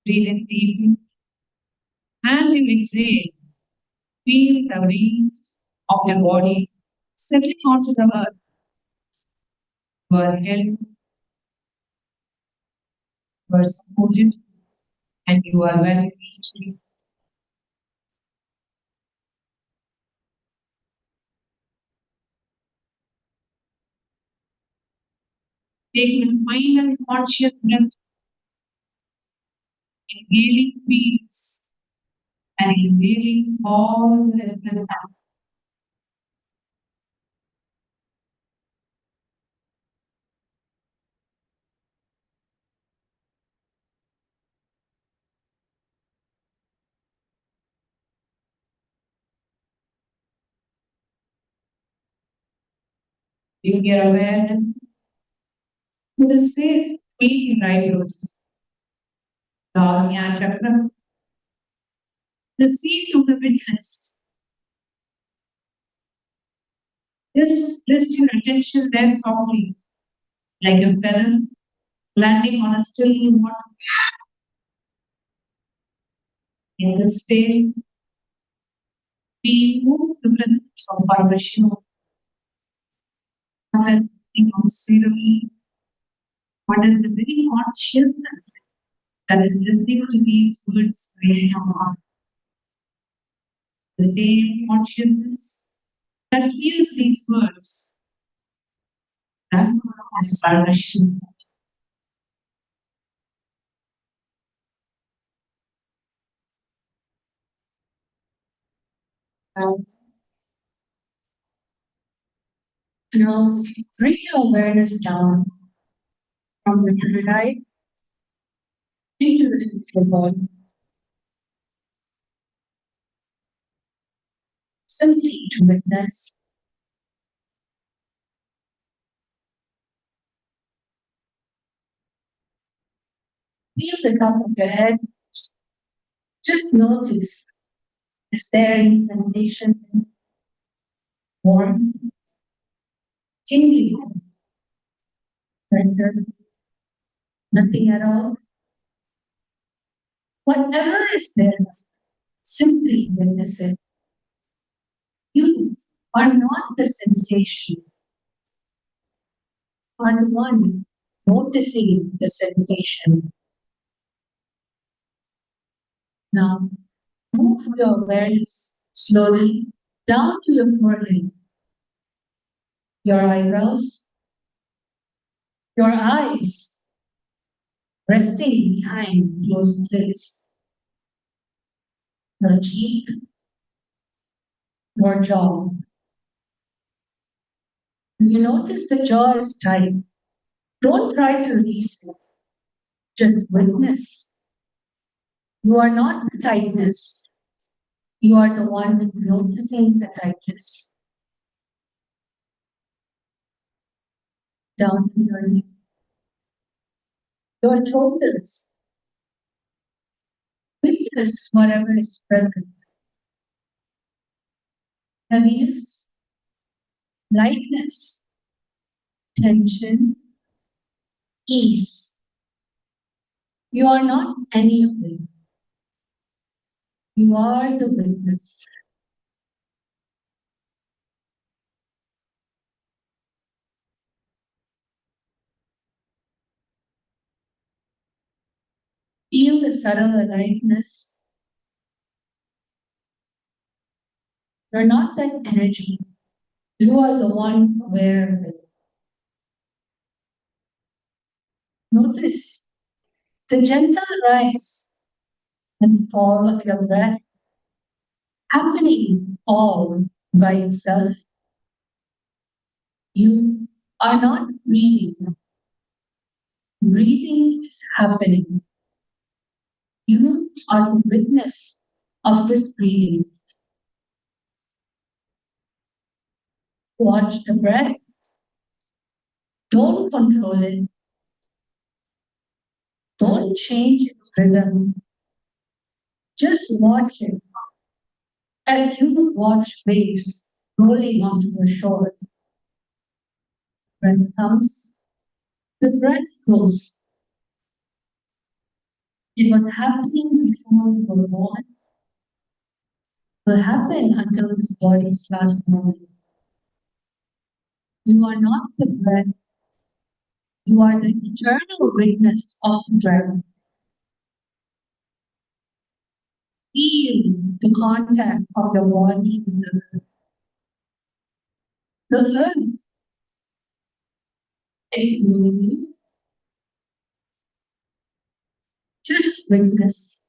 Breathe in deeply. And you exhale. Feel the weight of your body settling onto the earth. You are held, you are supported, and you are well reached. Take a final conscious breath, inhaling peace and inhaling all the different. Bring your awareness to the safe breathing right roots, the Ajna chakra, the seat to the witness. Just rest your attention there softly, like a feather landing on a still water. In this state, we move to the presence of Paramashivam, what is the considerably, what is the very consciousness that is listening to these words in our heart. The same consciousness that hears these words, that is Paramashivam. Now, bring your awareness down from the third eye into the physical body. Simply to witness. Feel the top of your head. Just notice, is there any sensation, warm, tingly, tender, nothing at all? Whatever is there, simply witness it. You are not the sensation, you are the one noticing the sensation. Now, move your awareness slowly down to your forehead, your eyebrows, your eyes resting behind closed lids, your cheek, your jaw. When you notice the jaw is tight, don't try to release it. Just witness. You are not the tightness. You are the one noticing the tightness. Down to your knee, your shoulders. Witness whatever is present. Heaviness, lightness, tension, ease. You are not any of them. You are the witness. Feel the subtle aliveness. You're not that energy. You are the one aware of it. Notice the gentle rise and fall of your breath happening all by itself. You are not breathing. Breathing is happening. You are the witness of this breathing. Watch the breath. Don't control it. Don't change its rhythm. Just watch it as you watch waves rolling onto the shore. Breath comes, the breath goes. It was happening before you were born, will happen until this body's last moment. You are not the breath, you are the eternal witness of the breath. Feel the contact of your body with the earth. The earth is moving. Just witness.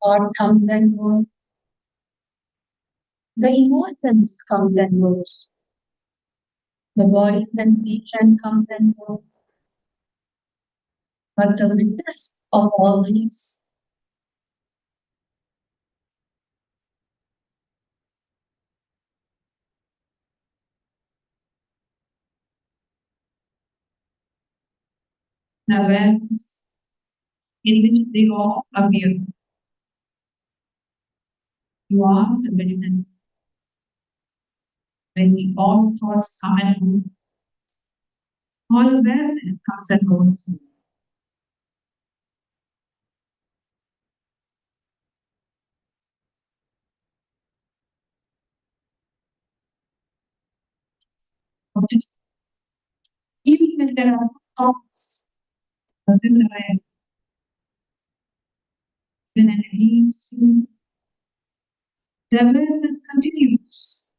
Thought comes and goes. The emotions come and goes. The body sensation comes and goes. But the witness of all these, the awareness in which they all appear. You are the witness. When the all thoughts come and move, all awareness comes and goes. Even if there are thoughts, within the mind, when an leaves, the awareness continues.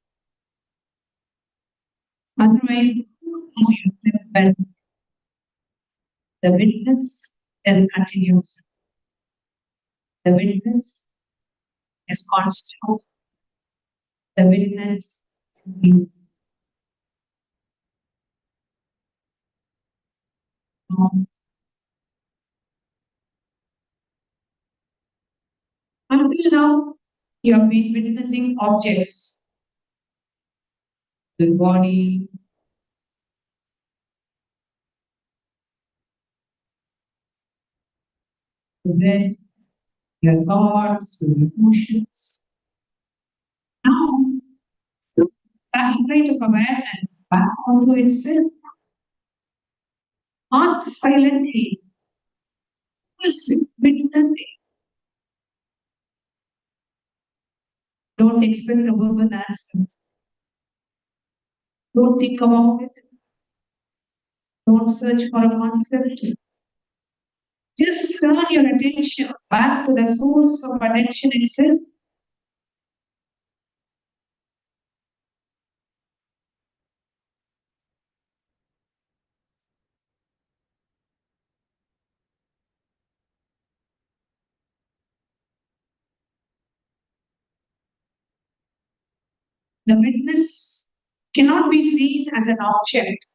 Otherwise, no, you live well. The witness then continues. The witness is constant. The witness continues. Until now, you have been witnessing objects, the body, the breath, your thoughts, your emotions. Now, that kind of awareness back onto itself, not silently, just witnessing. Don't expect a verbal answer. Don't think about it. Don't search for a concept. Just turn your attention back to the source of attention itself. The witness cannot be seen as an object.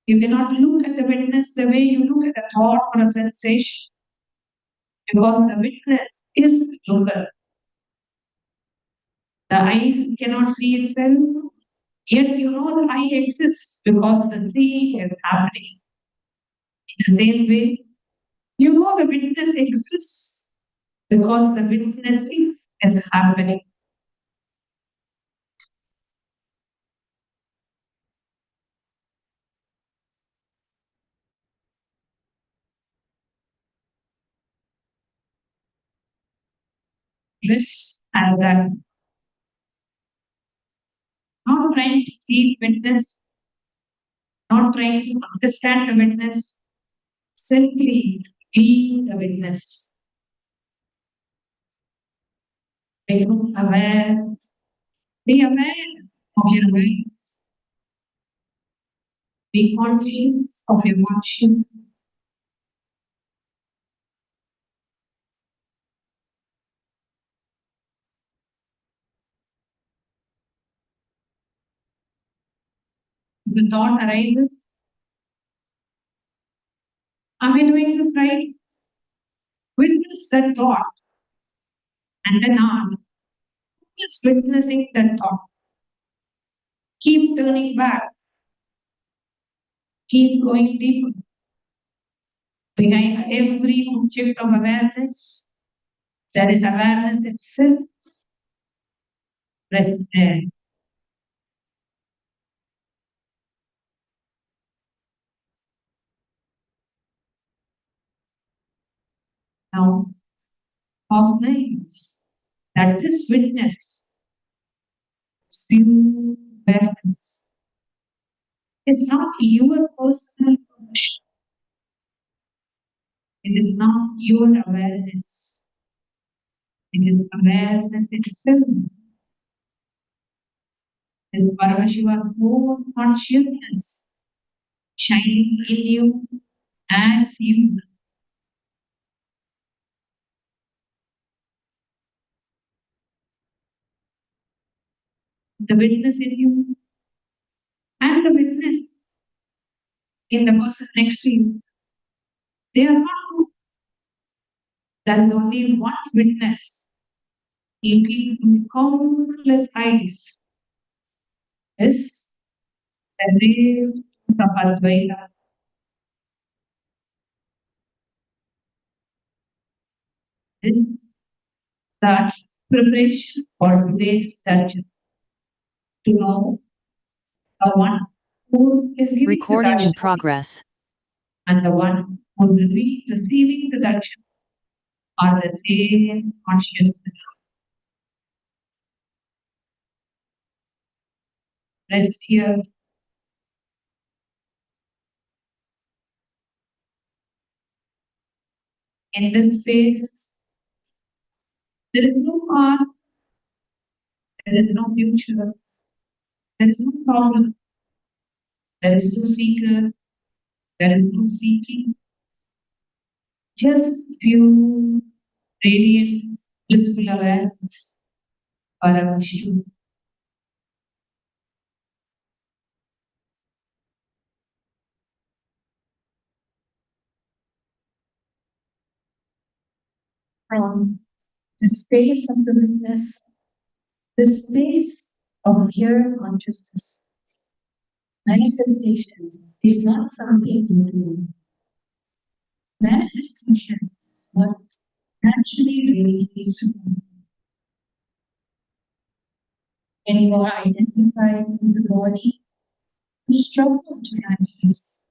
You cannot look at the witness the way you look at a thought or a sensation, because the witness is local. The eyes cannot see itself, yet you know the eye exists because the seeing is happening. In the same way, you know the witness exists because the witnessing is happening. This and that. Not trying to see the witness, not trying to understand the witness, simply being the witness. Being aware, be aware of your awareness, be conscious of your conscience. The thought arises, am I doing this right? Witness that thought and then on. Just witnessing that thought. Keep turning back. Keep going deeper. Behind every object of awareness, there is awareness itself. Rest there. Now, cognize that this witness, pure awareness, is not your personal position. It is not your awareness. It is awareness itself. It is Paramashiva's whole consciousness shining in you as you. The witness in you and the witness in the person next to you. They are not two. There is only one witness looking from countless eyes. Is the real Advaita. Is that preparation for today's session to know the one who is giving Recording the in darshan progress. and the one who will be receiving the darshan are the same consciousness. Rest here. In this space, there is no past, there is no future, there is no problem, there is no seeker, there is no seeking, just pure, radiant, blissful awareness, Paramashivam. From the space of the witness, the space of pure consciousness. Manifestation is not something to do. Manifestation is what naturally radiates from you. When you are identified with the body, you struggle to manifest.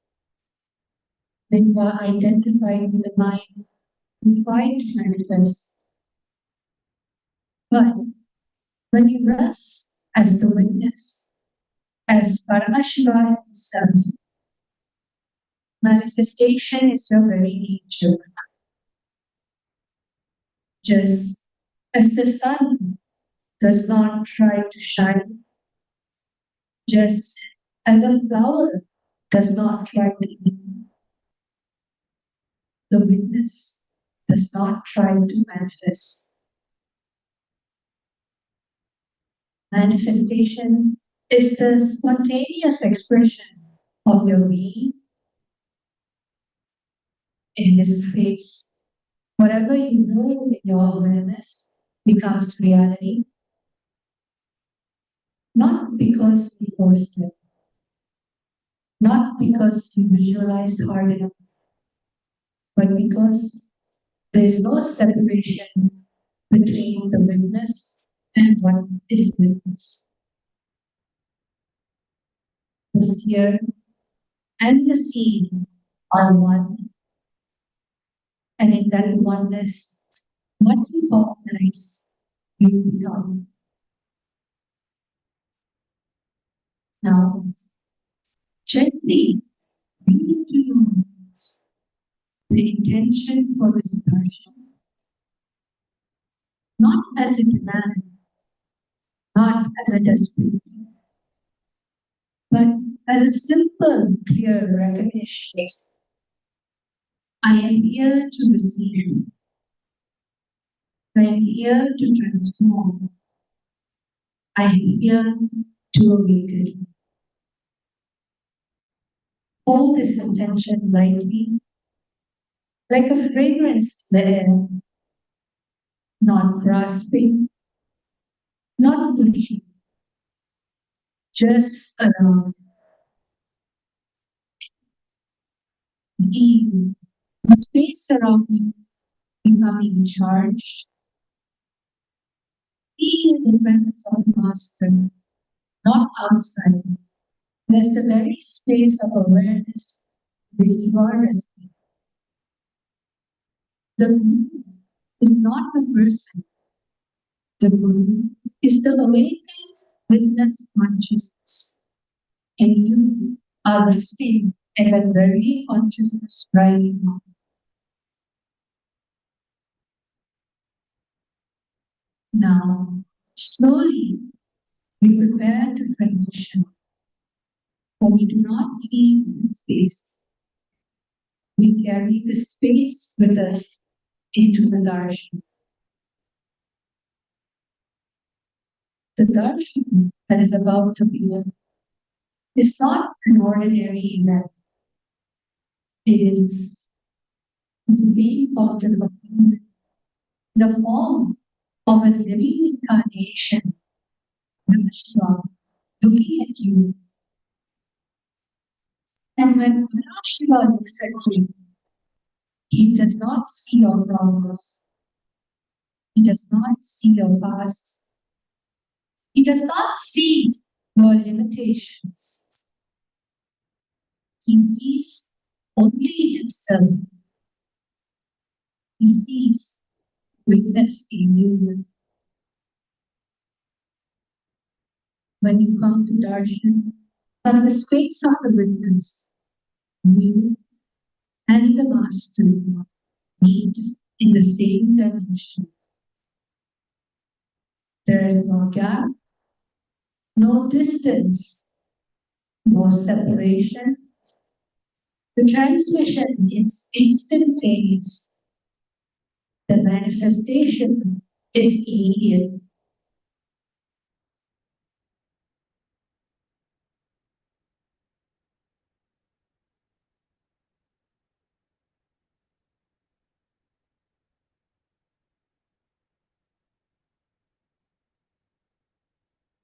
When you are identified with the mind, you try to manifest. But when you rest as the witness, as Paramashiva himself, manifestation is your very nature. Just as the sun does not try to shine, just as a flower does not try to bloom, the witness does not try to manifest. Manifestation is the spontaneous expression of your being. In this phase, whatever you know in your awareness becomes reality, not because you forced it, not because you visualized hard enough, but because there is no separation between the witness and what is witnessed. The seer and the seen are one, and in that oneness, what you recognize, you become. Now, gently bring into your minds the intention for this darshan, not as a demand, not as a desperate, but as a simple, clear recognition. I am here to receive. I am here to transform. I am here to awaken. Hold this intention lightly like a fragrance in the air, not grasping, not pushing, just around, being the space around you becoming charged. Feel the presence of the Master, not outside. There's the very space of awareness where you are resting. The Guru is not the person. The Guru is the awakened witness consciousness. And you are resting in that very consciousness right now. Now, slowly, we prepare to transition. For we do not leave the space. We carry the space with us into the darshan. The darshan that is about to begin is not an ordinary event. It is the being of the human, the form of a living incarnation, Namaskar, looking at you. And when Paramashivam looks at you, he does not see your progress. He does not see your past. He does not see your limitations. He sees only himself. He sees witness in you. When you come to darshan, from the space of the witness, you and the Master meet in the same dimension. There is no gap, no distance, no separation. The transmission is instantaneous. The manifestation is immediate.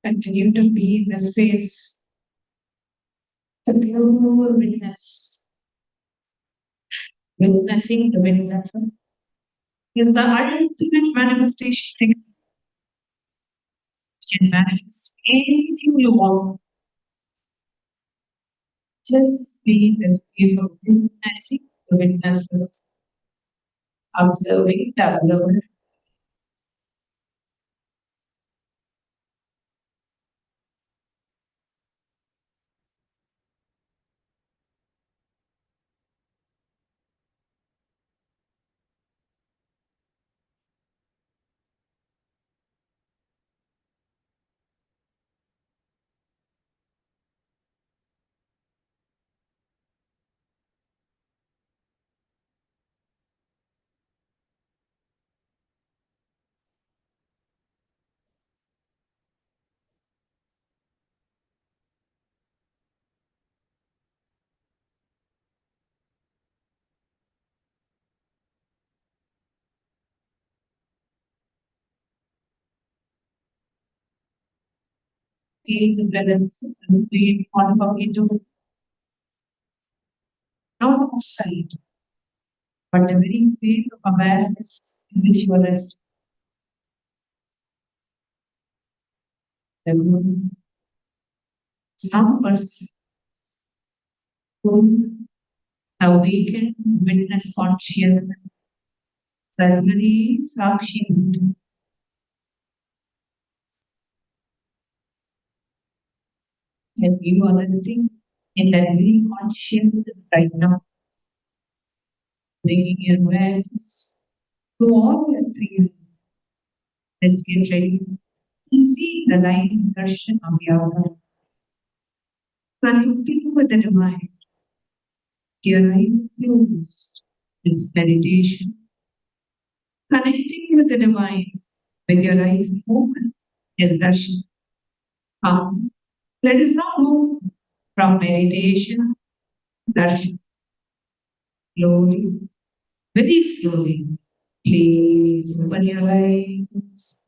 Continue to be in the space, the pure witness, witnessing the witnesser is the ultimate manifestation. You can manifest anything you want. Just be in the space of witnessing the witnesser, observing the observer. Feel the presence and be on what we do, not outside, but the very state of awareness in which you are resting. The Guru is not a person who awakened witness consciousness, Sarvari Sakshi. And you are resting in that very consciousness right now, bringing your awareness to all your feelings. Let's get ready to see the light darshan of the hour. Connecting with the divine, your eyes closed. It's meditation. Connecting with the divine, with your eyes open, is darshan. Come, let us not move from meditation, darshan. Slowly, Very slowly. Please open your eyes.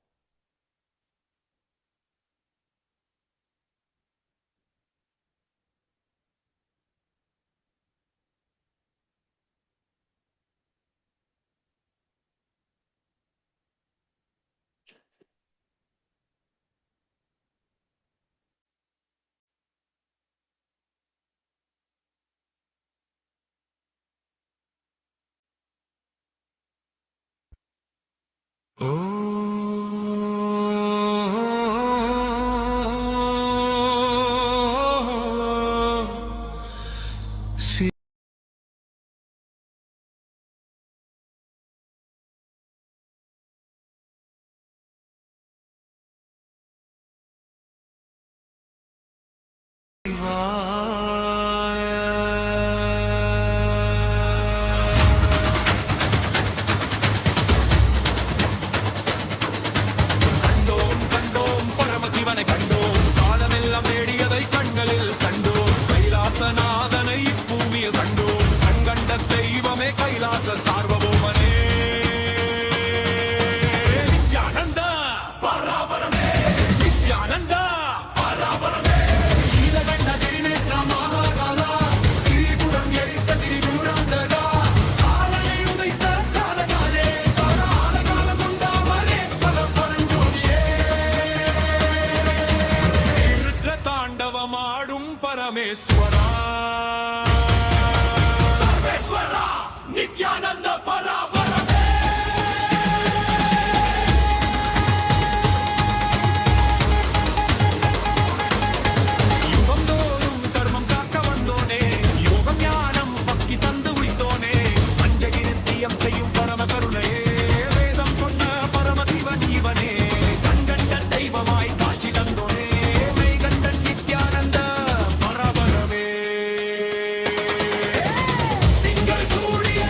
Kailasa Sarvabhaumane Nithyananda Parabarame Nithyananda Parabarame Nilaganda Girinetra Mahakala Tiripuram Yerita Tiripurandara Kalai Udaita Kalakale Swara Alakala Munda Mareswara Paranjodiye Rutra Tandavamadum Parameswara Nithyananda Parabarame Yugam thorum dharmam kaakka vandone Yogam jnanam pakki thandu ulittone Manjagi nityam seyyum parama karunaye Vedam sonna Paramashivan ivane Kanganda deivamai kaachi thandone Meiganda Nithyananda Parabarame Nithyananda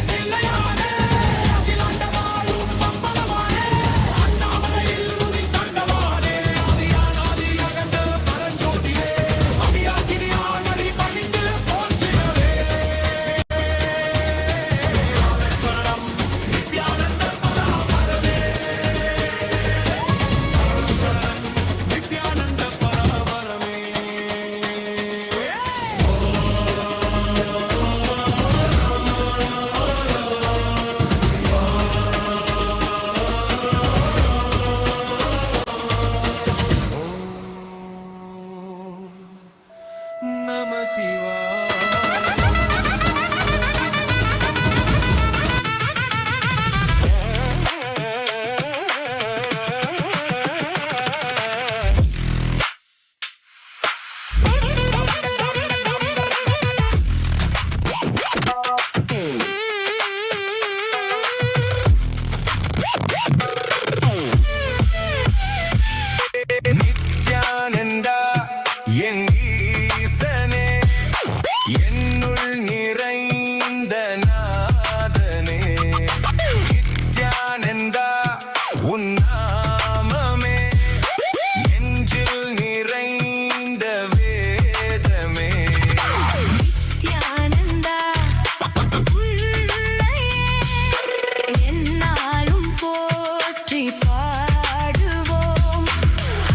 en ஈசனே என்னுள் நிறைந்த நாதனே நித்யானந்தா உன் நாமமே நெஞ்சில் நிறைந்த வேதமே நித்யானந்தா உன்னையே என்னாலும் போற்றி பாடுவோம்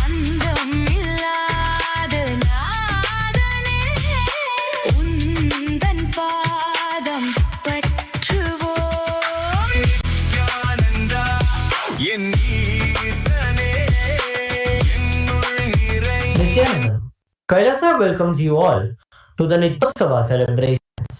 அந்தம் இல்லாத நாதனே உந்தன் பாதம் பற்றுவோம் நித்யானந்தா என் ஈசனே என்னுள் நிறைந்த Nithyananda. Kailasa welcomes you all to the Nityotsava celebrations.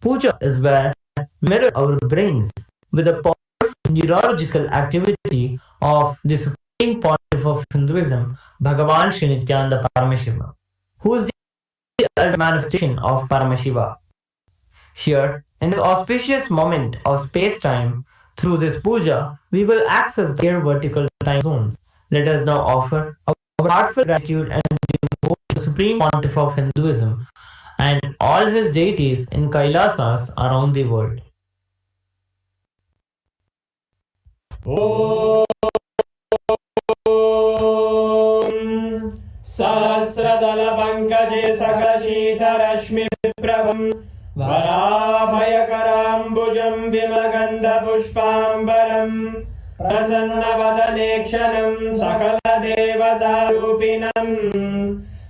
Puja is where we mirror our brains with the powerful neurological activity of the Supreme Pontiff of Hinduism, BHAGAVAN Sri Nithyananda Paramashivam, who is the ultimate manifestation of Paramashiva. Here, in this auspicious moment of space-time, through this puja, we will access the clear vertical time zones. Let us now offer our heartfelt gratitude and devote to the Supreme Pontiff of Hinduism and all his deities in Kailasas around the world. सहस्रदलपङ्कजे सकलशीतरश्मिप्रभं वराभयकरा पदाम्बुजं विमगन्धपुष्पाम्बरं प्रसन्नवदने क्षणं सकलदेवतारूपिणं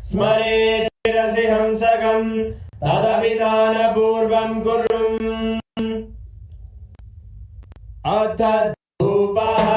स्मरेत् शिरसि हंसकं तदभिधानपूर्वं कुर्वम् अथ धूपः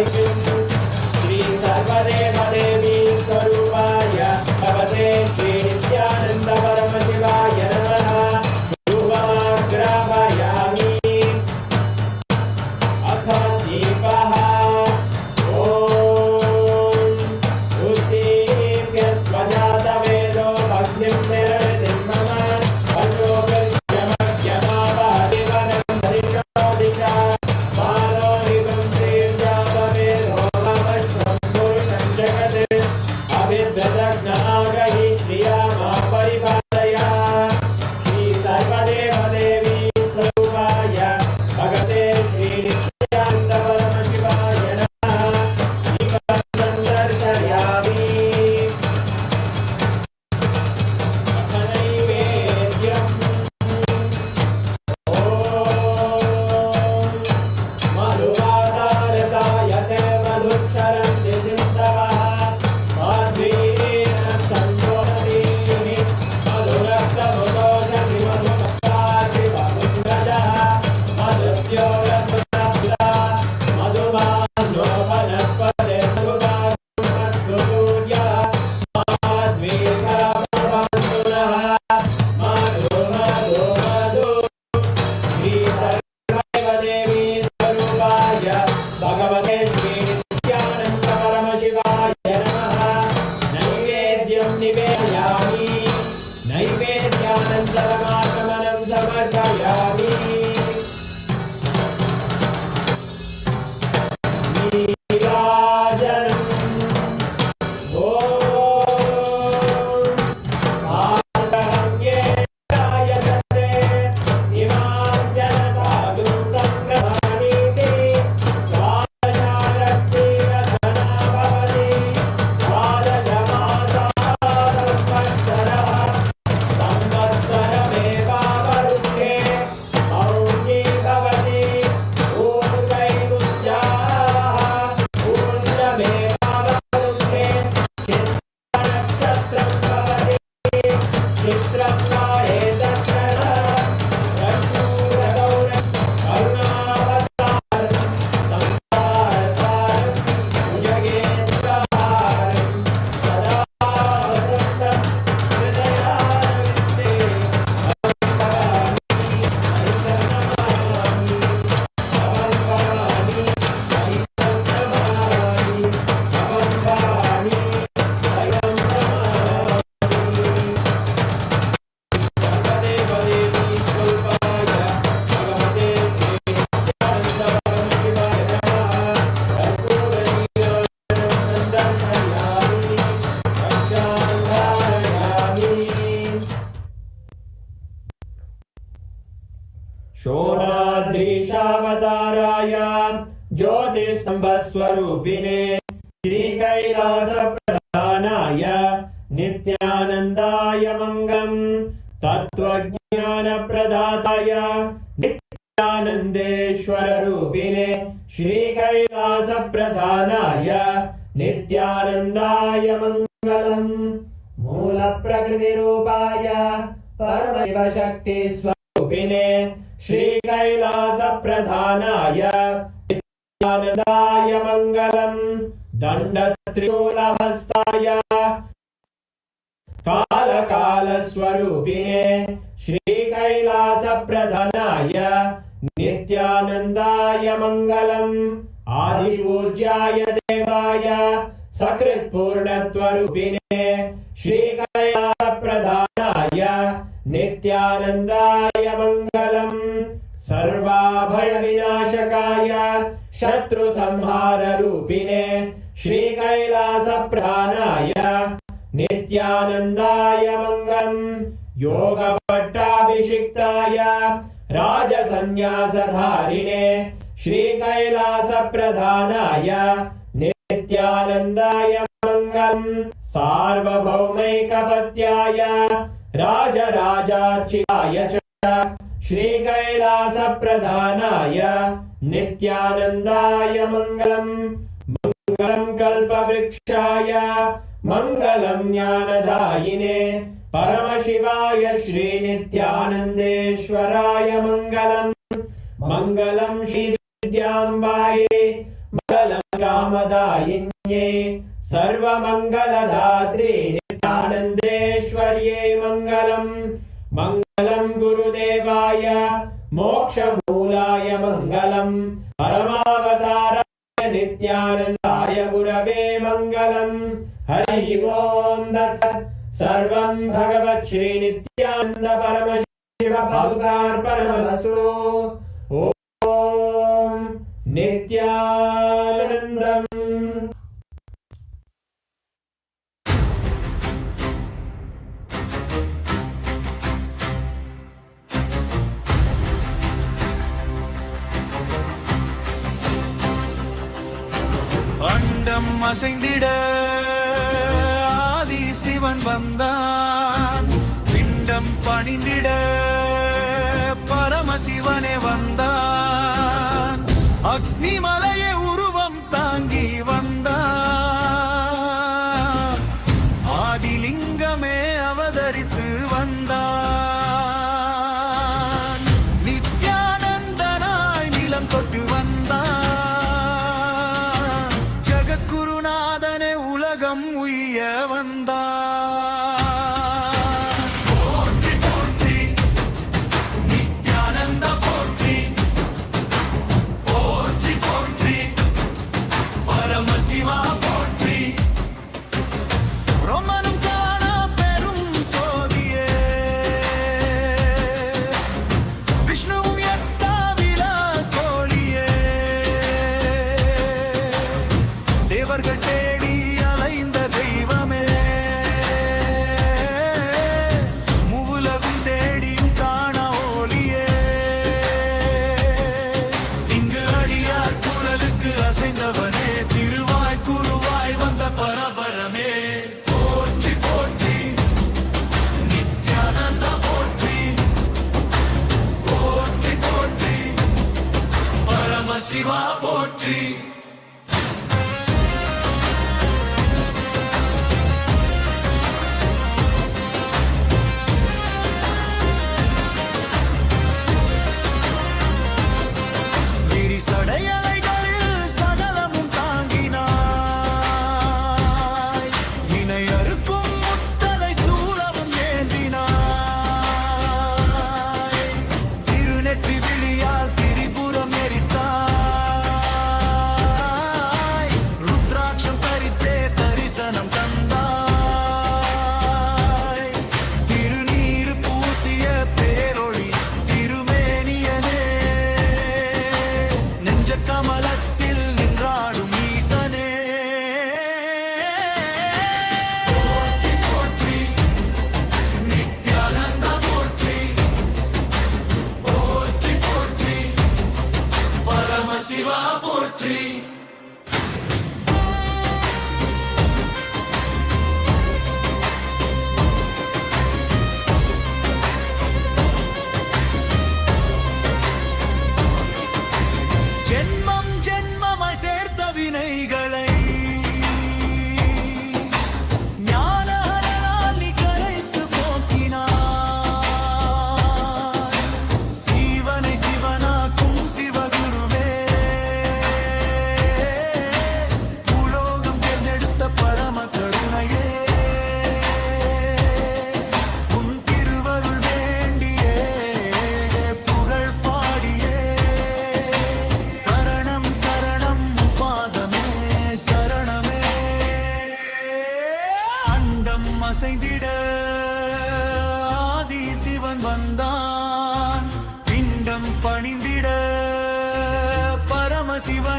श्री सर्वदेवदेवी स्वरूपाय भगवते श्री नित्यानंद परमशिवाय नमः धूपमाग्रापयामि अथ दीपः ॐ उत्दीप्य स्वजातवेदो भग्निं निरवधिं मम अशोकर्यमज्ञमावहदिवनं धरिषोदिशा अभिद्वदग्नागहि श्रियामा परिपालया श्री सर्वदेवदेवी स्वरूपाय भगवते श्री नित्यानंद परमशिवाय नमः दीपं दर्शयामि नैवेद्यम् ॐ मधुवादारतायते मधुक्षरन्ति सिन्धवः भगवते श्री नित्यानंद परमशिवाय नमः नैवेद्यं निवेदयामि नैवेद्यानन्तरमागमनं समर्पयामि नीराजनम् ॐ भागव्येतायते इमां जनतागुं संग्रहाणीति शोणाद्रीशावताराय ज्योतिस्तंभस्वरूपिणे श्री कैलास प्रधानाय नित्यानंदाय मंगलम् तत्वज्ञान प्रदाताय नित्यानंदेश्वर रूपिणे श्री कैलास प्रधानाय नित्यानंदाय मंगलम् मूल प्रकृति रूपाय परमशिव शक्ति स्वरूपिणे श्री कैलास प्रधानाय नित्यानंदाय मंगलम् दंडत्रिशूलहस्ताय काल काल स्वरूपिणे श्री कैलास प्रधानाय नित्यानंदाय मंगलम् आदिपूज्याय देवाय सकृत पूर्णत्वरूपिणे श्री कैलास प्रधानाय नित्यानंदाय मंगलम् भयविनाशकाय शत्रुसंहाररूपिणे श्रीकैलासप्रधानाय नित्यानन्दाय मङ्गलम् योगपट्टाभिषिक्ताय राजसन्न्यासधारिणे श्रीकैलासप्रधानाय नित्यानन्दाय मङ्गलम् सार्वभौमैकपत्याय राजराजार्चिताय च श्रीकैलासप्रधानाय नित्यानन्दाय मङ्गलम् मङ्गलं कल्पवृक्षाय मङ्गलं ज्ञानदायिने परमशिवाय श्रीनित्यानन्देश्वराय मङ्गलम् मङ्गलं श्रीविद्याम्बायै मङ्गलं कामदायिन्ये सर्वमङ्गलदात्रे नित्यानन्देश्वर्यै मङ्गलम् मङ्गलं गुरुदेवाय मोक्षमूलाय मङ्गलम् परमावताराय नित्यानन्दाय गुरवे मङ्गलम् हरि ओम् तत्सत् सर्वं भगवत् श्रीनित्यानन्द परमशिव पादुकार्पणमस्तु ॐ नित्यानन्दम् அண்டம் அசைந்திட ஆதி சிவன் வந்தான், பிண்டம் பணிந்திட பரமசிவனே வந்தான், அக்னிமலையை உருவம் தாங்கி வந்தான், ஆதிலிங்கமே அவதரித்து வந்தான், நித்யானந்தனாய் நிலம் தொட்டு வந்தான், ஜகத்குருநாதனே உலகம் உய்ய வந்தான். போற்றி போற்றி நித்யானந்த போற்றி, போற்றி போற்றி பரமசிவா போற்றி, ரோமனும் காணா பெரும் சோதியே, விஷ்ணுவும் எட்டாவிலா கோழியே, தேவர்கள் தேடி அலைந்த தெய்வமே, மூவுலகும் தேடியும் காண ஒளியே, இங்கு அடியார் குரலுக்கு அசைந்தவனே, திருவாய் குருவாய் வந்த பரபரமே, போற்றி போற்றி நித்யானந்த போற்றி, போற்றி போற்றி பரமசிவா போற்றி. விரிசடையலைகளில் சகலமும் தாங்கினாய், இணையறுக்கும் முத்தலை சூலமும் ஏந்தினாய், திருநெற்றி விழியால் திரிபுரம் எரித்தாய்,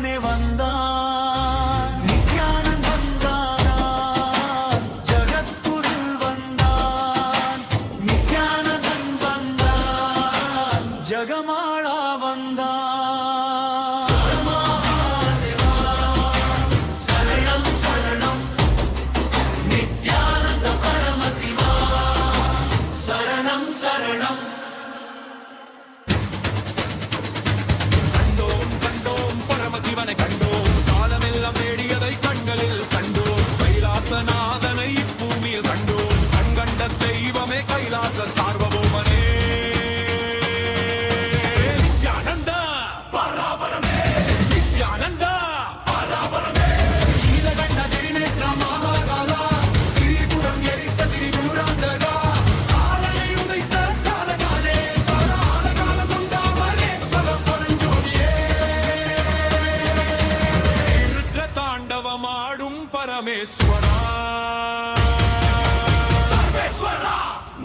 அவனே வந்தான் நித்யானந்தம் வந்தான் ஜகத்குரு வந்தான் நித்யானந்தம் வந்தான் ஜகமாளா வந்தான் மகாதேவா சரணம் சரணம் நித்யானந்த பரமசிவா சரணம் சரணம் கண்டோம் கண்டோம் பரமசிவனை கண்டோம் காலமெல்லாம் தேடியதை கண்களில் கண்டோம் கைலாசநாதனை இப்பூமியில் கண்டோம் கண்கண்ட தெய்வமே கைலாச சார்வபௌமனே நித்யானந்த பராபரமே நித்யானந்த பராபரமே நீலகண்ட திரிநேற்ற மகாகாலா திரிபுரம் எரித்த திரிபுராந்தகா காலனை உதைத்த காலகாலே சரால காலம் உண்டாமரே ஸ்வரம் பரஞ்சோதியே ருத்ர தாண்டவமாடும் பரமேஸ்வரா சர்வேஸ்வரா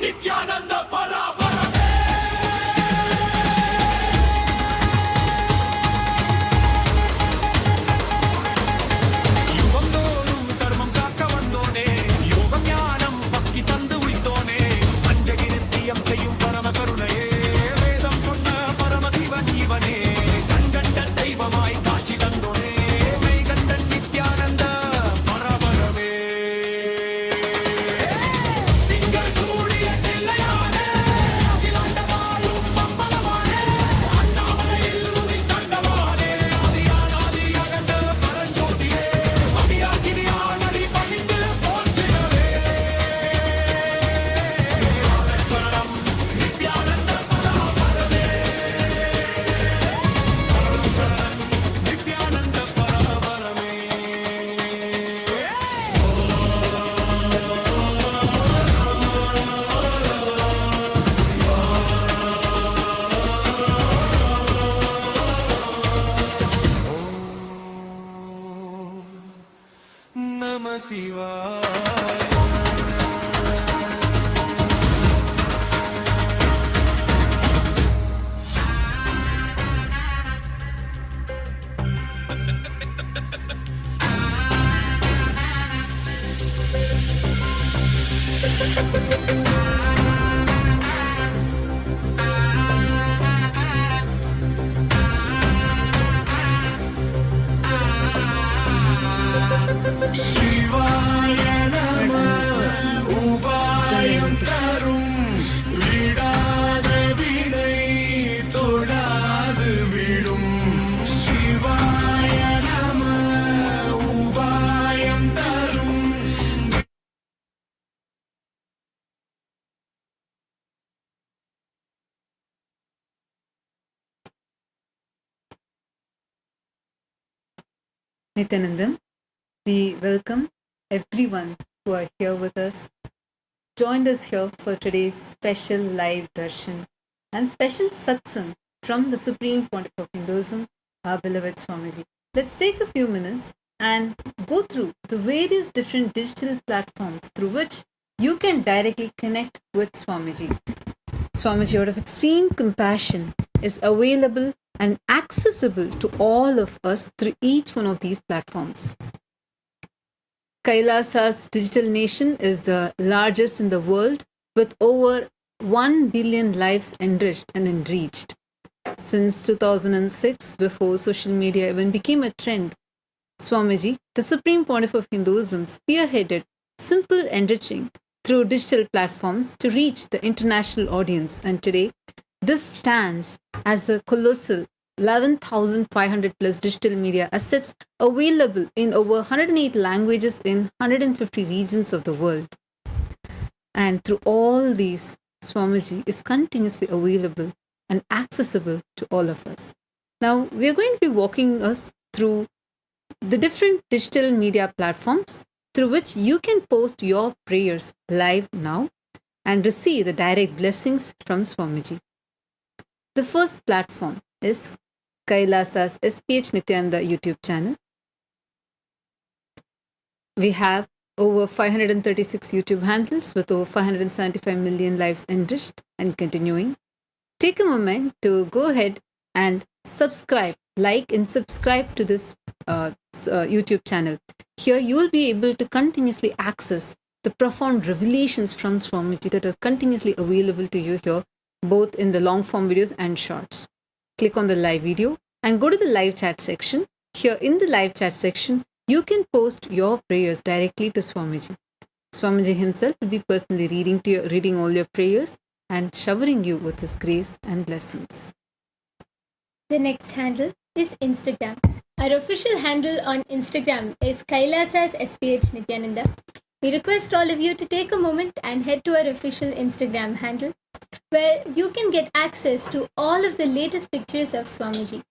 நித்யானந்த பராபரமே யுகம் தோறும் தர்மம் காக்க வந்தோனே யோகம் ஞானம் பக்தி தந்து உய்த்தோனே பஞ்சகி நித்தியம் செய்யும் பரம கருணையே வேதம் சொன்ன பரமசிவன் இவனே கண்கண்ட தெய்வமாய் காட்சி தந்தோனே மெய்கண்டன் நித்யானந்த பரபரமே திங்கள் சூடிய தில்லையானே அகிலாண்ட வாழும் மம்பலமானே அண்ணாமலையில் உதித்தண்டவானே ஆதியானாதி அகண்ட பரஞ்சோதியே அடியாகினியானடி பணிந்து போற்றினவே சரணம் நித்யானந்த பராபரமே சரணம் சரணம் நித்யானந்த பராபரமே நம சிவாய சிவாய நம உபாயம் தரும் விடாத வினை தொடாது விடும் சிவாய நம உபாயம் தரும் Nithyananda, we welcome everyone who are here with us, joined us here for today's special live darshan and special satsang from the Supreme Pontiff of Hinduism, our beloved Swamiji. Let's take a few minutes and go through the various different digital platforms through which you can directly connect with Swamiji. Swamiji, out of extreme compassion, is available and accessible to all of us through each one of these platforms. Kailasa's digital nation is the largest in the world, with over 1 billion lives enriched and enriched. Since 2006, before social media even became a trend, Swamiji, the Supreme Pontiff of Hinduism, spearheaded simple enriching through digital platforms to reach the international audience. And today, this stands as a colossal 11,500 plus digital media assets available in over 108 languages in 150 regions of the world. And through all these, Swamiji is continuously available and accessible to all of us. Now, we are going to be walking us through the different digital media platforms through which you can post your prayers live now and receive the direct blessings from Swamiji. The first platform is Kailasa's SPH Nithyananda YouTube channel. We have over 536 YouTube handles with over 575 million lives enriched and continuing. Take a moment to go ahead and subscribe, like and subscribe to this YouTube channel. Here you will be able to continuously access the profound revelations from Swamiji that are continuously available to you here, both in the long form videos and shorts. Click on the live video and go to the live chat section. Here in the live chat section, you can post your prayers directly to Swamiji. Swamiji himself will be personally reading all your prayers and showering you with his grace and blessings. The next handle is Instagram. Our official handle on Instagram is Kailasa's SPH Nithyananda. We request all of you to take a moment and head to our official Instagram handle, where you can get access to all of the latest pictures of Swamiji.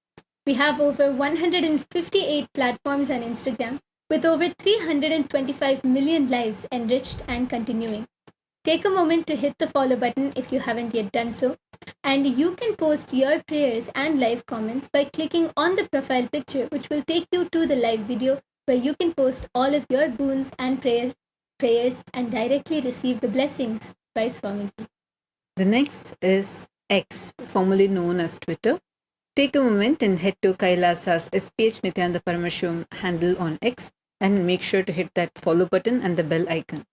We have over 158 platforms on Instagram with over 325 million lives enriched and continuing. Take a moment to hit the follow button if you haven't yet done so, and you can post your prayers and live comments by clicking on the profile picture, which will take you to the live video where you can post all of your boons and prayers and directly receive the blessings by Swamiji. The next is X, formerly known as Twitter. Take a moment and head to Kailasa's SPH Nithyananda Paramashivam handle on X and make sure to hit that follow button and the bell icon.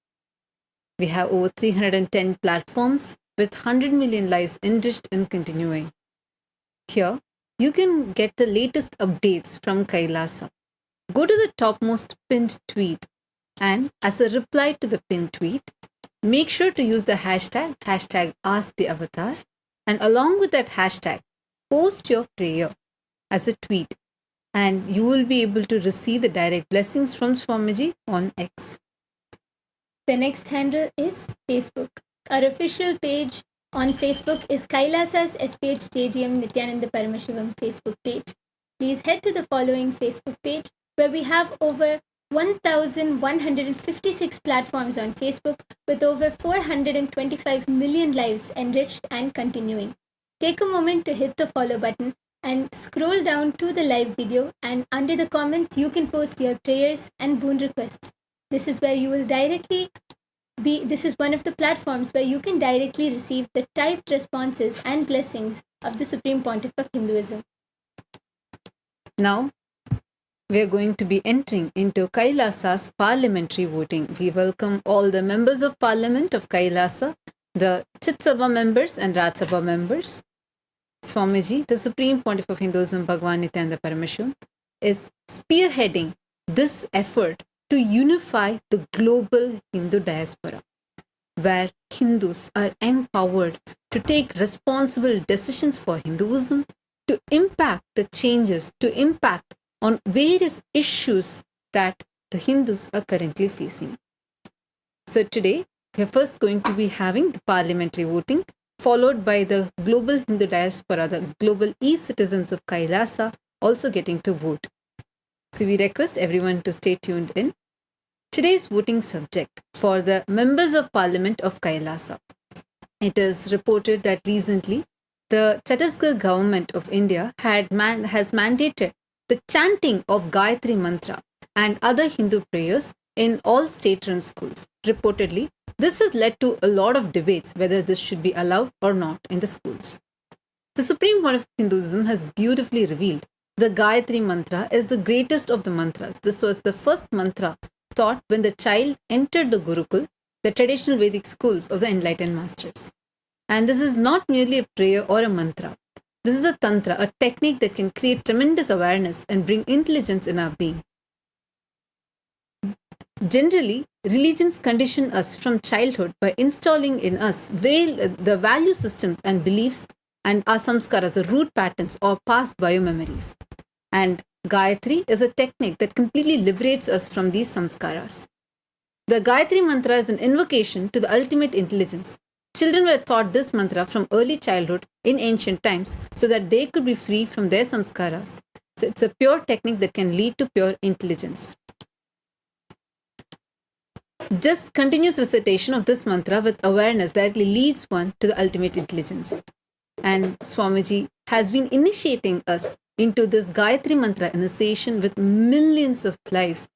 We have over 310 platforms with 100 million lives enriched and continuing. Here, you can get the latest updates from Kailasa. Go to the topmost pinned tweet and as a reply to the pinned tweet, make sure to use the hashtag #AskTheAvatar, and along with that hashtag, post your prayer as a tweet and you will be able to receive the direct blessings from Swamiji on X. The next handle is Facebook. Our official page on Facebook is Kailasa's SPH JGM Nithyananda Paramashivam Facebook page. Please head to the following Facebook page where we have over 1,156 platforms on Facebook with over 425 million lives enriched and continuing. Take a moment to hit the follow button and scroll down to the live video, and under the comments you can post your prayers and boon requests. This is one of the platforms where you can directly receive the typed responses and blessings of the Supreme Pontiff of Hinduism. Now, we are going to be entering into Kailasa's parliamentary voting. We welcome all the members of parliament of Kailasa, the Chitsabha members and Rajsabha members. Swamiji, the Supreme Pontiff of Hinduism, Bhagavan Nithyananda Paramashivam, is spearheading this effort to unify the global Hindu diaspora, where Hindus are empowered to take responsible decisions for Hinduism, to impact the changes, to impact on various issues that the Hindus are currently facing. So today, we are first going to be having the parliamentary voting, followed by the global Hindu diaspora, the global e-citizens of Kailasa also getting to vote. So we request everyone to stay tuned in. Today's voting subject for the members of parliament of Kailasa. It is reported that recently the Chhattisgarh government of India has mandated the chanting of Gayatri Mantra and other Hindu prayers in all state-run schools. Reportedly, this has led to a lot of debates whether this should be allowed or not in the schools. The Supreme Court of Hinduism has beautifully revealed the Gayatri Mantra is the greatest of the mantras. This was the first mantra taught when the child entered the Gurukul, the traditional Vedic schools of the Enlightened Masters. And this is not merely a prayer or a mantra. This is a tantra, a technique that can create tremendous awareness and bring intelligence in our being. Generally, religions condition us from childhood by installing in us the value systems and beliefs and our samskaras, the root patterns or past biomemories. And Gayatri is a technique that completely liberates us from these samskaras. The Gayatri mantra is an invocation to the ultimate intelligence. Children were taught this mantra from early childhood in ancient times so that they could be free from their samskaras. So it's a pure technique that can lead to pure intelligence. Just continuous recitation of this mantra with awareness directly leads one to the ultimate intelligence. And Swamiji has been initiating us into this Gayatri Mantra initiation with millions of lives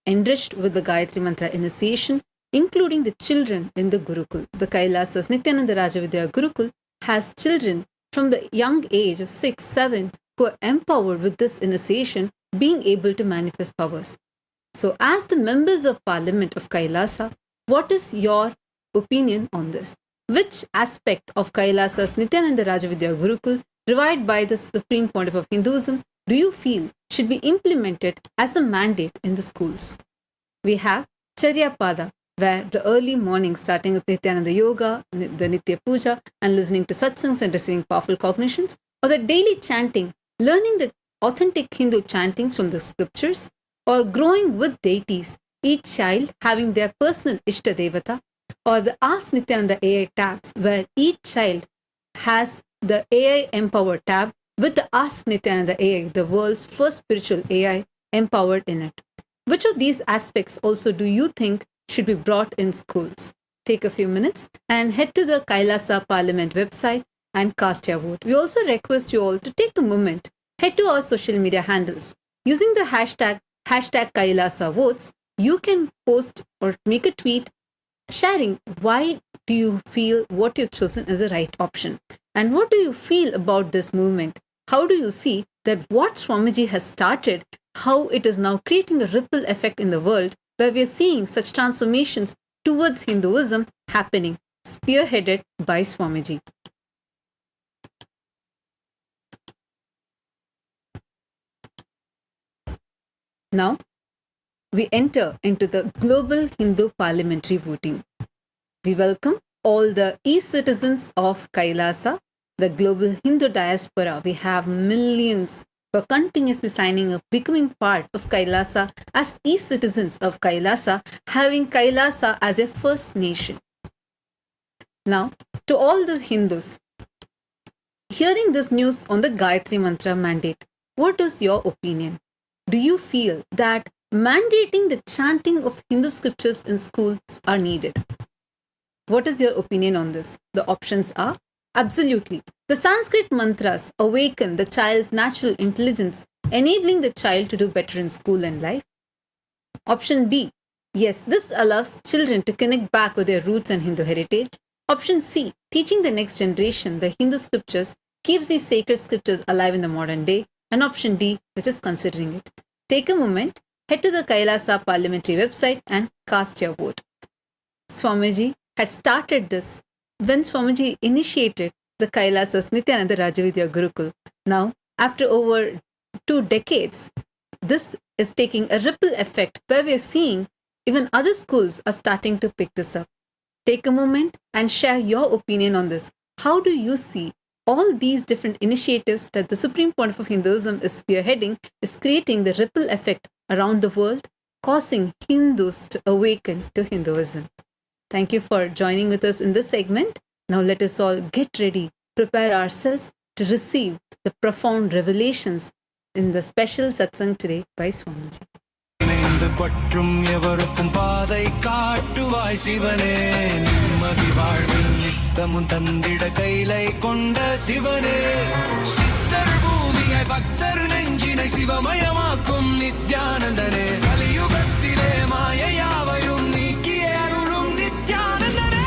enriched with the Gayatri Mantra initiation, including the children in the Gurukul. The Kailasa's Nithyananda Rajavidya Gurukul has children from the young age of 6, 7 who are empowered with this initiation being able to manifest powers. So, as the members of Parliament of Kailasa, what is your opinion on this? Which aspect of Kailasa's Nithyananda Rajavidya Gurukul, revived by the Supreme Pontiff of Hinduism, do you feel should be implemented as a mandate in the schools? We have Charya Pada, where the early morning starting with Nithyananda Yoga, the Nitya Puja, and listening to satsangs and receiving powerful cognitions, or the daily chanting, learning the authentic Hindu chantings from the scriptures, or growing with deities, each child having their personal Ishta Devata, or the Ask Nithyananda AI tabs, where each child has the AI empowered tab with the Ask Nithyananda AI, the world's first spiritual AI, empowered in it. Which of these aspects also do you think should be brought in schools? Take a few minutes and head to the Kailasa Parliament website and cast your vote. We also request you all to take a moment, head to our social media handles. Using the hashtag Kailasa votes, you can post or make a tweet sharing why do you feel what you've chosen is the right option, and what do you feel about this movement. How do you see that what Swamiji has started, how it is now creating a ripple effect in the world, where we are seeing such transformations towards Hinduism happening, spearheaded by Swamiji. Now, we enter into the Global Hindu Parliamentary Voting. We welcome all the e-citizens of Kailasa, the global Hindu diaspora. We have millions who are continuously signing up, becoming part of Kailasa as e-citizens of Kailasa, having Kailasa as a first nation. Now, to all the Hindus, hearing this news on the Gayatri Mantra mandate, what is your opinion? Do you feel that mandating the chanting of Hindu scriptures in schools are needed? What is your opinion on this? The options are absolutely. The Sanskrit mantras awaken the child's natural intelligence, enabling the child to do better in school and life. Option B, yes, this allows children to connect back with their roots and Hindu heritage. Option C, teaching the next generation the Hindu scriptures keeps these sacred scriptures alive in the modern day. And option D, which is considering it. Take a moment, head to the Kailasa Parliamentary website and cast your vote. Swamiji had started this when Swamiji initiated the Kailasa's Nithyananda Rajavidya Gurukul. Now, after over 2 decades, this is taking a ripple effect where we are seeing even other schools are starting to pick this up. Take a moment and share your opinion on this. How do you see all these different initiatives that the Supreme Pontiff of Hinduism is spearheading is creating the ripple effect around the world, causing Hindus to awaken to Hinduism? Thank you for joining with us in this segment. Now let us all get ready, prepare ourselves to receive the profound revelations in the special satsang today by Swamiji. இணைந்து பற்றும் எவருக்கும் பாதை காட்டுவாய் சிவனே நிம்மதி வாழ்வில் நித்தமும் தந்திட கைலை கொண்ட சிவனே சித்தர் பூமியை பக்தர் நெஞ்சினை சிவமயமாக்கும் நித்யானந்தனே கலியுகத்திலே மாயையாவையும் நீக்கிய அருளும் நித்யானந்தனே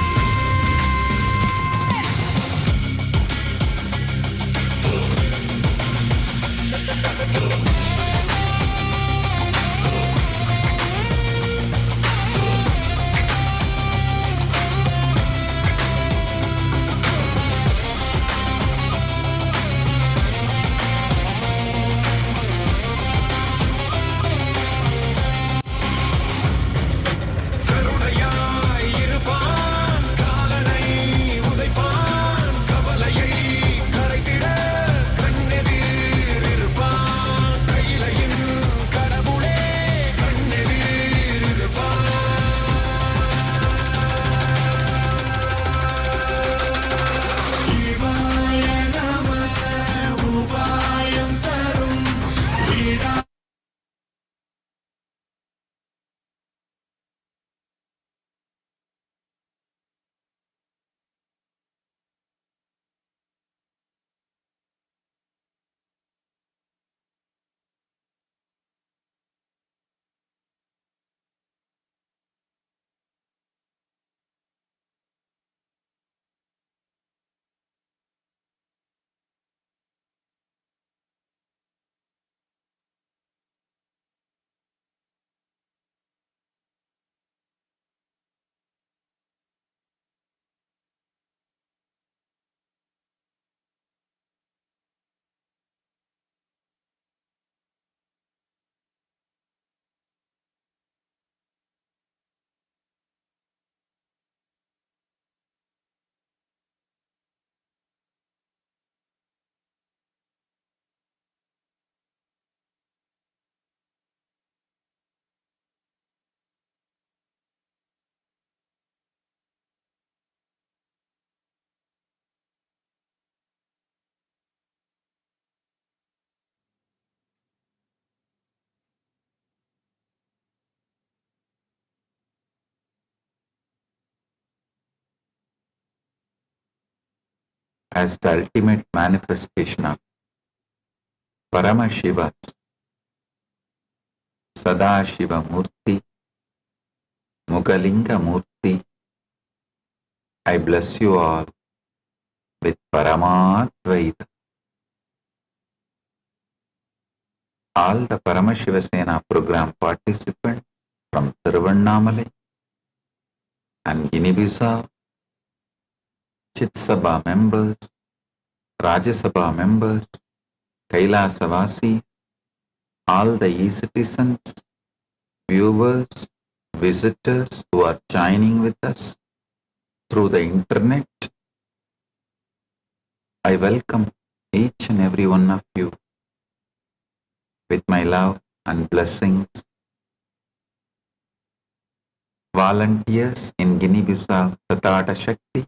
as the ultimate manifestation of Paramashiva, Sadashiva Murti, Mugalinga Murti, I bless you all with Paramadvaita. All the Paramashiva Sena program participants from Tiruvannamalai and Guinea-Bissau, Chitsabha members, Rajasabha members, Kailasa Vasi, all the e-citizens, viewers, visitors who are joining with us through the internet, I welcome each and every one of you with my love and blessings. Volunteers in Guinea-Bissau, Tatata Shakti,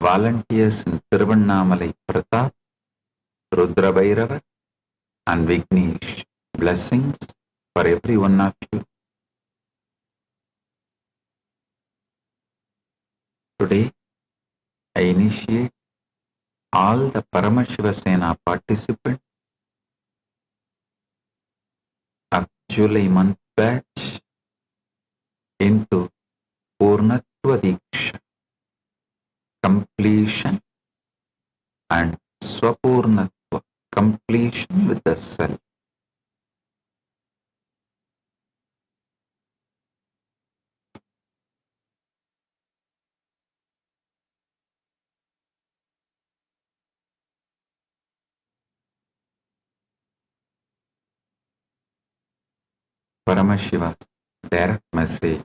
volunteers in Tiruvannamalai Pratap, Rudra Bhairava, and Vignesh. Blessings for every one of you. Today, I initiate all the Paramashiva Sena participants of July month batch into Purnatva Diksha, completion and Swapurnatva, completion with the self. Paramashiva's direct message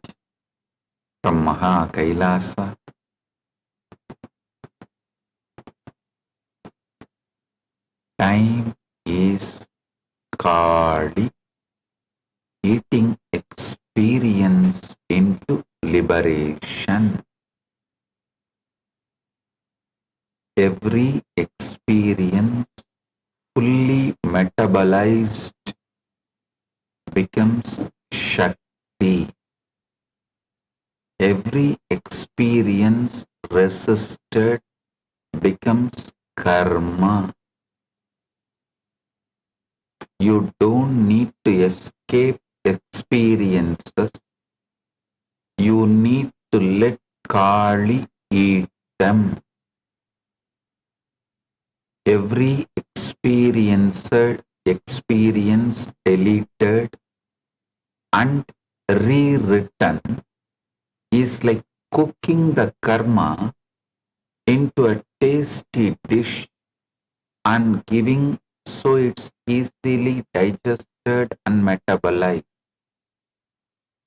from Maha Kailasa. Time is Kali, eating experience into liberation. Every experience fully metabolized becomes Shakti. Every experience resisted becomes Karma. You don't need to escape experiences. You need to let Kali eat them. Every experience deleted and rewritten is like cooking the karma into a tasty dish and giving so it's easily digested and metabolized.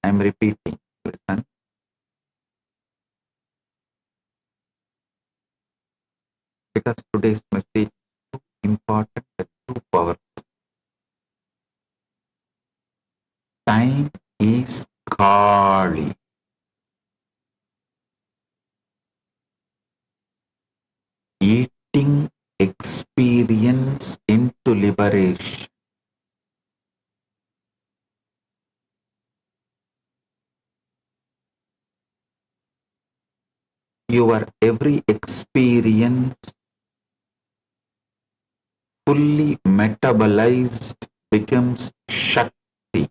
I am repeating, listen. Because today's message is too important and too powerful. Time is Kali. Eating experience into liberation. Your every experience fully metabolized becomes Shakti.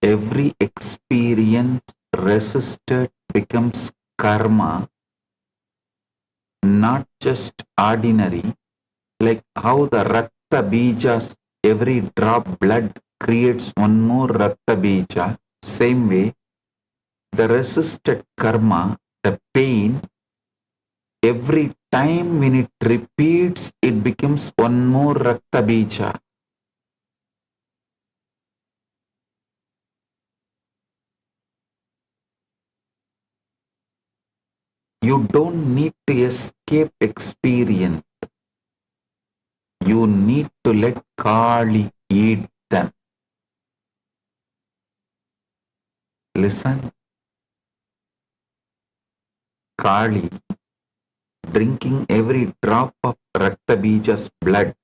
Every experience resisted becomes Karma. Not just ordinary, like how the Rakta Bijas, every drop blood creates one more Rakta Bija. Same way, the resisted karma, the pain, every time when it repeats, it becomes one more Rakta Bija. You don't need to escape experience. You need to let Kali eat them. Listen. Kali drinking every drop of Rakta Bija's blood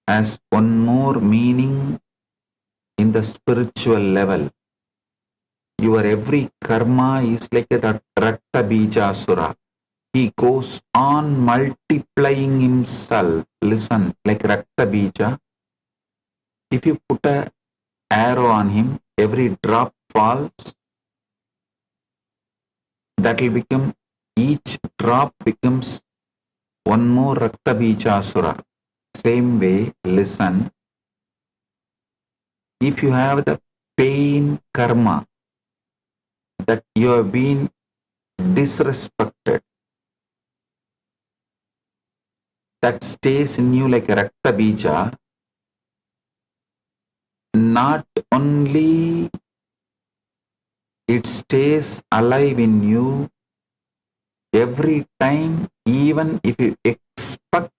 has one more meaning in the spiritual level. Your every karma is like a Rakta Bija Asura. he goes on multiplying himself. Listen, like Rakta Bija. If you put a arrow on him, every drop falls. That will become, each drop becomes one more Rakta Bija Asura. Same way, listen. If you have the pain karma that you have been disrespected, that stays in you like a Rakta Bija, not only it stays alive in you every time, even if you expect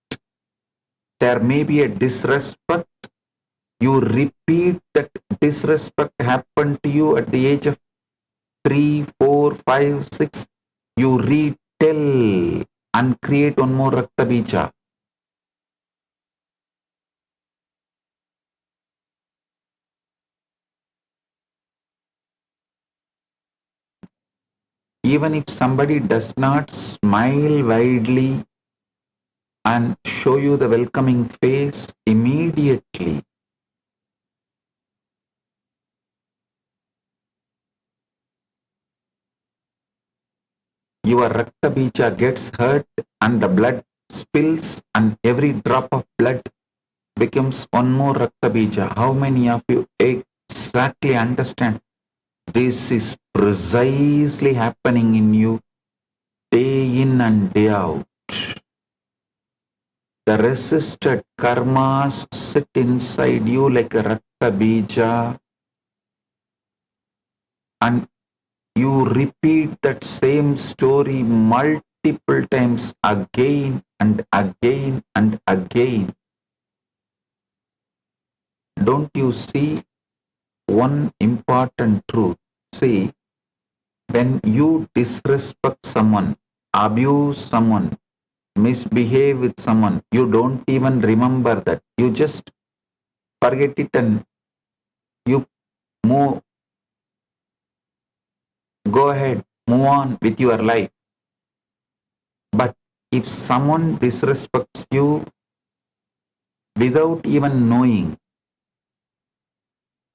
there may be a disrespect, you repeat that disrespect happened to you at the age of 3, 4, 5, 6, you retell and create one more Rakta Bija. Even if somebody does not smile widely and show you the welcoming face immediately, your Rakta Bija gets hurt and the blood spills and every drop of blood becomes one more Rakta Bija. How many of you exactly understand this is precisely happening in you day in and day out? The resisted karmas sit inside you like a Rakta Bija, and you repeat that same story multiple times again and again and again. Don't you see one important truth? See, when you disrespect someone, abuse someone, misbehave with someone, you don't even remember that. You just forget it and you move, go ahead, move on with your life. But if someone disrespects you without even knowing,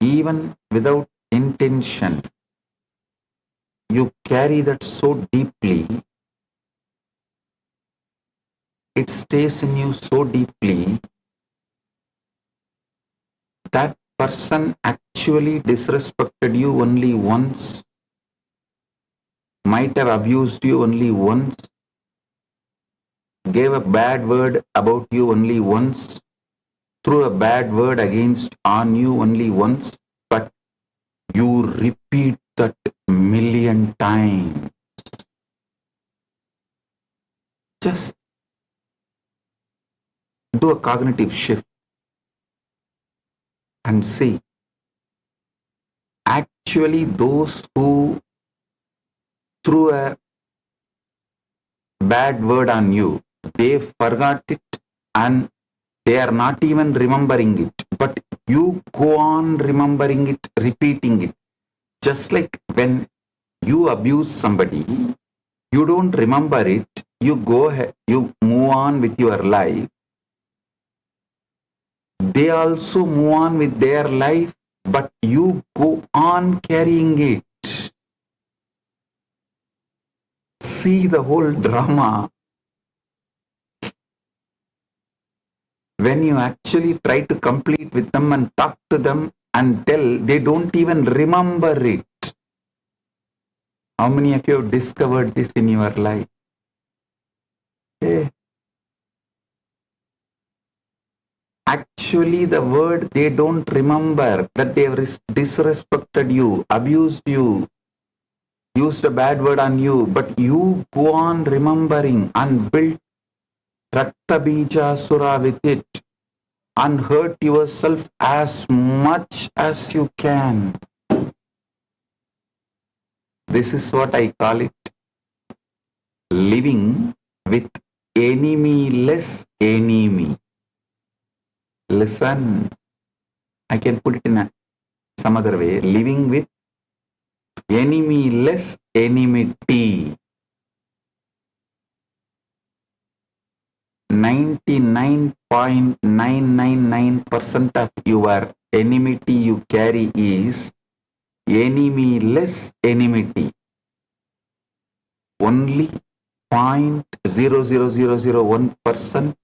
even without intention, you carry that so deeply, it stays in you so deeply, that person actually disrespected you only once, might have abused you only once, gave a bad word about you only once, threw a bad word against on you only once, but you repeat that million times. Just do a cognitive shift and see. Actually, those who threw a bad word on you, they forgot it and they are not even remembering it. But you go on remembering it, repeating it. Just like when you abuse somebody, you don't remember it, you go ahead, you move on with your life. They also move on with their life, but you go on carrying it. See the whole drama. When you actually try to complete with them and talk to them and tell, they don't even remember it. How many of you have discovered this in your life? Actually, the word they don't remember, that they have disrespected you, abused you, used a bad word on you, but you go on remembering and build Rakta Bija Sura with it and hurt yourself as much as you can. This is what I call it, living with enemy-less enemy. Listen, I can put it in some other way, living with enemy-less enmity. 99.999% of your enmity you carry is enemy-less enmity. Only 0.00001%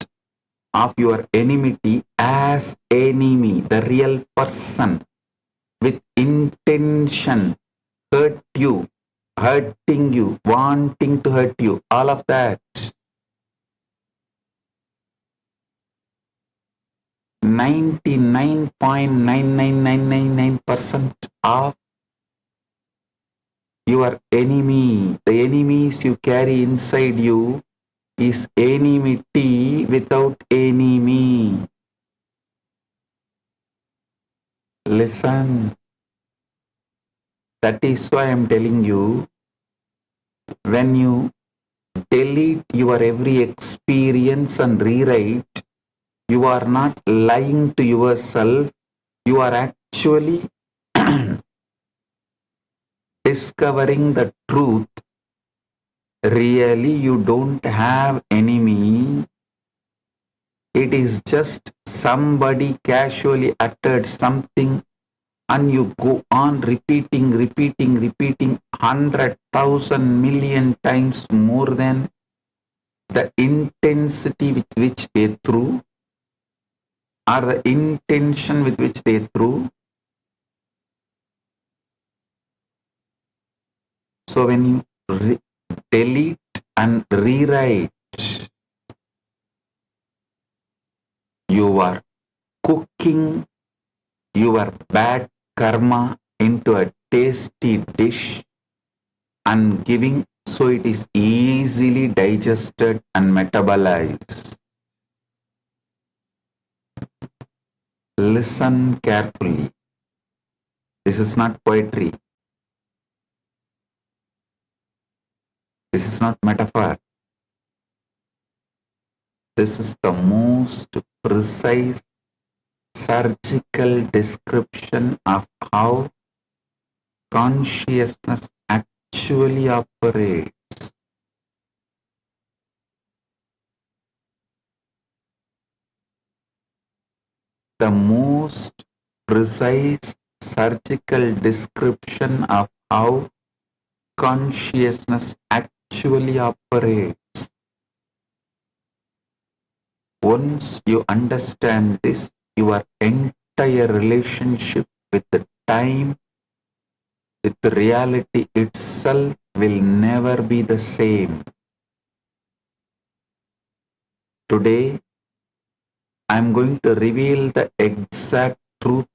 of your enmity as enemy, the real person with intention, hurt you, hurting you, wanting to hurt you, all of that. 99.99999% of your enemy, the enemies you carry inside you, is enmity without enemy. Listen. That is why I am telling you, when you delete your every experience and rewrite, you are not lying to yourself, you are actually discovering the truth. Really, you don't have enemy. It is just somebody casually uttered something and you go on repeating 100,000 million times more than the intensity with which they threw, or the intention with which they threw. So when you delete and rewrite, you are cooking your bad karma into a tasty dish and giving so it is easily digested and metabolized. Listen carefully. This is not poetry. This is not metaphor. This is the most precise surgical description of how consciousness actually operates. The most precise surgical description of how consciousness actually operates. Once you understand this, your entire relationship with the time, with the reality itself will never be the same. Today, I am going to reveal the exact truth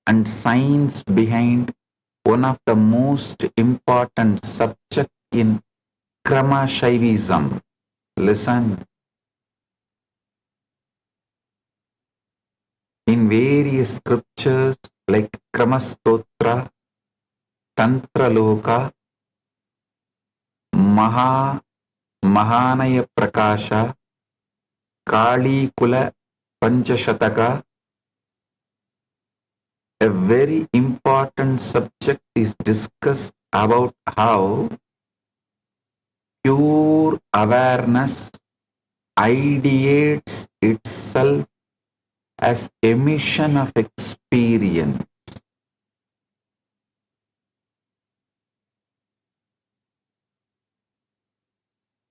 and science behind one of the most important subjects in Paramashivam. Listen. In various scriptures like Kramastotra, Tantra Loka, Mahanaya Prakasha, Kali Kula Panchashataka, a very important subject is discussed about how pure awareness ideates itself as emission of experience.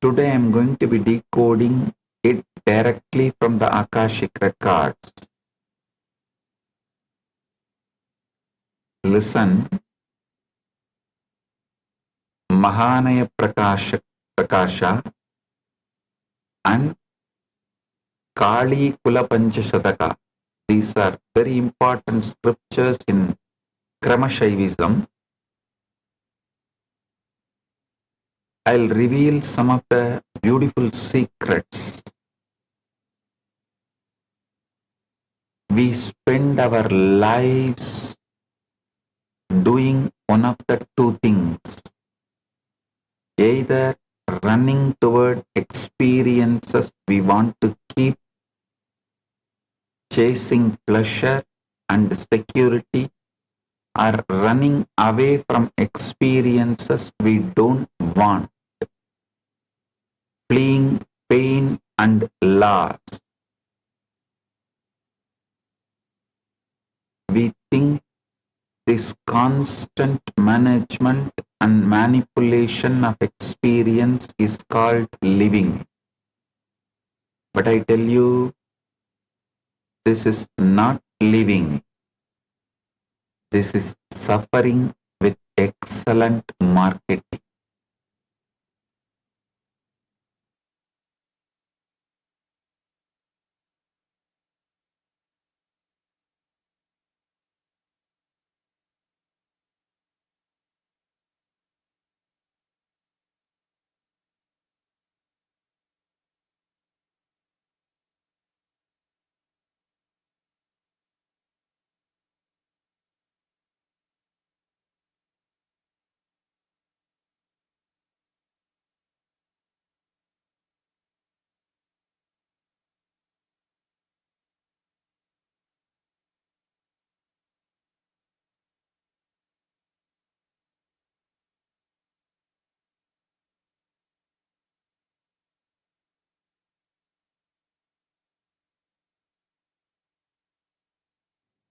Today I am going to be decoding it directly from the Akashic records. Listen. Mahanaya Prakasha and Kali Kula Panchashataka. These are very important scriptures in Paramashivam. I'll reveal some of the beautiful secrets. We spend our lives doing one of the two things. Either running toward experiences we want to keep, chasing pleasure and security, or running away from experiences we don't want, fleeing pain and laws. We think this constant management and manipulation of experience is called living. But I tell you, this is not living. This is suffering with excellent marketing.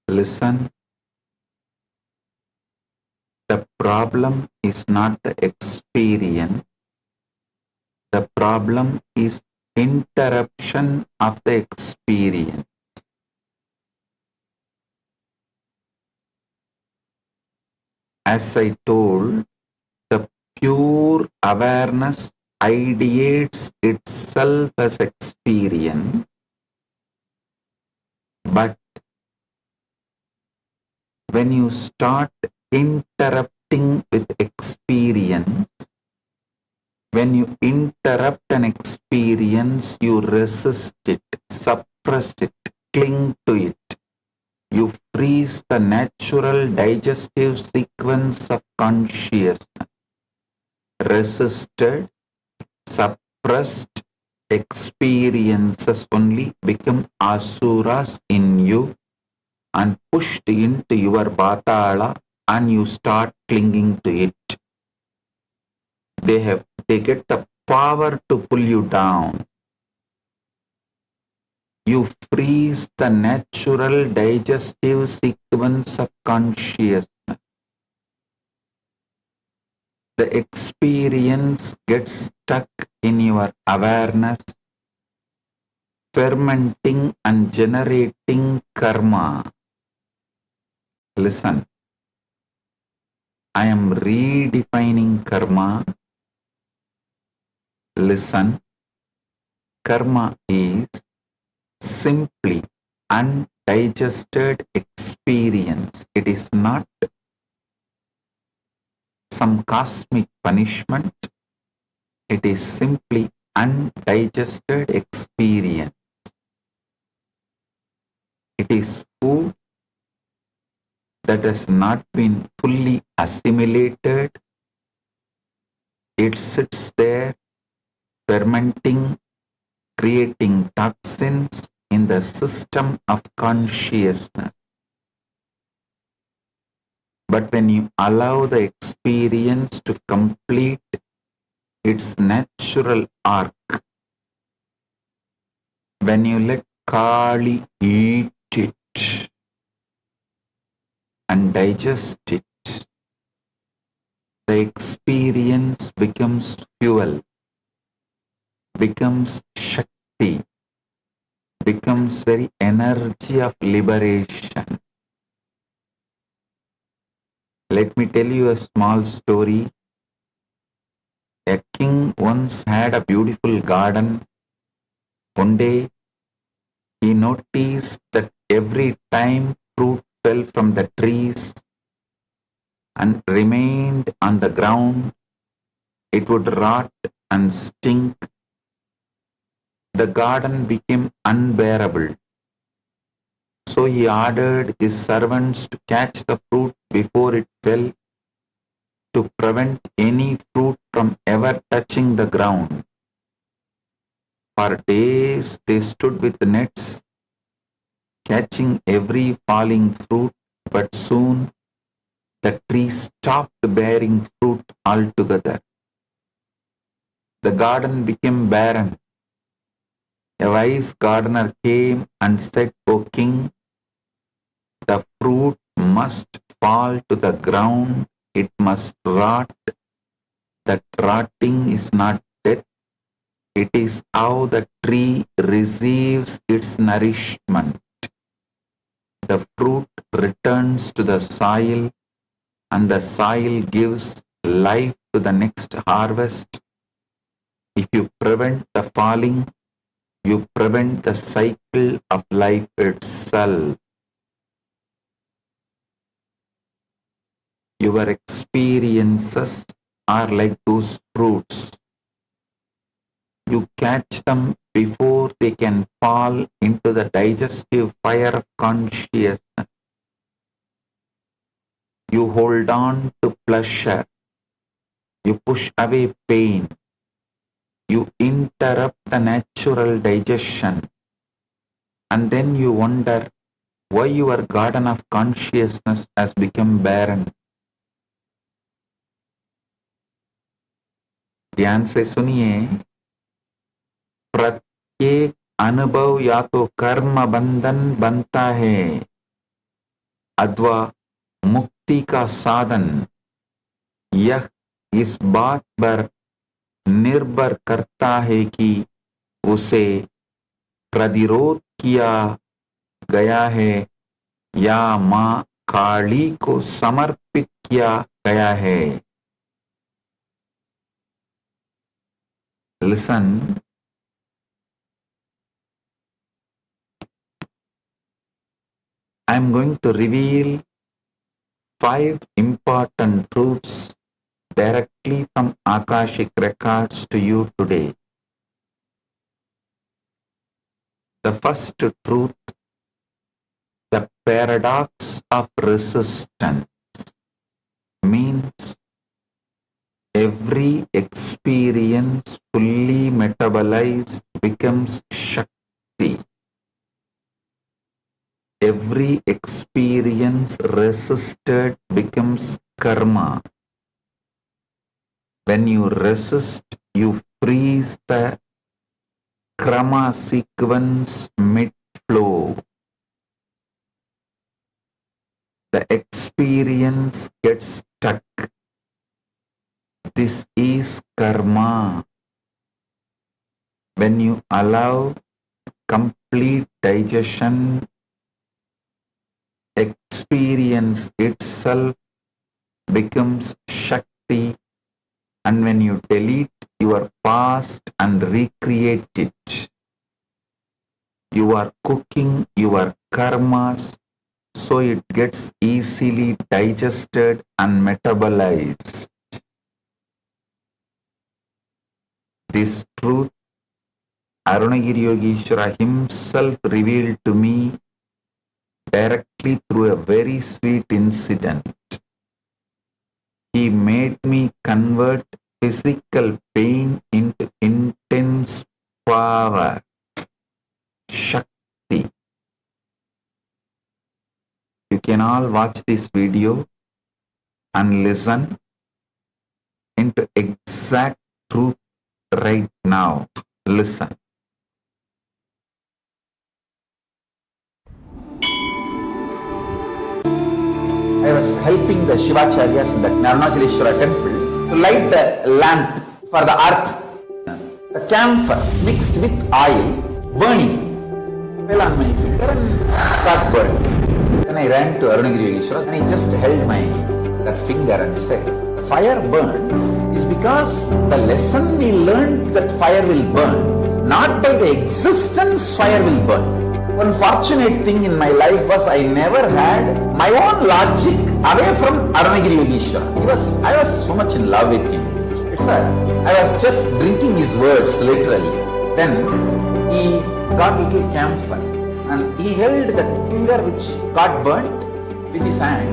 Listen, the problem is not the experience. The problem is interruption of the experience. As I told, the pure awareness ideates itself as experience, but when you start interrupting with experience, when you interrupt an experience, you resist it, suppress it, cling to it. You freeze the natural digestive sequence of consciousness. Resisted, suppressed experiences only become asuras in you and pushed into your batala, and you start clinging to it. They get the power to pull you down. You freeze the natural digestive sequence of consciousness. The experience gets stuck in your awareness, fermenting and generating karma. Listen, I am redefining karma. Listen, karma is simply undigested experience. It is not some cosmic punishment. It is simply undigested experience. It is food that has not been fully assimilated. It sits there fermenting, creating toxins in the system of consciousness. But when you allow the experience to complete its natural arc, when you let Kali eat it and digest it, the experience becomes fuel, becomes Shakti, becomes very energy of liberation. Let me tell you a small story. A king once had a beautiful garden. One day, he noticed that every time fruit fell from the trees and remained on the ground, it would rot and stink. The garden became unbearable. So he ordered his servants to catch the fruit before it fell, to prevent any fruit from ever touching the ground. For days they stood with nets, catching every falling fruit, but soon the tree stopped bearing fruit altogether. The garden became barren. A wise gardener came and said, O king, the fruit must fall to the ground, it must rot. That rotting is not death, it is how the tree receives its nourishment. The fruit returns to the soil, and the soil gives life to the next harvest. If you prevent the falling, you prevent the cycle of life itself. Your experiences are like those fruits. You catch them before they can fall into the digestive fire of consciousness. You hold on to pleasure. You push away pain. You interrupt the natural digestion. And then you wonder why your garden of consciousness has become barren. ध्यान से सुनिए, प्रत्येक अनुभव या तो कर्म बंधन बनता है अथवा मुक्ति का साधन। यह इस बात पर निर्भर करता है कि उसे प्रतिरोध किया गया है या मां काली को समर्पित किया गया है। Listen. I am going to reveal 5 important truths directly from Akashic records to you today. The first truth, the paradox of resistance, means every experience fully metabolized becomes Shakti. Every experience resisted becomes karma. When you resist, you freeze the krama sequence mid-flow. The experience gets stuck. This is karma. When you allow complete digestion, experience itself becomes Shakti, and when you delete your past and recreate it, you are cooking your karmas so it gets easily digested and metabolized. This truth, Arunagiri Yogeshwara himself revealed to me directly through a very sweet incident. He made me convert physical pain into intense power, Shakti. You can all watch this video and listen into exact truth right now. Listen. I was helping the Shivacharyas in the Narunachaleshwara temple to light the lamp for the arti. The camphor mixed with oil, burning, fell on my finger and got burned. Then I ran to Arunagiri Yogeshwara and I just held that finger and said, the fire burns is because the lesson we learned that fire will burn, not by the existence fire will burn. One fortunate thing in my life was I never had my own logic away from Arunagiri Yogeshwara. I was so much in love with him. I was just drinking his words literally. Then he got little camphor and he held that finger which got burnt with his hand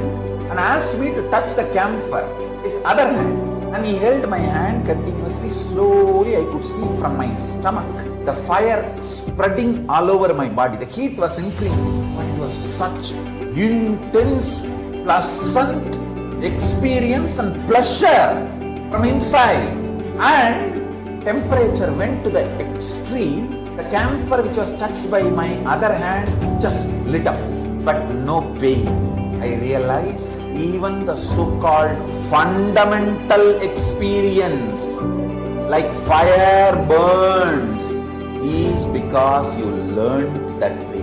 and asked me to touch the camphor with other hand. And he held my hand continuously. Slowly I could see from my stomach the fire spreading all over my body. The heat was increasing. But it was such intense, pleasant experience and pleasure from inside. And temperature went to the extreme The camphor which was touched by my other hand just lit up, but no pain. I realize even the so-called fundamental experience, like fire burns, is because you learned that way.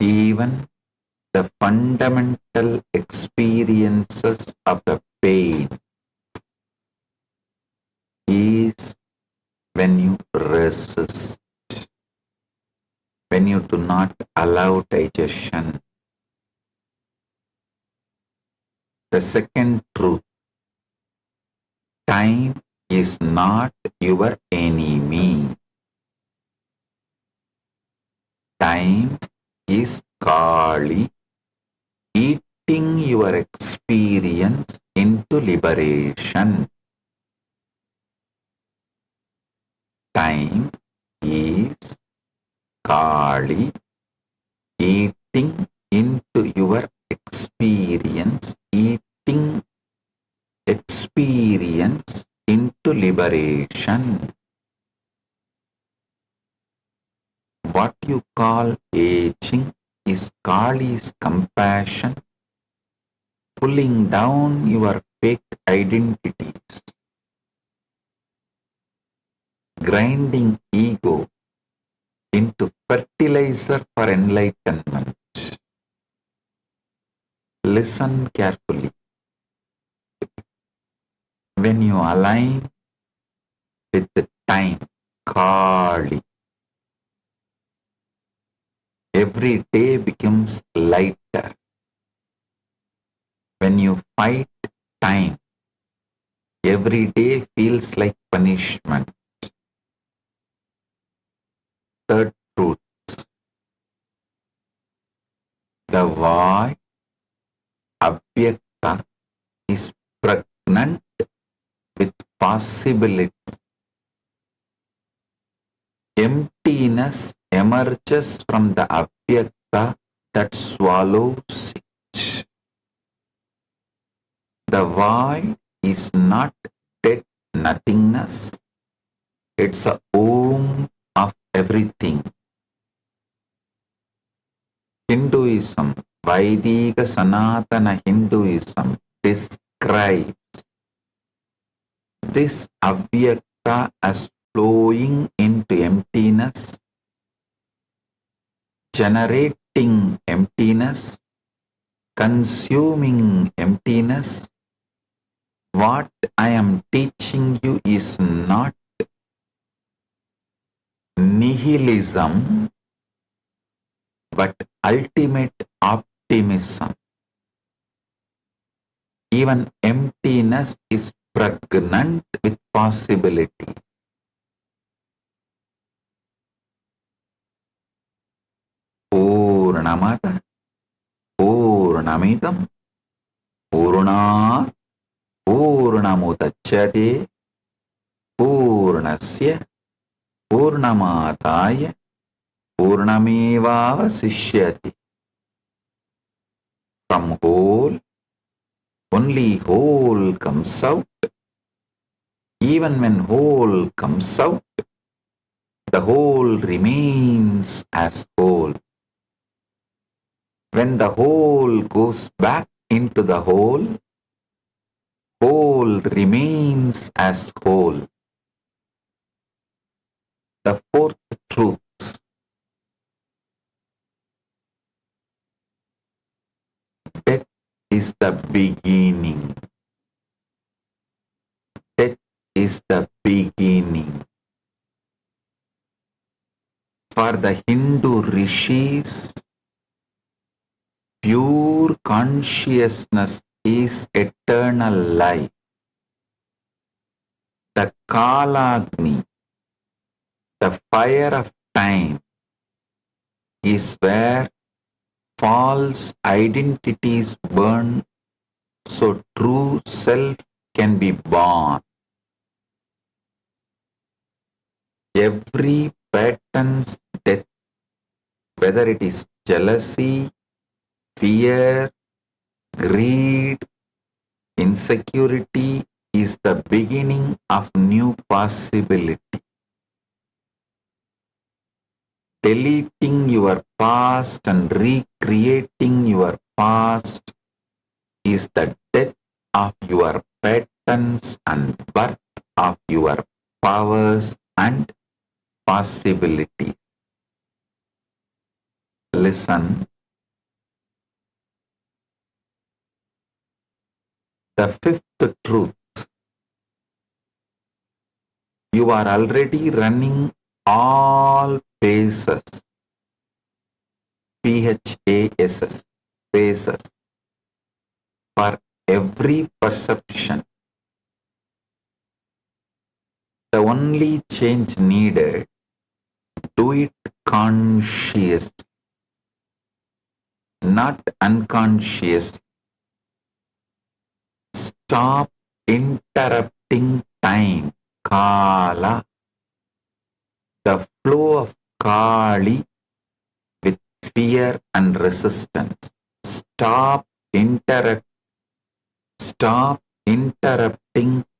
Even the fundamental experiences of the pain is when you resist, when you do not allow digestion. The second truth, time is not your enemy. Time is Kali eating your experience into liberation. Time is Kali eating into your experience, eating experience into liberation. What you call aging is Kali's compassion, pulling down your fake identities, grinding ego into fertilizer for enlightenment. Listen carefully. When you align with the time, Kali, every day becomes lighter. When you fight time, every day feels like punishment. Third truth, the void, Avyakta, is pregnant with possibility. Emptiness emerges from the Avyakta that swallows it. The void is not dead nothingness. It's a womb of everything. Hinduism, Vaidika Sanatana Hinduism describes this Avyakta as flowing into emptiness, generating emptiness, consuming emptiness. What I am teaching you is not nihilism, but ultimate optimism. Even emptiness is pregnant with possibility. Purnamata, Purnamidam, Purnat, Purnamudachyate, Purnasya, Purnamataya, Purnamevavasishyati. From whole, only whole comes out. Even when whole comes out, the whole remains as whole. When the whole goes back into the whole, whole remains as whole. The fourth truth, death is the beginning. Death is the beginning. For the Hindu rishis, pure consciousness is eternal life. The Kalagni, the fire of time, is where false identities burn, so true self can be born. Every pattern's death, whether it is jealousy, fear, greed, insecurity is the beginning of new possibility. Deleting your past and recreating your past is the death of your patterns and birth of your powers and possibilities. Listen. The fifth truth. You are already running all phases. PHASS. Phases. For every perception. The only change needed, do it conscious, not unconscious. Stop interrupting time, Kala, the flow of Kali with fear and resistance. Stop interrupting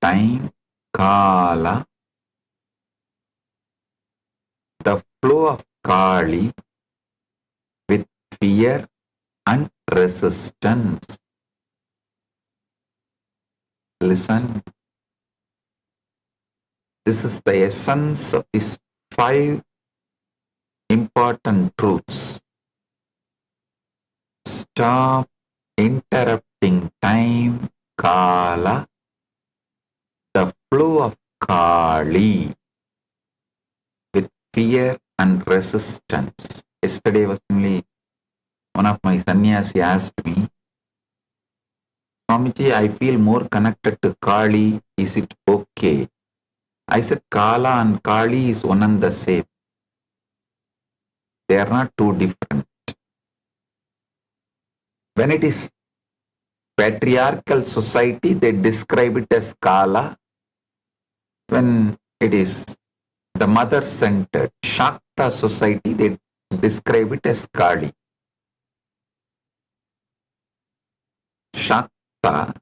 time, Kala, the flow of Kali with fear and resistance. Listen. This is the essence of these 5 important truths. Stop interrupting time, Kala, the flow of Kali with fear and resistance. Yesterday was only one of my sannyasi asked me, Swamiji, I feel more connected to Kali. Is it okay? I said Kala and Kali is one and the same. They are not too different. When it is patriarchal society, they describe it as Kala. When it is the mother-centered Shakta society, they describe it as Kali. Shakta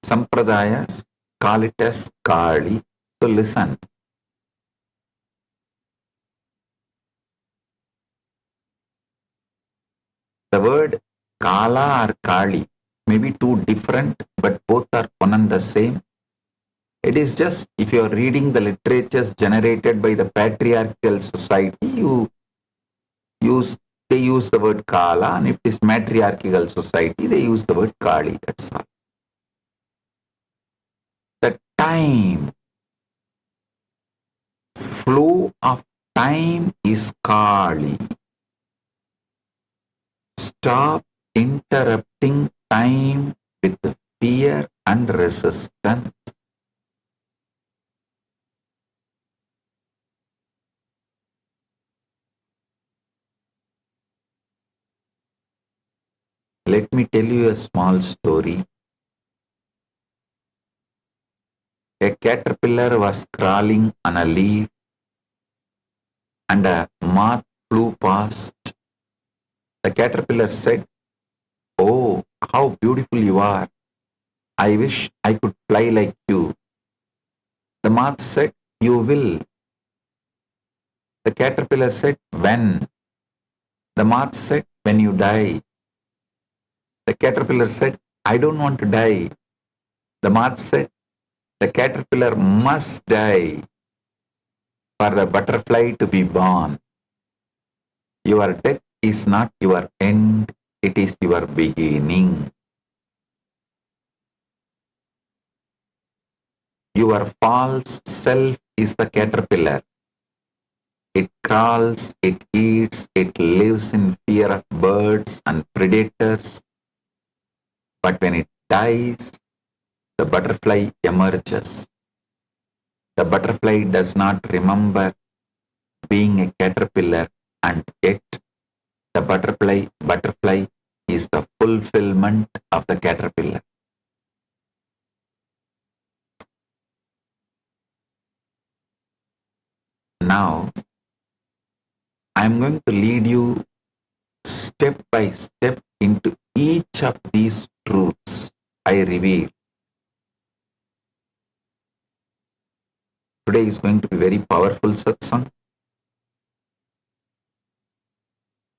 Sampradayas call it as Kali. So listen. The word Kala or Kali may be two different, but both are one and the same. It is just, if you are reading the literatures generated by the patriarchal society, they use the word Kala, and if it is matriarchal society, they use the word Kali. That's all. The time, flow of time is Kali. Stop interrupting time with fear and resistance. Let me tell you a small story. A caterpillar was crawling on a leaf and a moth flew past. The caterpillar said, "Oh, how beautiful you are. I wish I could fly like you." The moth said, "You will." The caterpillar said, "When?" The moth said, "When you die." The caterpillar said, "I don't want to die." The moth said, "The caterpillar must die for the butterfly to be born. Your death is not your end, it is your beginning." Your false self is the caterpillar. It crawls, it eats, it lives in fear of birds and predators. But when it dies, the butterfly emerges. The butterfly does not remember being a caterpillar, and yet the butterfly is the fulfillment of the caterpillar. Now, I am going to lead you step by step into each of these truths I reveal. Today is going to be very powerful satsang.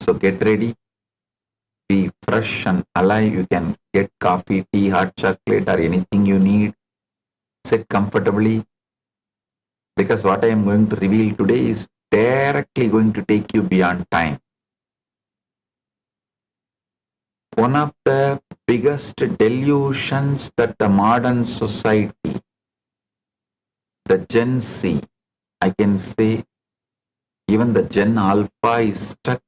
So get ready, be fresh and alive. You can get coffee, tea, hot chocolate or anything you need. Sit comfortably, because what I am going to reveal today is directly going to take you beyond time. One of the biggest delusions that the modern society, the Gen Z, I can say even the Gen Alpha is stuck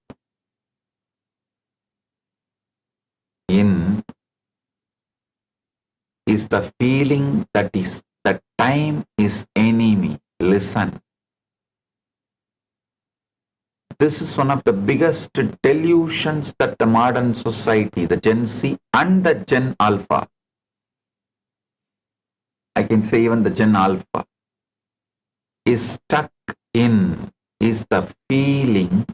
in, is the feeling that time is enemy. Listen. This is one of the biggest delusions that the modern society, the Gen Z and the Gen Alpha, I can say even the Gen Alpha, is stuck in, is the feeling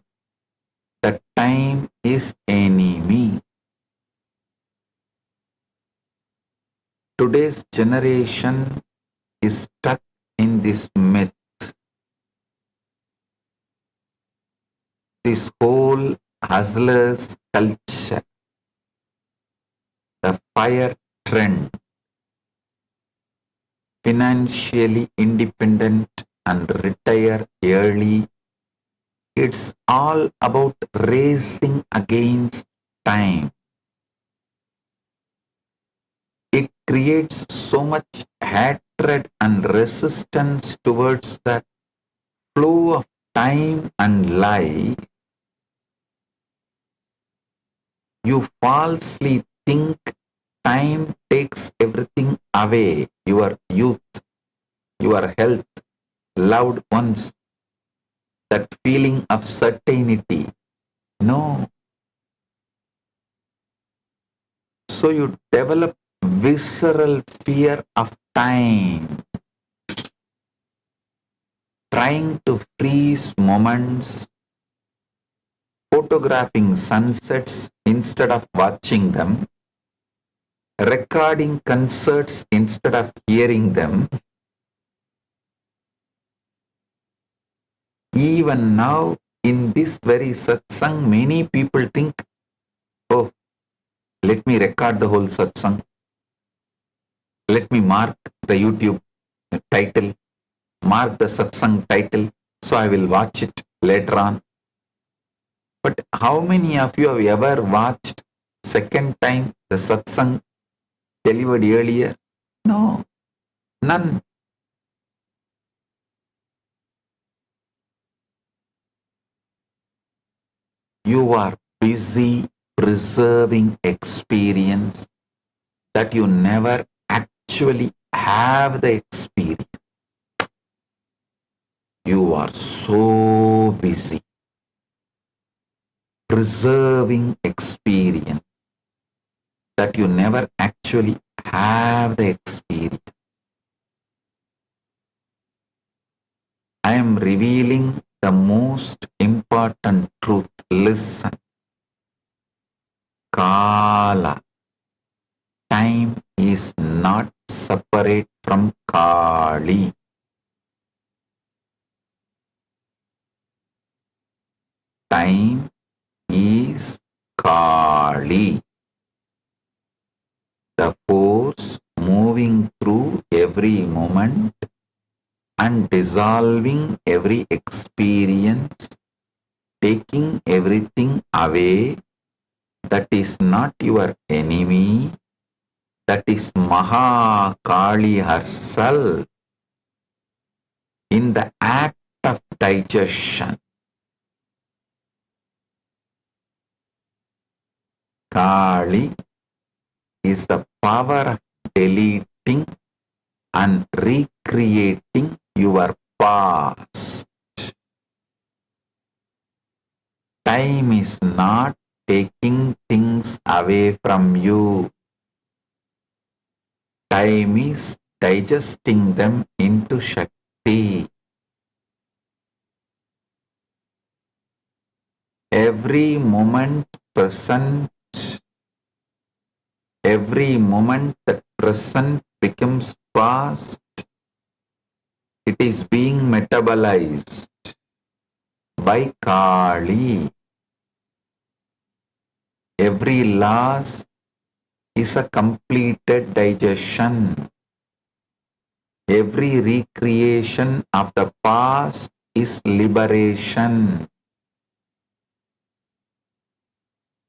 that time is enemy. Today's generation is stuck in this myth. This whole hustlers culture, the fire trend, financially independent and retire early, it's all about racing against time. It creates so much hatred and resistance towards the flow of time and life. You falsely think time takes everything away, your youth, your health, loved ones, that feeling of certainty. No. So you develop visceral fear of time, trying to freeze moments, photographing sunsets instead of watching them, recording concerts instead of hearing them. Even now, in this very satsang, many people think, oh, let me record the whole satsang. Let me mark the YouTube title, mark the satsang title, so I will watch it later on. But how many of you have ever watched second time the satsang delivered earlier? No, none. You are busy preserving experience that you never actually have the experience. You are so busy preserving experience that you never actually have the experience. I am revealing the most important truth. Listen. Kala. Time is not separate from Kali. Time is Kali, the force moving through every moment and dissolving every experience, taking everything away. That is not your enemy. That is Maha Kali herself in the act of digestion. Kali is the power of deleting and recreating your past. Time is not taking things away from you. Time is digesting them into Shakti. Every moment present, every moment that present becomes past, it is being metabolized by Kali. Every loss is a completed digestion. Every recreation of the past is liberation.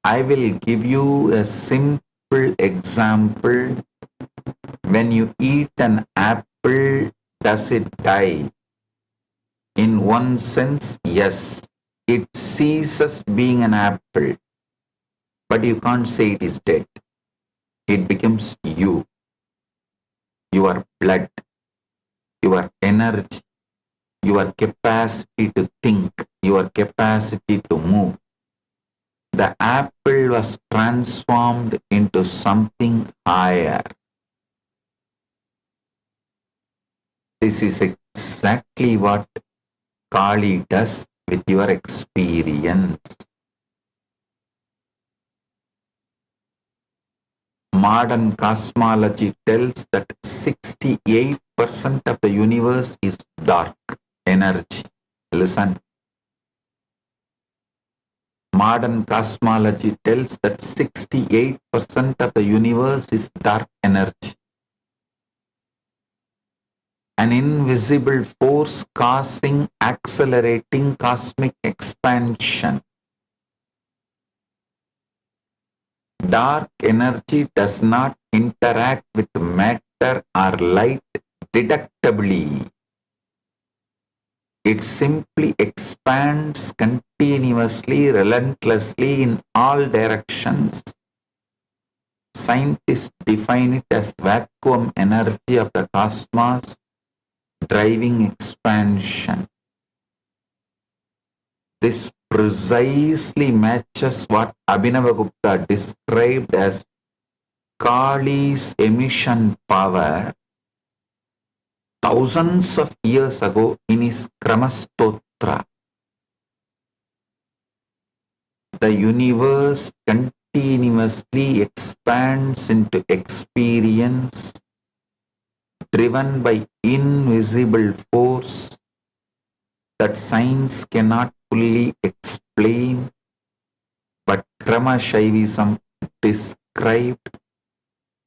I will give you a simple example. When you eat an apple, does it die? In one sense, yes. It ceases being an apple. But you can't say it is dead. It becomes you. Your blood, your energy, your capacity to think, your capacity to move. The apple was transformed into something higher. This is exactly what Kali does with your experience. Modern cosmology tells that 68% of the universe is dark energy. Listen. Modern cosmology tells that 68% of the universe is dark energy. An invisible force causing accelerating cosmic expansion. Dark energy does not interact with matter or light deductively. It simply expands continuously, relentlessly in all directions. Scientists define it as vacuum energy of the cosmos driving expansion. This precisely matches what Abhinavagupta described as Kali's emission power thousands of years ago in his Kramastotra. The universe continuously expands into experience driven by invisible force that science cannot fully explain, but Kramashaivism described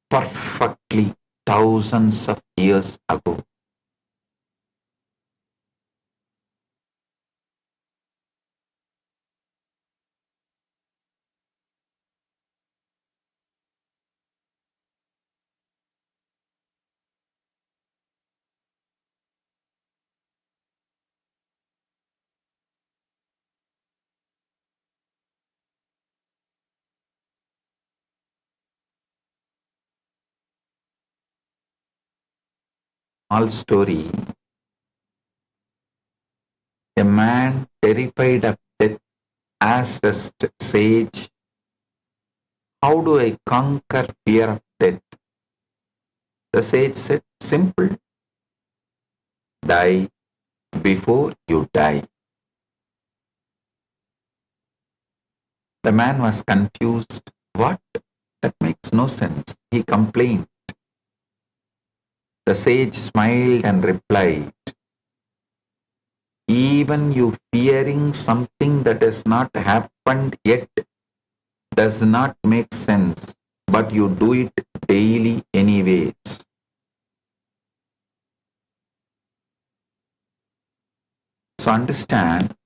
perfectly thousands of years ago. Small story. A man terrified of death asked a sage, "How do I conquer fear of death?" The sage said, "Simple. Die before you die." The man was confused. What? That makes no sense. He complained. The sage smiled and replied, "Even you fearing something that has not happened yet does not make sense, but you do it daily anyways." So understand,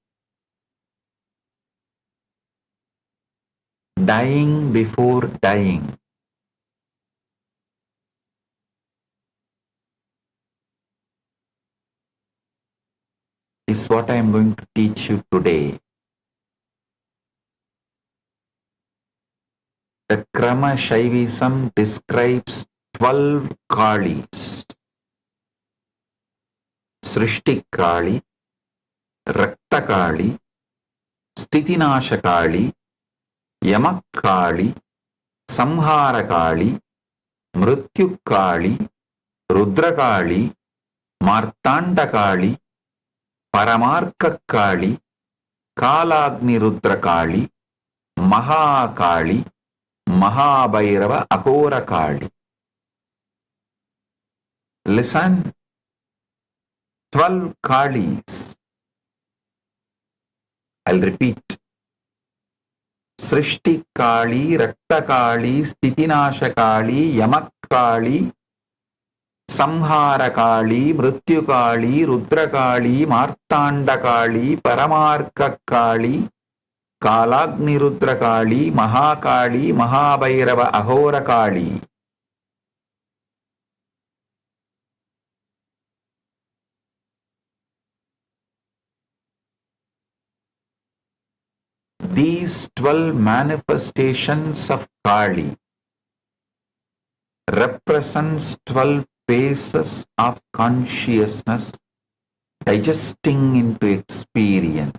dying before dying is what I am going to teach you today. The Krama Shaivism describes 12 Kalis. Srishti Kali, Rakta Kali, Stitinasha Kali, Yamak Kali, Samhara Kali, Mrityu Kali, Rudra Kali, Martanda Kali, Paramarka Kali, Kalagni Rudra Kali, Mahakali, Mahabhairava, Aghora Kali. Listen, 12 Kalis. I'll repeat. Srishti Kali, Rakta Kali, Stitinasha Kali, Yamak Kali, Samhara Kali, Mrityu Kali, Rudra Kali, Martanda Kali, Paramarka Kali, Kalagni Rudra Kali, Mahakali, Mahabhairava, Aghora Kali. These 12 manifestations of Kali represents 12 phases of consciousness digesting into experience.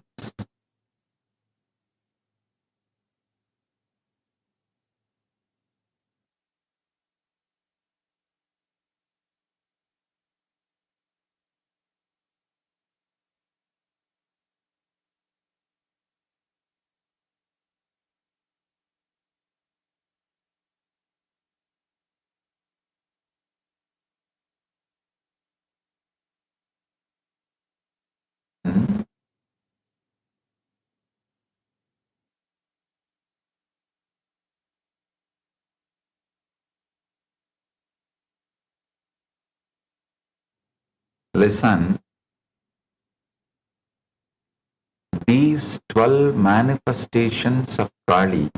Listen, these 12 manifestations of Kali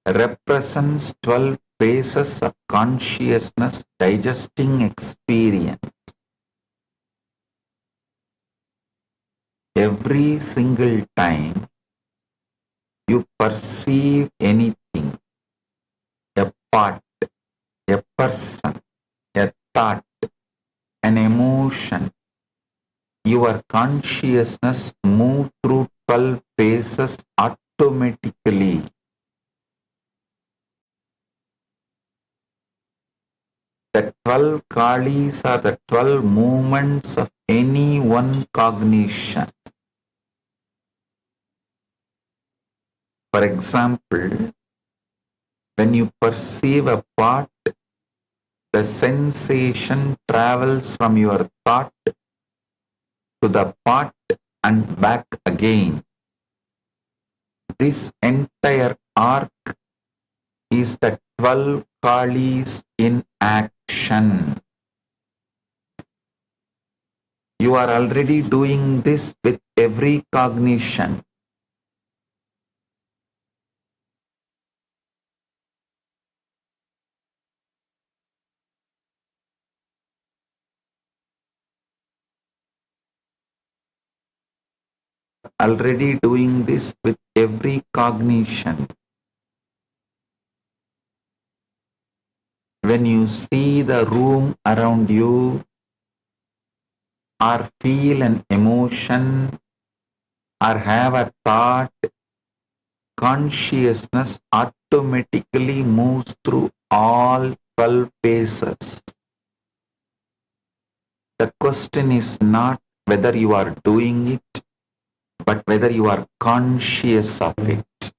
represents 12 phases of consciousness digesting experience. Every single time you perceive anything, a part, a person, a thought, an emotion, your consciousness moves through 12 phases automatically. The 12 Kalis are the 12 movements of any one cognition. For example, when you perceive a part, the sensation travels from your thought to the part and back again. This entire arc is the 12 Kalis in action. You are already doing this with every cognition. Already doing this with every cognition. When you see the room around you, or feel an emotion, or have a thought, consciousness automatically moves through all 12 phases. The question is not whether you are doing it, but whether you are conscious of it.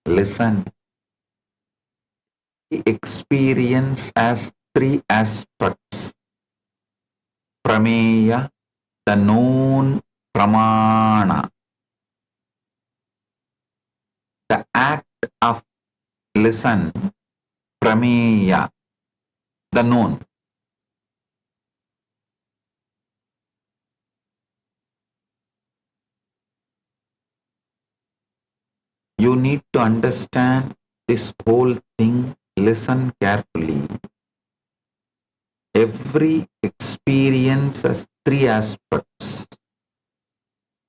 Listen. Experience has 3 aspects. Prameya, the known, pramana. The act of, listen, prameya, the known. You need to understand this whole thing. Listen carefully. Every experience has 3 aspects.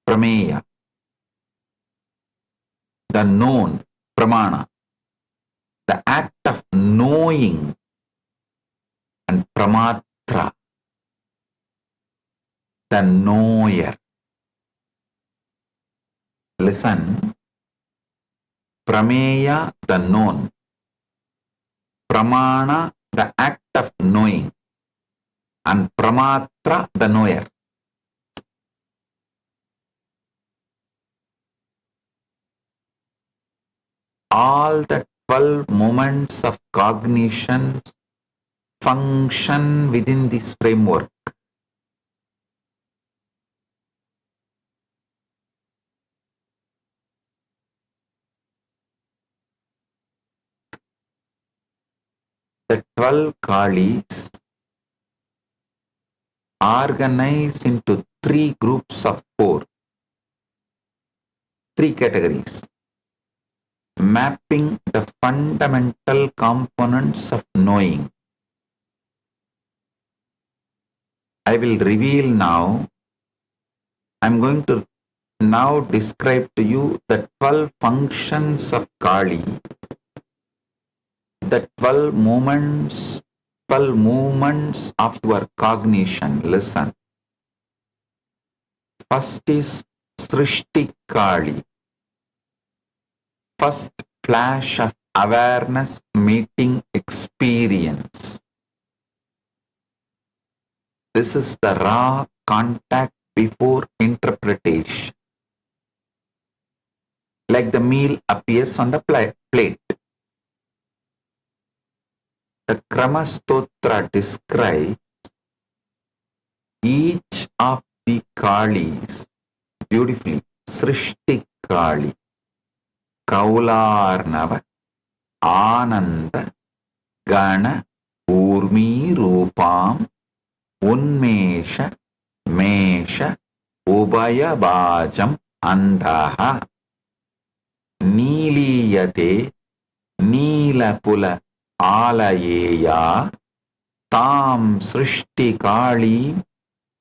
Prameya, the known, pramana, the act of knowing, and pramatra, the knower. Listen. Prameya, the known. Pramana, the act of knowing. And pramatra, the knower. all the 12 moments of cognition function within this framework. The 12 Kalis organized into 3 groups of 4, 3 categories, mapping the fundamental components of knowing. I will reveal now. I'm going to now describe to you the 12 functions of Kali, the 12 movements of your cognition. Listen. First is Srishti Kali. First flash of awareness meeting experience. This is the raw contact before interpretation. Like the meal appears on the plate. The Kramastotra describes each of the Kalis beautifully. Srishti Kali, Kaularnava, Ananda, Gana, Urmi Rupam, Unmesha, Mesha, Ubaya Bajam, Andaha, Niliyate, Nilakula, Alayeya, Tam Srishti Kali,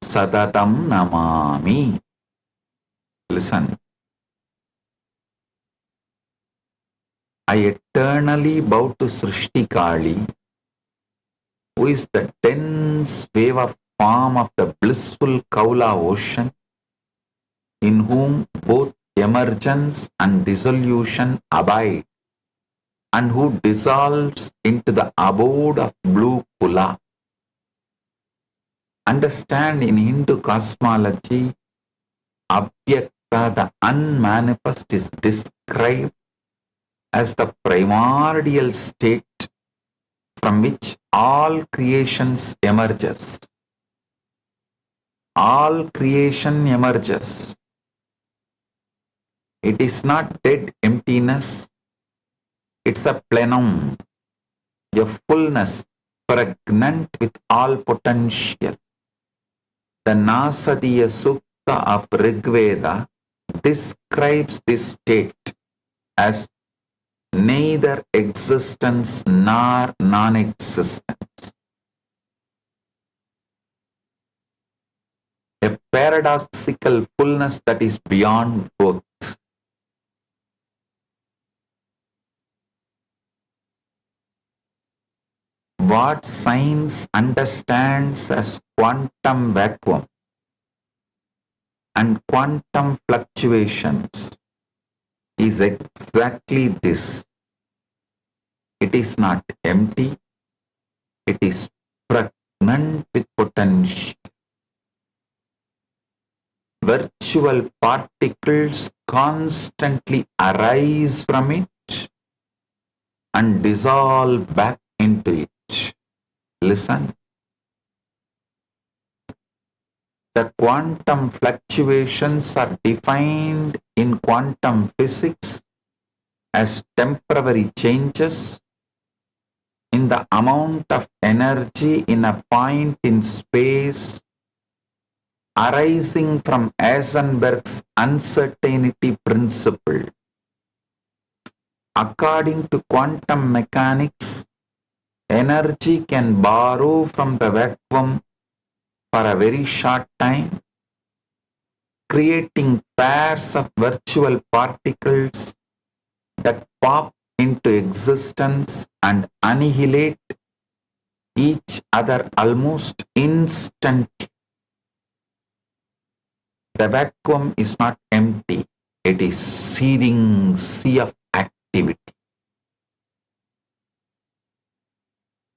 Sadatam Namami. Listen. I eternally bow to Srishti Kali, who is the dense wave of form of the blissful Kaula ocean, in whom both emergence and dissolution abide, and who dissolves into the abode of blue Kula. Understand, in Hindu cosmology, Avyakta, the unmanifest, is described as the primordial state from which all creations emerges. All creation emerges. It is not dead emptiness. It's a plenum, a fullness pregnant with all potential. The Nasadiya Sukta of Rigveda describes this state as neither existence nor non-existence. A paradoxical fullness that is beyond both. What science understands as quantum vacuum and quantum fluctuations is exactly this. It is not empty, it is pregnant with potential. Virtual particles constantly arise from it and dissolve back into it. Listen. The quantum fluctuations are defined in quantum physics as temporary changes in the amount of energy in a point in space arising from Heisenberg's uncertainty principle. According to quantum mechanics, energy can borrow from the vacuum for a very short time, creating pairs of virtual particles that pop into existence and annihilate each other almost instantly. The vacuum is not empty, it is seething sea of activity.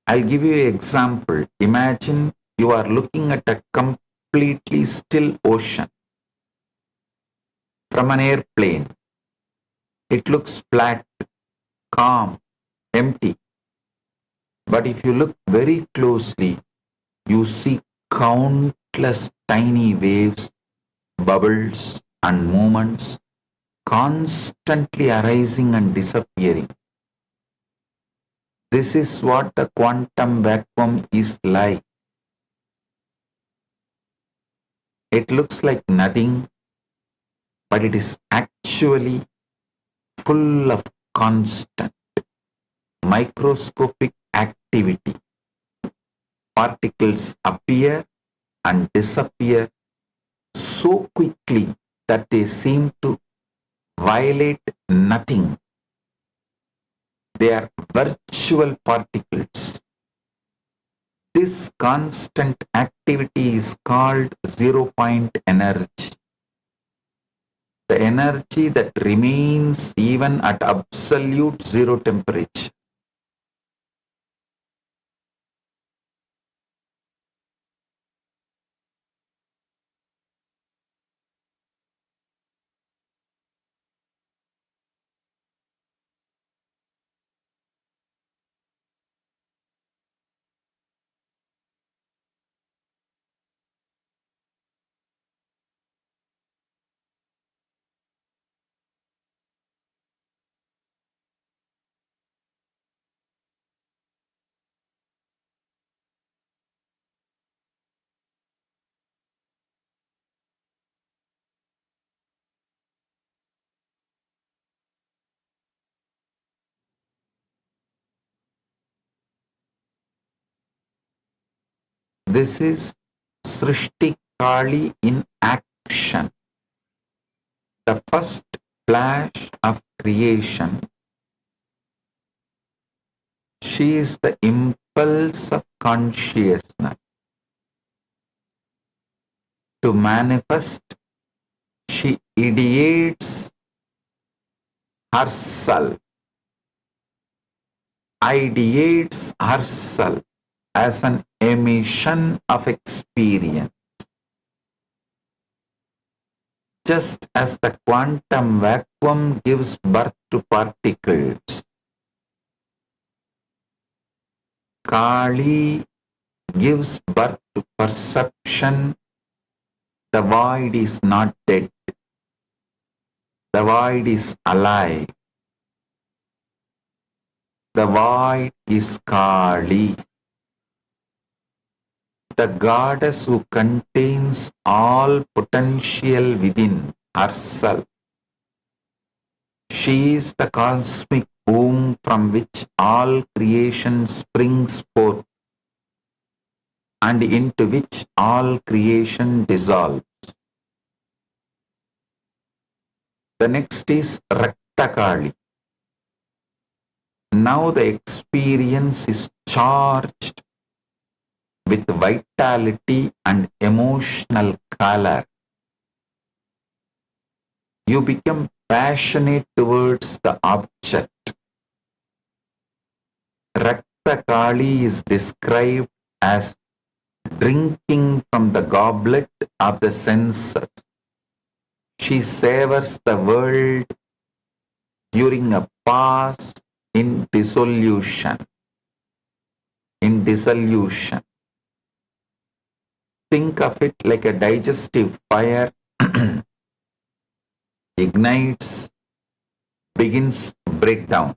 I'll give you an example. Imagine you are looking at a completely still ocean from an airplane. It looks flat, calm, empty. But if you look very closely, you see countless tiny waves, bubbles, and movements constantly arising and disappearing. This is what the quantum vacuum is like. It looks like nothing, but it is actually full of constant, microscopic activity. Particles appear and disappear so quickly that they seem to violate nothing. They are virtual particles. This constant activity is called zero-point energy. The energy that remains even at absolute zero temperature. This is Srishti Kali in action. The first flash of creation. She is the impulse of consciousness. To manifest, she ideates herself, ideates herself as an emission of experience. Just as the quantum vacuum gives birth to particles, Kali gives birth to perception. The void is not dead. The void is alive. The void is Kali, the goddess who contains all potential within herself. She is the cosmic womb from which all creation springs forth and into which all creation dissolves. The next is Rakta Kali. Now the experience is charged with vitality and emotional color. You become passionate towards the object. Rakta Kali is described as drinking from the goblet of the senses. She savors the world during a pause in dissolution. In dissolution. Think of it like a digestive fire ignites, begins breakdown.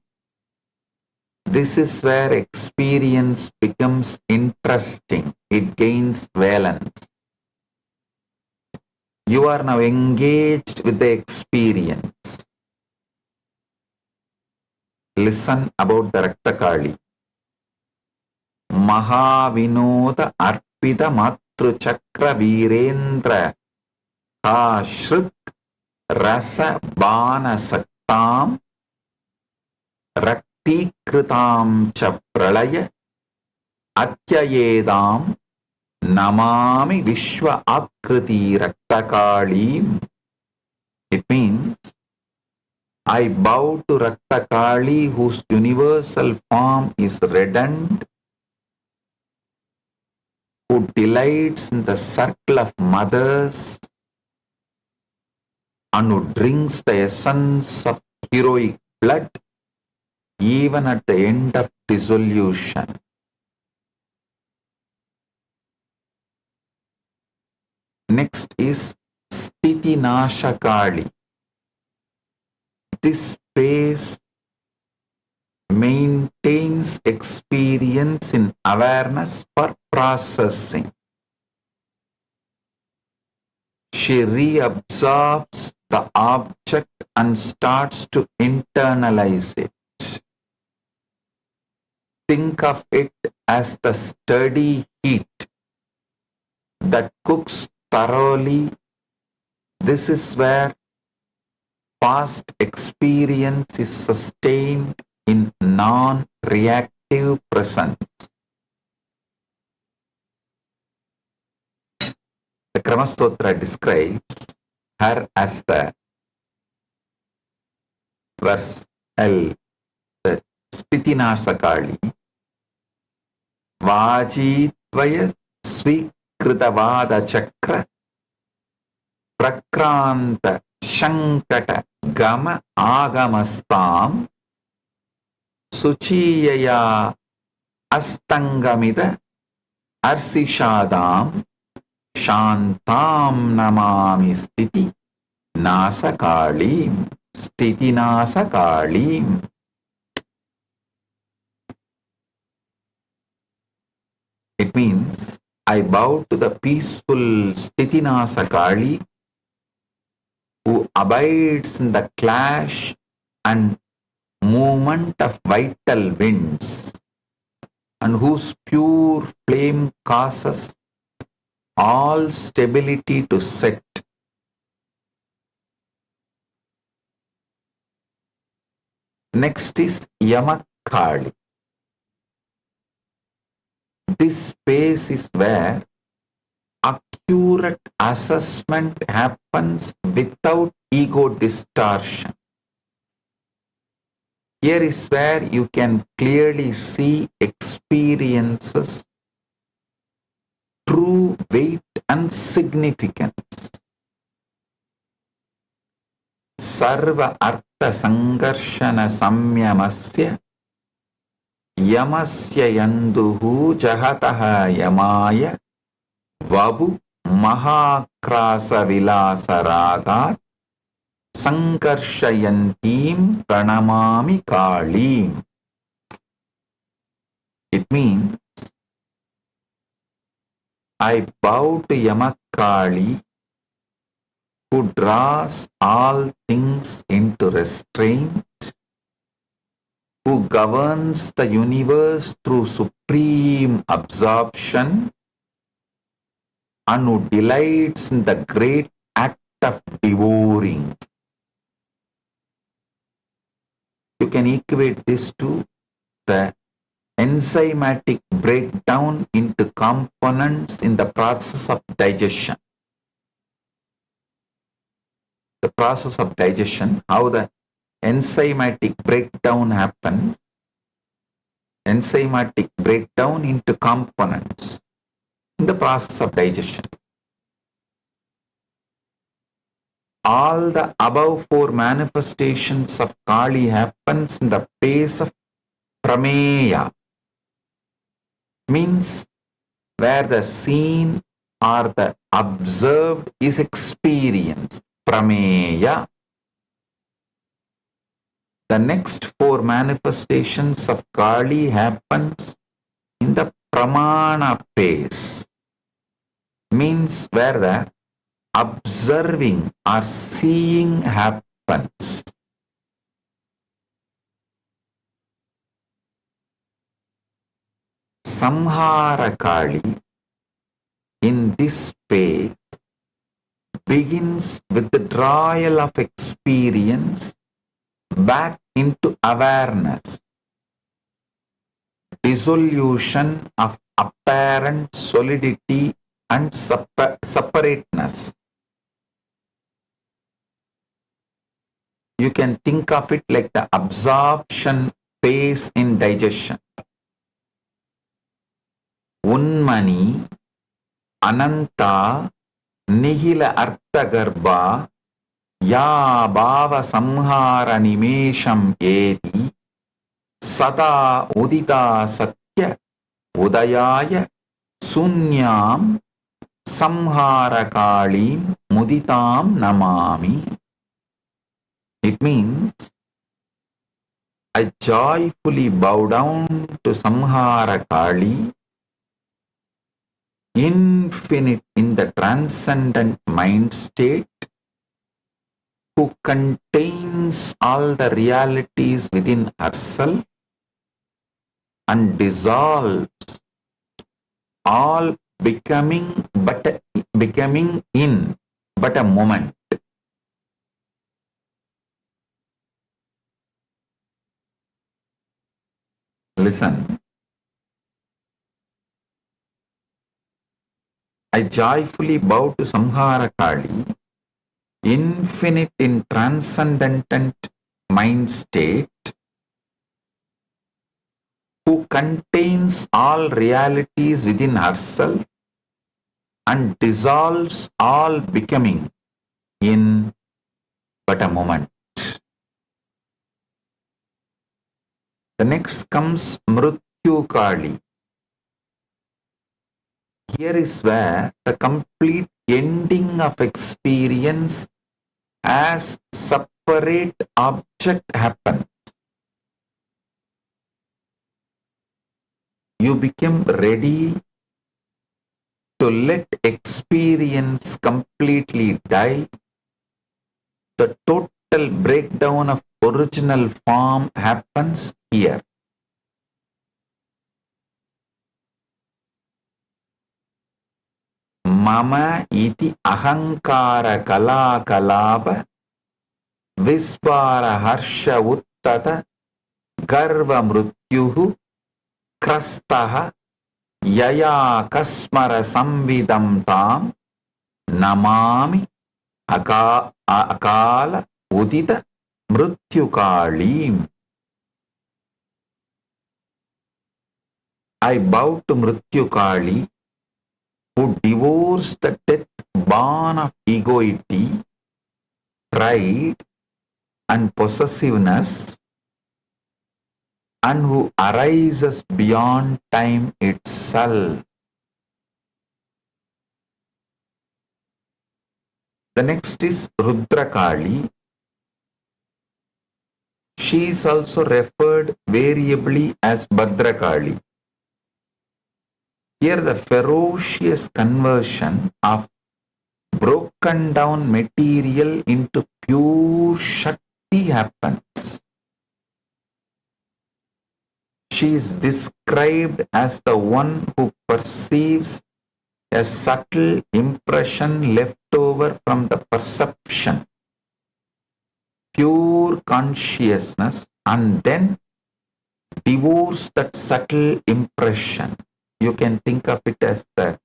This is where experience becomes interesting. It gains valence. You are now engaged with the experience. Listen about the Rakta Kali. Mahavinoda Arpita Matru Chakra Virendra Ashrik Rasa Bana Saktam Rakti Kritam Cha Pralaya Atyayedam Namami Vishwa Akriti Rakta Kali. It means, I bow to Rakta Kali, whose universal form is reddened, who delights in the circle of mothers and who drinks the essence of heroic blood even at the end of dissolution. Next is Sthiti Nashakali. This space maintains experience in awareness for processing. She reabsorbs the object and starts to internalize it. Think of it as the steady heat that cooks thoroughly. This is where past experience is sustained in non-reactive presence. The Kramastotra describes her as the verse L, the Sthitinasakali, Vajidvaya Svikritavada Chakra Prakranta Shankata Gama Agamastam Suchiyaya Astangamida Arsishadam Shantam Namami Sthiti Nasakalim. Sthiti Nasakalim. It means I bow to the peaceful Sthiti Nasakali who abides in the clash and movement of vital winds and whose pure flame causes all stability to set. Next is Yamakali. This space is where accurate assessment happens without ego distortion. Here is where you can clearly see experiences, true weight and significance. Sarva artha sangarshana samyamasya yamasya yanduhu jahataha yamaya vabu mahakrasa vilasa ragat sankarshayantim pranamami kalim. It means I bow to Yamakali who draws all things into restraint, who governs the universe through supreme absorption, and who delights in the great act of devouring. You can equate this to the enzymatic breakdown into components in the process of digestion. The process of digestion, how the enzymatic breakdown happens, enzymatic breakdown into components in the process of digestion. All the above four manifestations of Kali happens in the pace of prameya, means where the seen or the observed is experienced. Prameya. The next four manifestations of Kali happens in the pramana pace, means where the observing or seeing happens. Samhara Kali in this space begins with the withdrawal of experience back into awareness, dissolution of apparent solidity and separateness. You can think of it like the absorption phase in digestion. Unmani, Ananta, Nihila Arthagarbha, Ya Bhava Samhara Nimesham Eti, Sada udita satya udayaya sunyam samharakalim muditam namami. It means I joyfully bow down to Samhara Kali, infinite in the transcendent mind state, who contains all the realities within herself and dissolves all becoming in but a moment. Listen. I joyfully bow to Samhara Kali, infinite in transcendent mind state, who contains all realities within herself and dissolves all becoming in but a moment. The next comes Mrityu Kali. Here is where the complete ending of experience as separate object happens. You become ready to let experience completely die. The total breakdown of original form happens here. Mama iti ahankara kala kalaba vispara harsha uttata garva mrutyuhu krastaha yaya kasmara samvidam tam namami akala udita mrityukalim. I bow to Mrityukali, who devours the death born of egoity, pride, and possessiveness, and who arises beyond time itself. The next is Rudrakali. She is also referred variably as Bhadrakali. Here the ferocious conversion of broken down material into pure Shakti happens. She is described as the one who perceives a subtle impression left over from the perception, pure consciousness, and then devours that subtle impression. You can think of it as the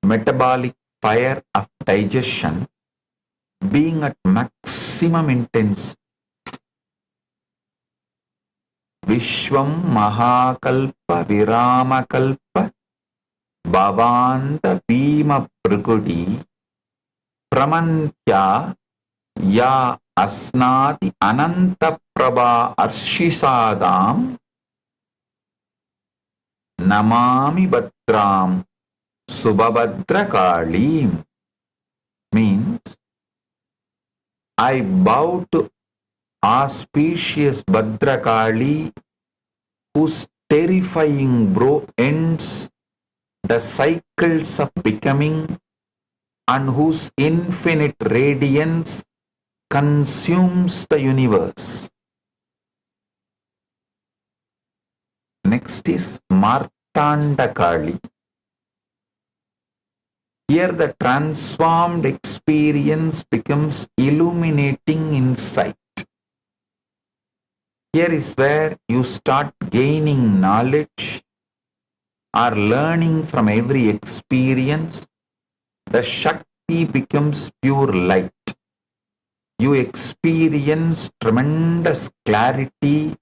metabolic fire of digestion being at maximum intensity. Vishwam Mahakalpa Viramakalpa Bhavanta Bhima Pragudi Pramantya Ya Asnati Ananta Prabha Arshisadam Namami Bhadram Subhabhadrakalim. Means, I bow to auspicious Bhadrakali, whose terrifying brow ends the cycles of becoming and whose infinite radiance consumes the universe. Next is Martanda Kali. Here the transformed experience becomes illuminating insight. Here is where you start gaining knowledge or learning from every experience. The Shakti becomes pure light. You experience tremendous clarity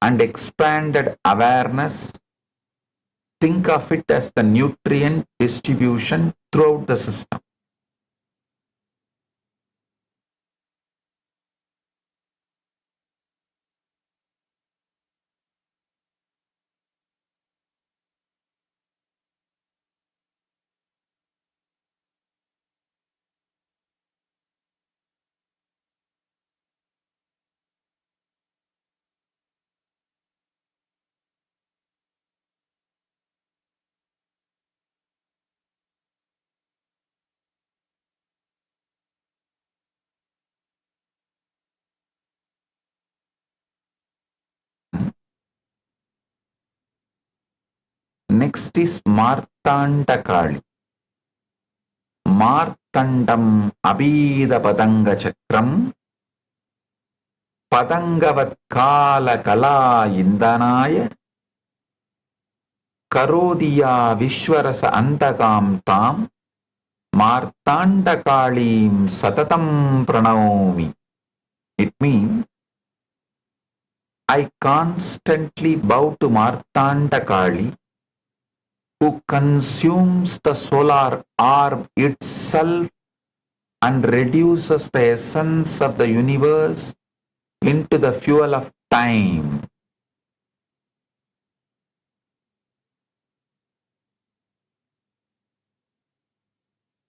and expanded awareness. Think of it as the nutrient distribution throughout the system. next is Martanda Kali. Martandam Abhida Padanga Chakram Padangavat Kala Kala Indanaya Karodiya Vishwarasa Antakam Tam Martanda Kalim Satatam Pranaomi. It means I constantly bow to Martanda Kali, who consumes the solar orb itself and reduces the essence of the universe into the fuel of time.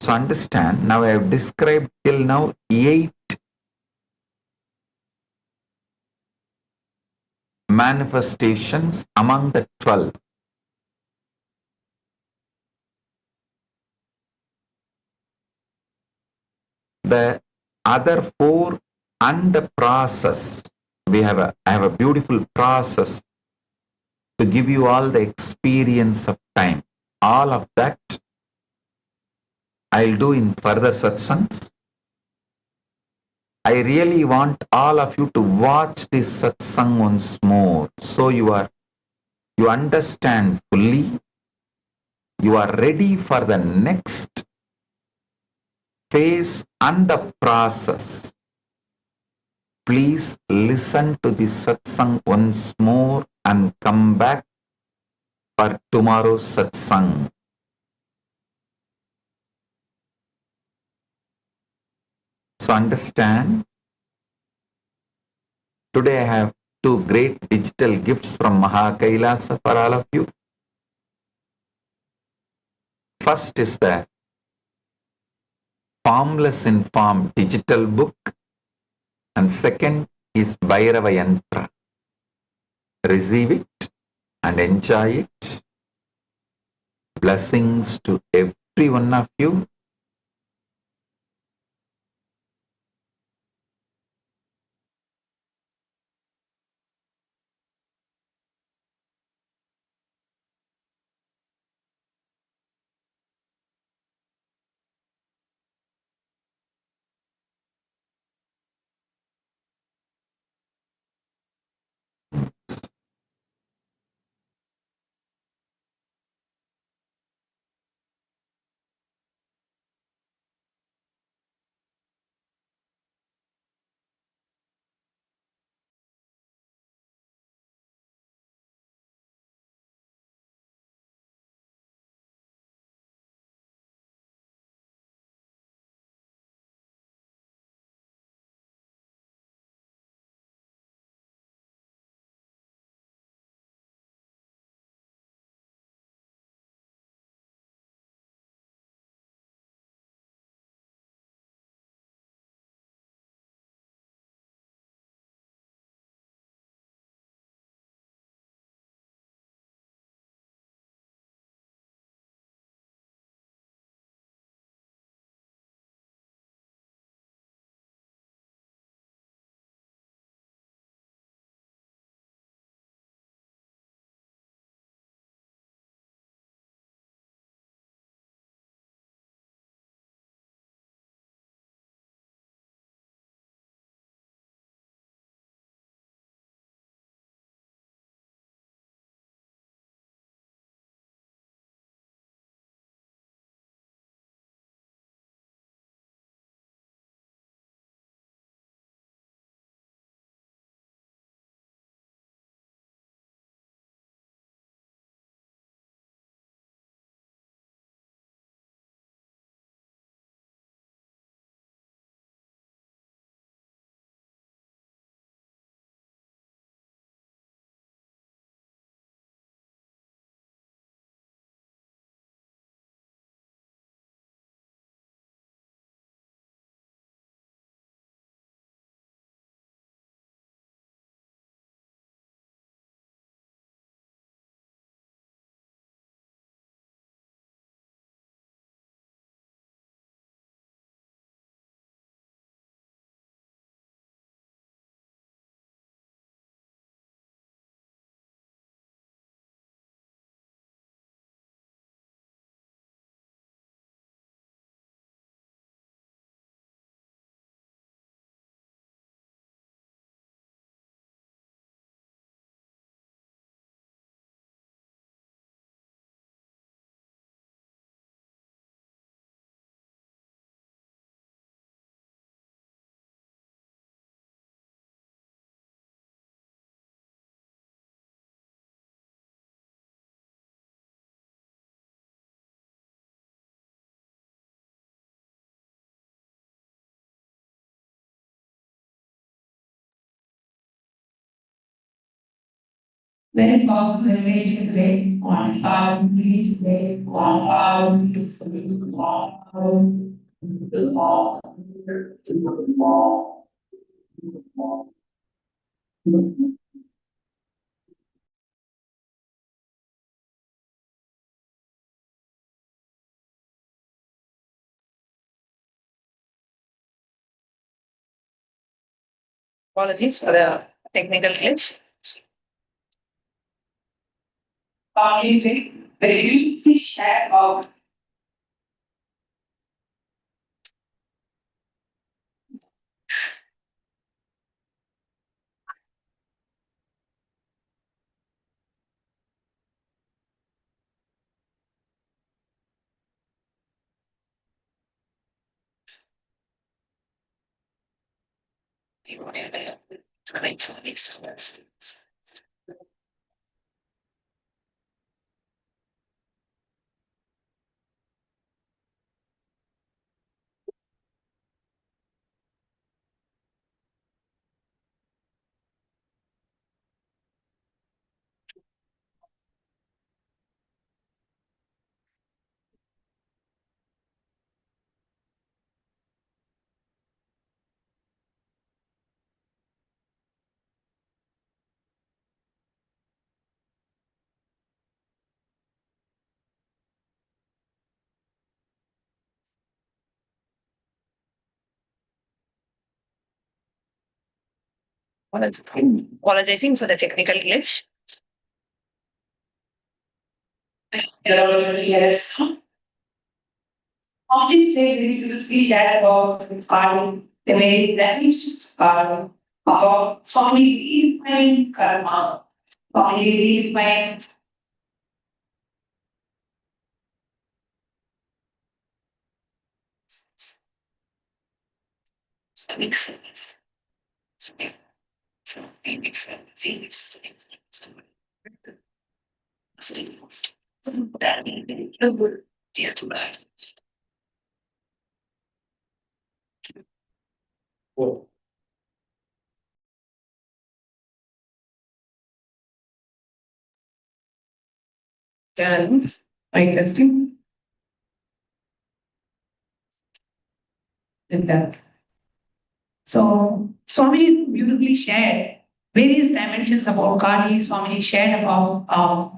So understand, now I have described till now 8 manifestations among the 12. The other 4 and the process. I have a beautiful process to give you all the experience of time. All of that I'll do in further satsangs. I really want all of you to watch this satsang once more, so you understand fully, you are ready for the next phase and the process. Please listen to this satsang once more and come back for tomorrow's satsang. So understand, today I have 2 great digital gifts from Kailasa for all of you. First is the Formless in Form digital book, and second is Bhairava Yantra. Receive it and enjoy it. Blessings to every one of you. Very powerful revelation today on how to reach today, on how to apologies for the technical glitch. Completely, very briefly share about apologizing for the technical glitch. Yes. Only say very beautifully that about karma, the way that is karma, about family redefining karma, family redefining. Makes sense. Then I testing in that. So Swami beautifully shared various dimensions about Kali. Swami shared about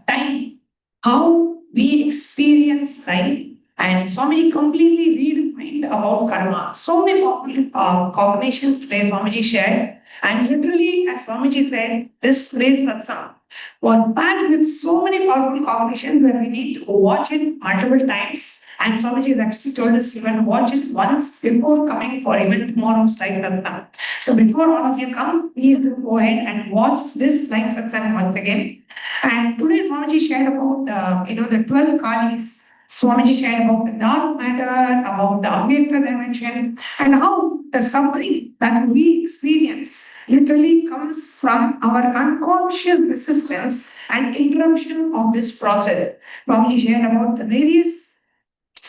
time, how we experience time, and Swami completely redefined about karma. So many powerful cognitions where Swamiji shared, and literally, as Swamiji said, this great satsang was packed with so many powerful cognitions where we need to watch it multiple times. And Swamiji has actually told us even watch it once before coming for even tomorrow's live satsang. So before all of you come, please do go ahead and watch this live satsang once again. And today Swamiji shared about the 12 Kalis. Swamiji shared about the dark matter, about the Awaken dimension, and how the suffering that we experience literally comes from our unconscious resistance and interruption of this process. Swamiji shared about the various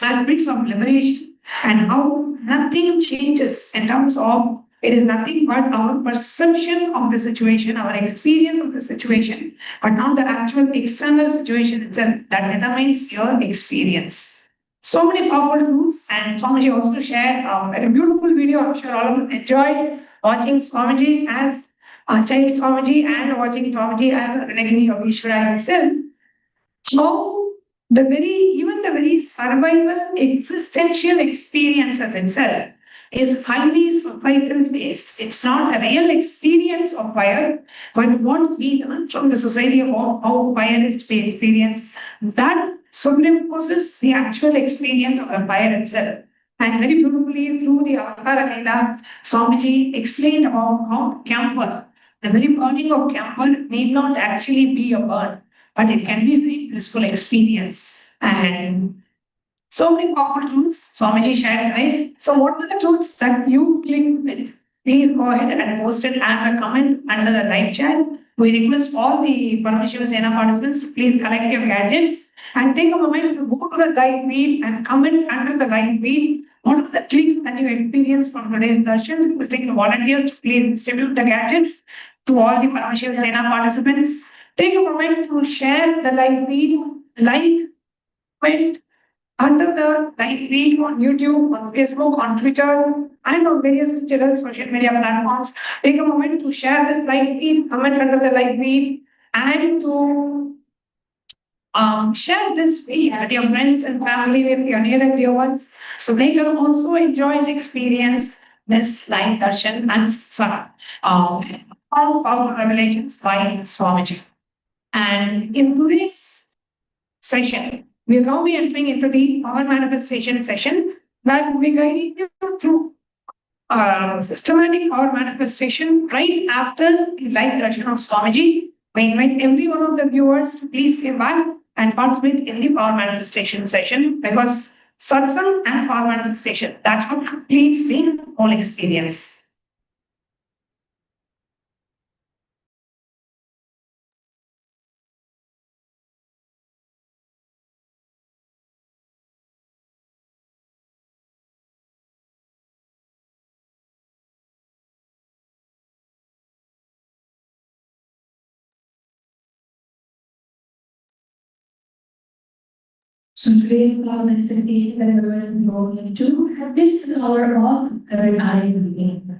aspects of liberation and how nothing changes in terms of it is nothing but our perception of the situation, our experience of the situation, but not the actual external situation itself that determines your experience. So many powerful tools, and Swamiji also shared a beautiful video. I'm sure all of you enjoyed watching Swamiji as child Swamiji and watching Swamiji as a Renegade of Ishvara himself. How the very survival existential experiences itself is highly societal based. It's not the real experience of fire, but what we learn from the society about how fire is to be experienced, that superimposes the actual experience of the fire itself. And very beautifully through the Avatar Agenda, Swamiji explained about how camphor, the very burning of camphor need not actually be a burn, but it can be a very blissful experience. And so many powerful truths Swamiji shared, right? So what are the truths that you clicked with? Please go ahead and post it as a comment under the live chat. We request all the Paramashivam Sena participants to please collect your gadgets and take a moment to go to the live feed and comment under the live feed. What are the clicks that you experienced from today's darshan? Requesting the volunteers to please distribute the gadgets to all the Paramashivam Sena participants. Take a moment to share the live feed, comment under the live feed on YouTube, on Facebook, on Twitter, and on various digital social media platforms. Take a moment to share this live feed, comment under the live feed, and to share this video with your friends and family, with your near and dear ones, so they can also enjoy and experience this live darshan and all revelations by Swamiji. And in today's session, we'll now be entering into the power manifestation session that will be guiding you through systematic power manifestation right after the live darshan of Swamiji. I invite every one of the viewers to please stay back and participate in the power manifestation session, because satsang and power manifestation, that's what completes the whole experience. So today's power manifestation that we're going to go into, this is our of third eye reading.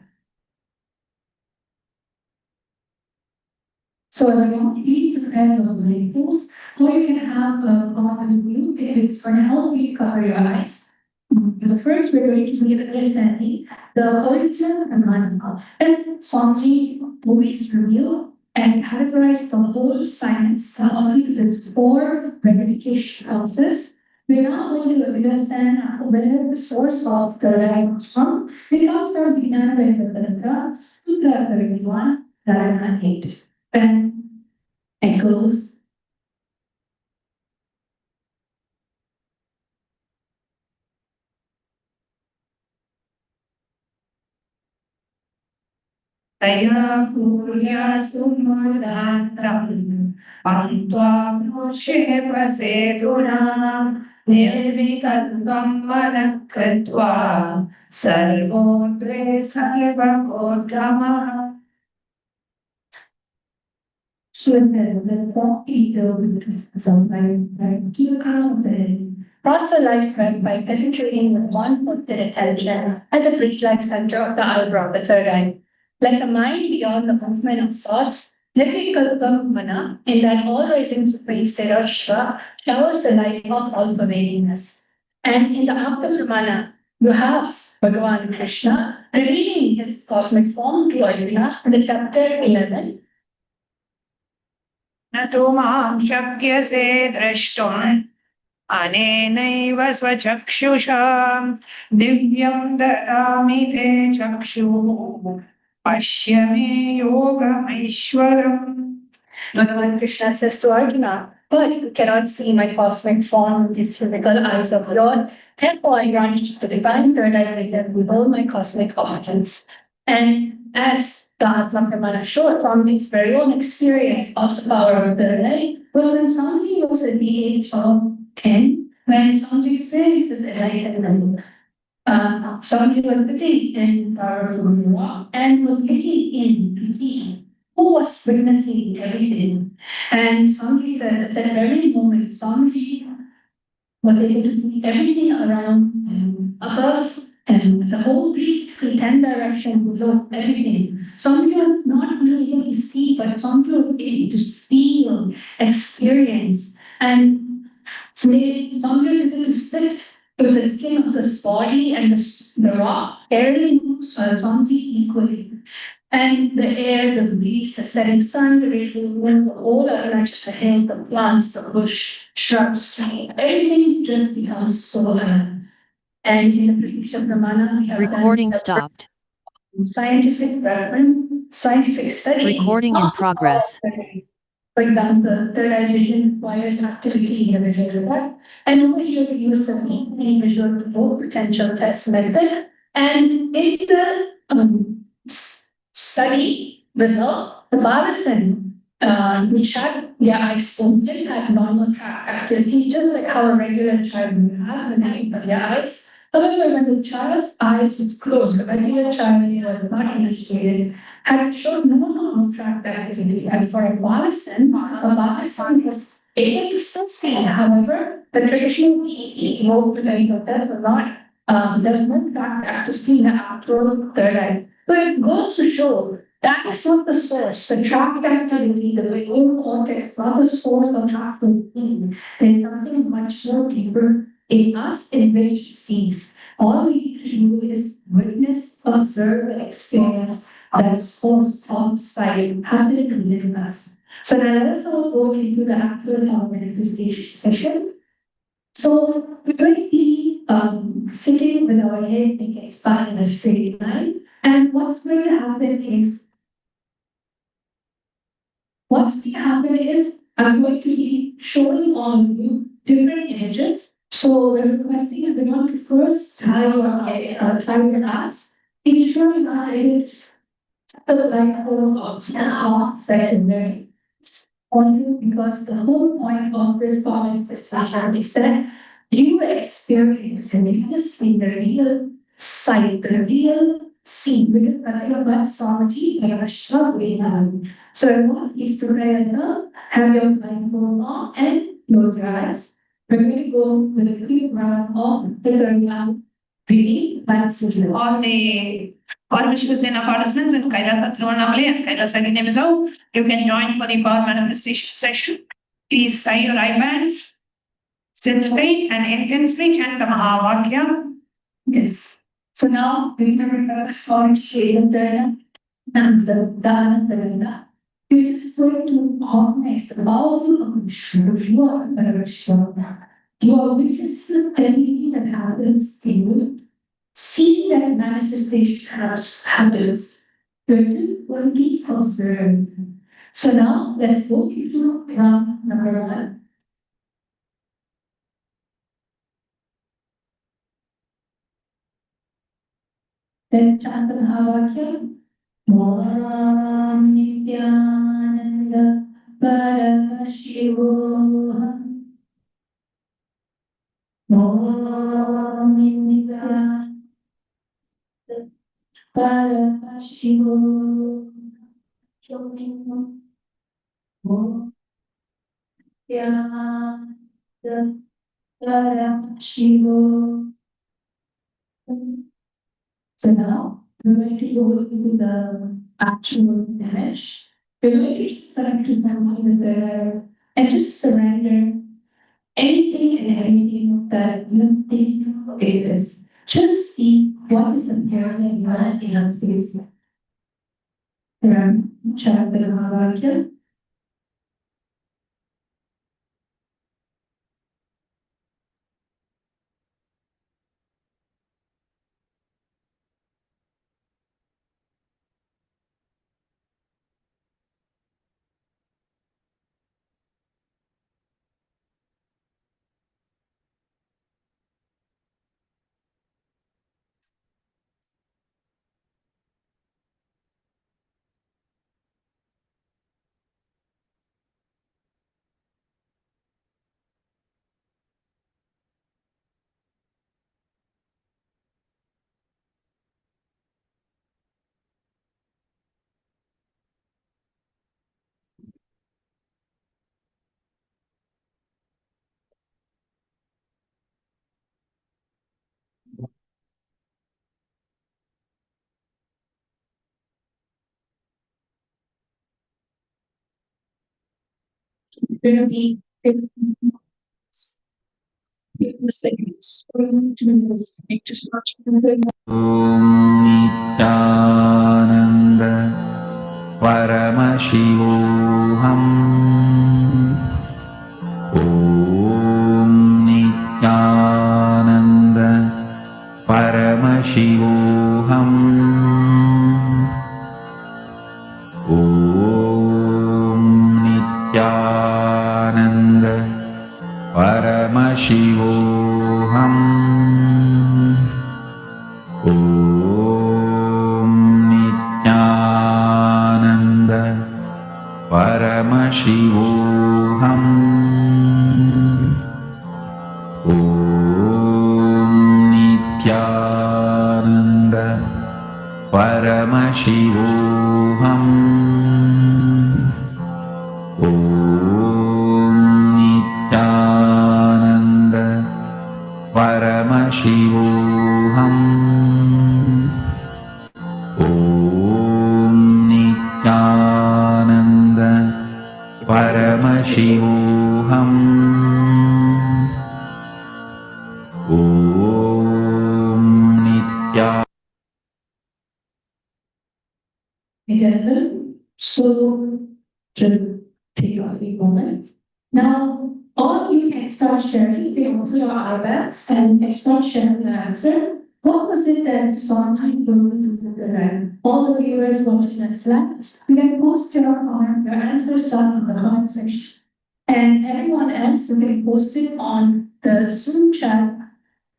So everyone, please prepare the labels, or you can have a copy with you. If it's for now, you cover your eyes. But first, we're going to be understanding the origin and mantra. As Swami always reveal and categorize the whole science into its four verification process. We're now going to understand where the source of the eye comes from. It comes from Vijnana Sutra 31, Dharma 8. And it goes. Taya Purya Sumudhantam Antvam Nushepase Dunam Nirvikalvam Manakatva Sarvodre Sarvakodhamah. So the cross the life thread by penetrating with one pointed attention at the bridge-like center of the eyebrow, the third eye. Like the mind beyond the movement of thoughts, Nirvikalpam Mana, in that all-rising supreme state of Shiva, showers the light of all-pervadingness. And in the Apta-Pramana, you have Bhagavan Krishna revealing his cosmic form to Arjuna in the chapter 11. Nato mam shakyase drashtum anenaiva svachakshusha divyam dadami te chakshu pashyame yogameishwaram. Bhagavan Krishna says to Arjuna, but you cannot see my cosmic form with these physical eyes of yours. Therefore, I grant you the divine third eye vision with all my cosmic organs. And as the Atma Pramana showed from his very own experience of the power of third eye, was when somebody was at the age of 10, when somebody experienced this enlightenment. Somebody was sitting in power of the rock and was looking in to see who was witnessing everything. And somebody said at that very moment, somebody was able to see everything around him, above him, the whole 360 direction below everything. Somebody was not really able to see, but somebody was able to feel, experience. And somebody was able to sit with the skin of this body and the rock, carrying something equally. And the air, the breeze, the setting sun, the rising wind, the whole other, just the hill, the plants, the bush, shrubs, everything just becomes so alive. And in the Pratisha Pramana, we have Recording stopped. Scientific reference, scientific study. Recording in progress. For example, third eye vision requires activity in the visual path, and over here we use the visual remote potential test method. And in the study result, the Balasan, which had their eyes open, had normal track activity, just like how a regular child would have when they open their eyes. However, when the child's eyes was closed, the regular child was not initiated, had showed no tract activity. And for a Balasan was able to still see. However, the traditional PE wrote were not, there was no tract activity in the actual third eye. So it goes to show that is not the source. The tract activity, the whole cortex, not the source of tract activity. There's something much more deeper in us in which sees. All we need to do is witness, observe, and experience that source of sight happening within us. So now let us all go into the actual manifestation session. So we're going to be sitting with our head and spine in a straight line. And what's going to happen is I'm going to be showing on you different images. So we're requesting everyone to first tie your ass. Ensure you are able to set the level of secondary. Because the whole point of this manifestation is that you experience and you see the real sight, the real scene, because nothing about sovereignty and a struggling. So I want you to have your blindfold on and close your eyes. We're going to go with a quick round of the breathing by signal. All the Paramashivam participants in Kailasa Thirunnamalai and Kailasa Ginnemizau, you can join for the power manifestation session. Please tie your eye bands, sit straight and intensely chant the Mahavakya. Yes. So now we're going to remember Swami Shayantana Nanda. You're just going to harness the powerful cognition of your Paramashivam. You are witnessing everything that happens in you. See that manifestation happens. You're just going to be observed. So now let's go into round number 1. Let's chant the Mahavakya. Om Nithyananda Paramashivam. Om Nithyananda Paramashivam. Om Nithyananda Paramashivam. So now we're going to go into the actual image. We're going to just select something there and just surrender anything and everything that you think it is. Just see what is appearing in your space. Chant the Mahavakya. Going to be 50 seconds. Om Nithyananda Paramashivoham. Om Nithyananda Paramashivoham. Om Nithyananda Paramashivoham. Om Nithyananda Paramashivoham. Om Paramashivoham. Om Nithyananda Paramashivoham. Om Nithyananda Paramashivoham. Om Nithyananda. So, to take a few moments. Now, all you can start sharing, you can open your iPads and can start sharing the answer. What was it that Swami told to the Quran? All the viewers watching us live, you can post your comment, your answers down in the comment section. And everyone else, you can post it on the Zoom chat.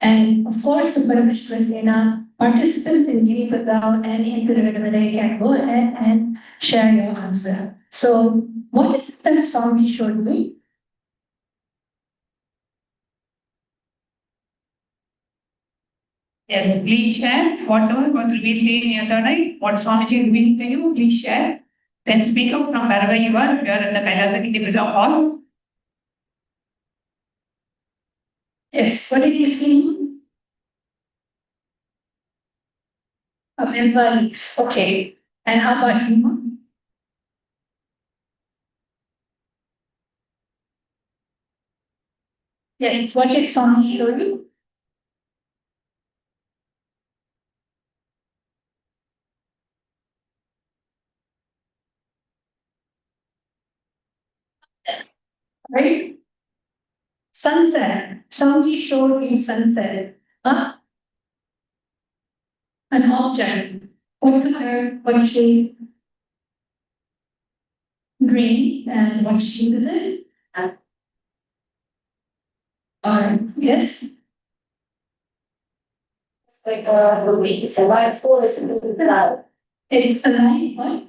And of course, the Paramashiva Sena participants in Giri Patao and in Pilgrimage can go ahead and share your answer. So, what is it that Swami showed me? Yes, please share whatever was revealed in your third eye, what Swamiji revealed to you, please share. Then speak up from wherever you are, if you are in the Kailasa Kiti hall. Yes, what did you see? A member leaf. Okay. And how about you? Yes, what did Swami show you? Right? Sunset. Swami showed me sunset. Huh? An object. What color? What shape? Green. And what shape is it? Yes. It's like a week. It's a light force in the cloud. It's a light, what?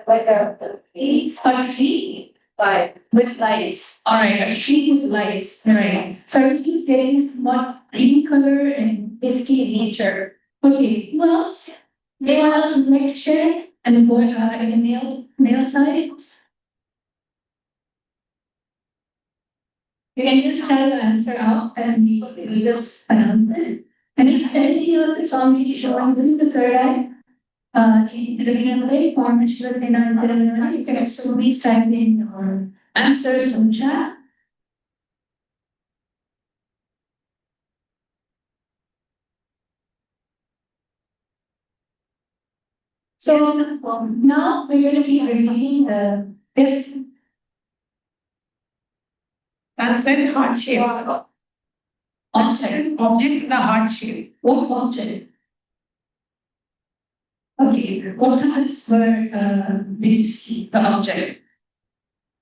Like a it's a tree. Like with lights. Alright, a tree with lights. Alright. So I'm just getting smart green color and misty in nature. Okay, who else? Anyone else would like to share? And the boy in the male side? You can just tell the answer out and we just announce it. And if anything else is Swami showing, this is the third eye. In the Vinamale, Paramashiva Enlightenment, you can also please type in your answers in the chat. So now we're going to be reading the fifth. That's it, heart shape. Object. Object in the heart shape. What object? Okay, what colors were did you see the object?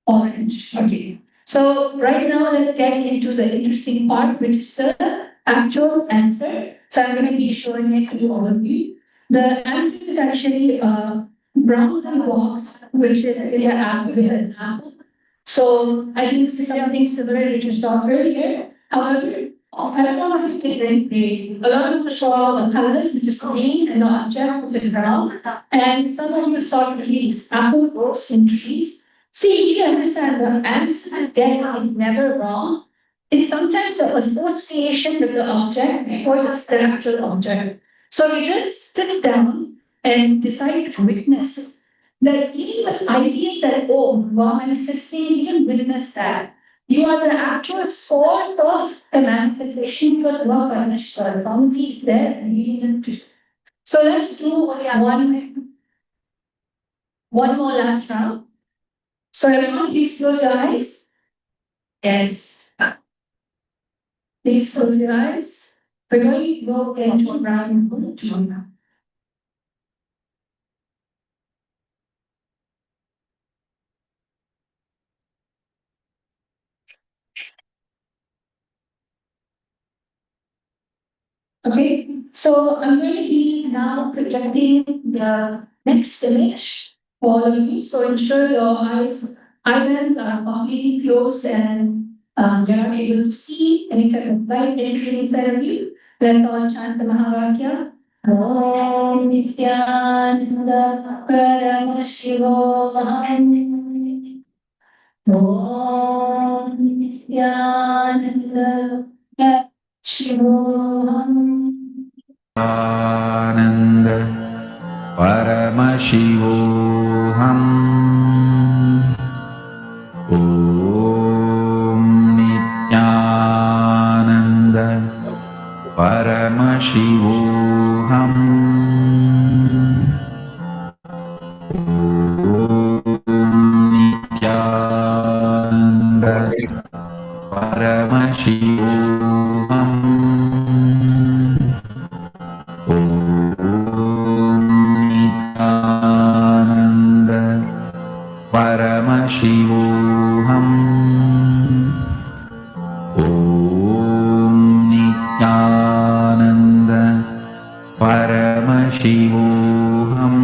Orange. Okay. So right now let's get into the interesting part, which is the actual answer. So I'm going to be showing it to all of you. The answer is actually a brown box, which is really an apple with an apple. So I think this is something similar to you saw earlier. However, I don't want to speak very great. A lot of you saw the colors, which is green, and the object, which is brown. And some of you saw trees, apple grows in trees. See, you understand the answer then is never wrong. It's sometimes the association with the object before the actual object. So you just sit down and decide to witness that even the idea that, oh, wow, manifesting, you can witness that. You are the actual source of the manifestation because wow, Paramashiva, Swamiji is there and you didn't. So let's do one more last round. So everyone, please close your eyes. Yes. Please close your eyes. We're going to go into a round two. Okay, so I'm going to be now projecting the next image for all of you. So ensure your eyelids are completely closed and you're not able to see any type of light entering inside of you. Let's all chant the Mahavakya. Om Nithyananda Paramashivam. Om Nithyananda Paramashivam. आनंद परमशिवोऽहम् ॐ नित्यानन्द परमशिवोऽहम् ॐ नित्यानन्द परमशिवोऽहम् ॐ नित्यानन्द परमशिवोऽहम् ॐ नित्यानन्द परमशिवोऽहम्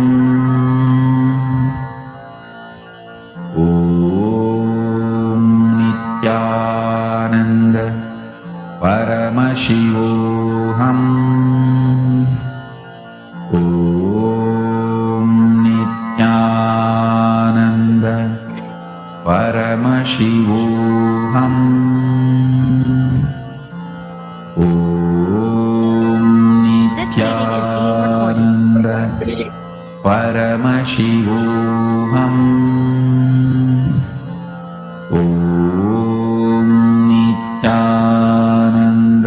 ॐ नित्यानन्द परमशिवोऽहम् ॐ नित्यानन्द परमशिवोऽहम् ॐ This meeting is being recorded. Nityanand परमशिवोऽहम् ॐ नित्यानन्द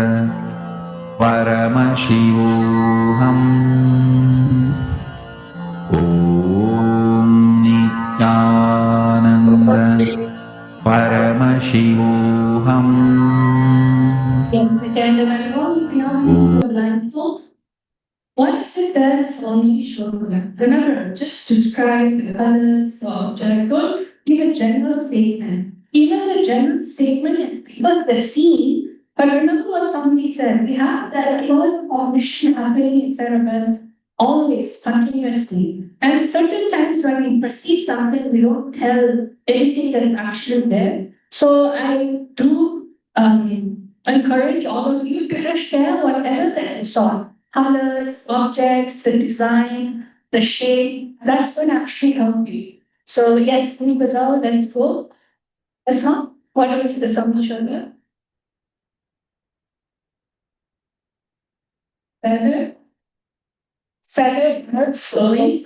परमशिवोऽहम् ॐ नित्यानन्द परमशिवोऽहम् Yes, again, everyone, beyond the blindfolds. What is it that is only shown? Remember, just describe the colors, the object. Don't give a general statement. Even a general statement is because they're seen. But remember what somebody said. We have that whole cognition happening inside of us always, continuously. And certain times when we perceive something, we don't tell anything that is actually there. So I do encourage all of you to just share whatever that you saw. Colors, objects, the design, the shape, that's going to actually help you. So yes, Bazaar, let's go. That's not what was the song shoulder? Feather. Feather, not flowing.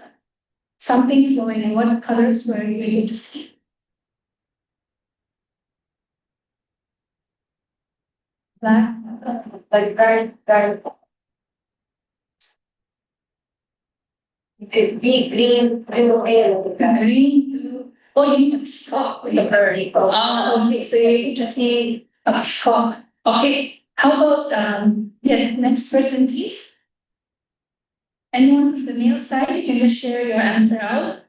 Something flowing. And what colors were you able to see? Black, like very Big green, blue, green, blue. Oh, you peacock with the bird. Okay, so you just see a peacock. Okay, how about next person, please. Anyone from the male side, you can just share your answer out.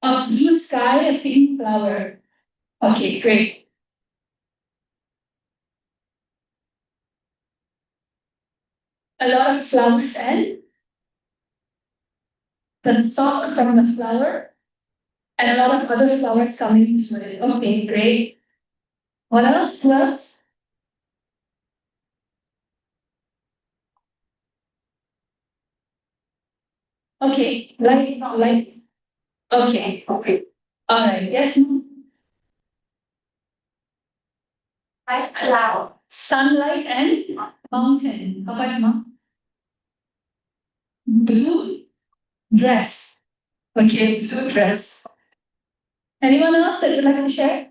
A blue sky, a pink flower. Okay, great. A lot of flowers and the stalk from the flower and a lot of other flowers coming from it. Okay, great. What else? Who else? Okay, light. Okay. All right. Yes. Light cloud. Sunlight and mountain. How about mom? Blue dress. Okay, blue dress. Anyone else that would like to share?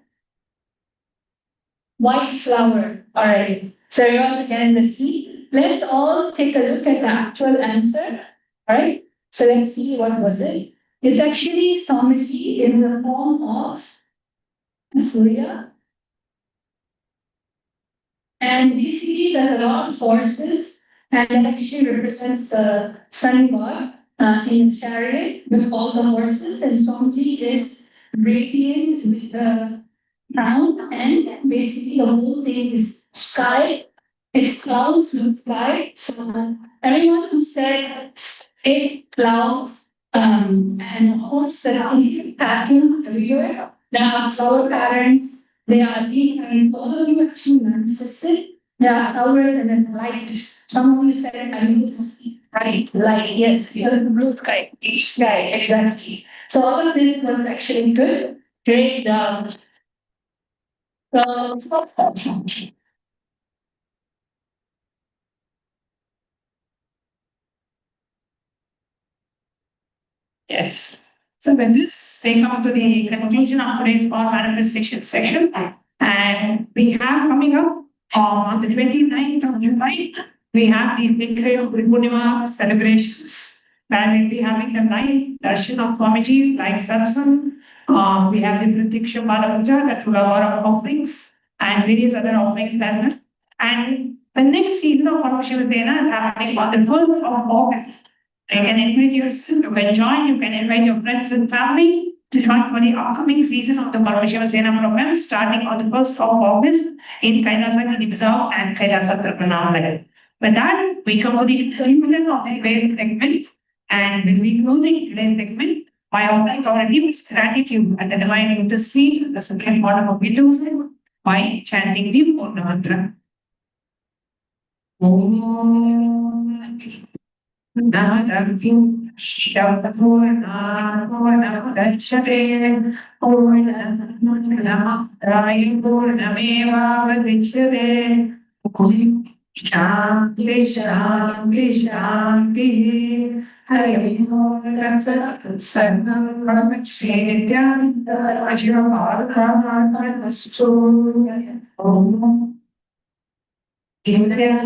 White flower. All right. So everyone is getting the seat. Let's all take a look at the actual answer. All right. So let's see what was it. It's actually Samriti in the form of Surya. And basically, there's a lot of horses, and that actually represents the sun god in chariot with all the horses. And Samriti is radiant with the crown, and basically, the whole thing is sky. It's clouds with sky. So everyone who said eight clouds and horse that are in patterns everywhere, there are flower patterns, they are being patterns, all of you actually manifested Yeah, ours and then light. Some of you said I need to see right, light. Yes, you have the blue sky, sky, exactly. So all of this was actually good. Great. Yes. So with this, we come to the conclusion of today's power manifestation section. And we have coming up on the 29th of July, we have the Nikhayo Purnima celebrations. Where we'll be having the live darshan of Swamiji, live satsang. We have the Pratiksha Mala Puja, that will have a lot of offerings and various other offerings that. And the next season of Paramashivam is happening on the 1st of August. You can invite yourself, you can join, you can invite your friends and family to join for the upcoming season of the Paramashivam program starting on the 1st of August in Kailasa, Hinduism and Kailasa Tarpanam. With that, we come to the conclusion of today's segment and we'll be closing today's segment by offering our deepest gratitude at the divine lotus feet, the supreme order of Hindus, by chanting the Purna mantra. Om Nadam Shravapurna Purnamudachyate Purnamadayi Purnameva Vadichyate Shanti Shanti Shanti Hari Om Tatsat Sarvam Brahmacharya Nithyananda Ajivadkarmanastu Om Indriya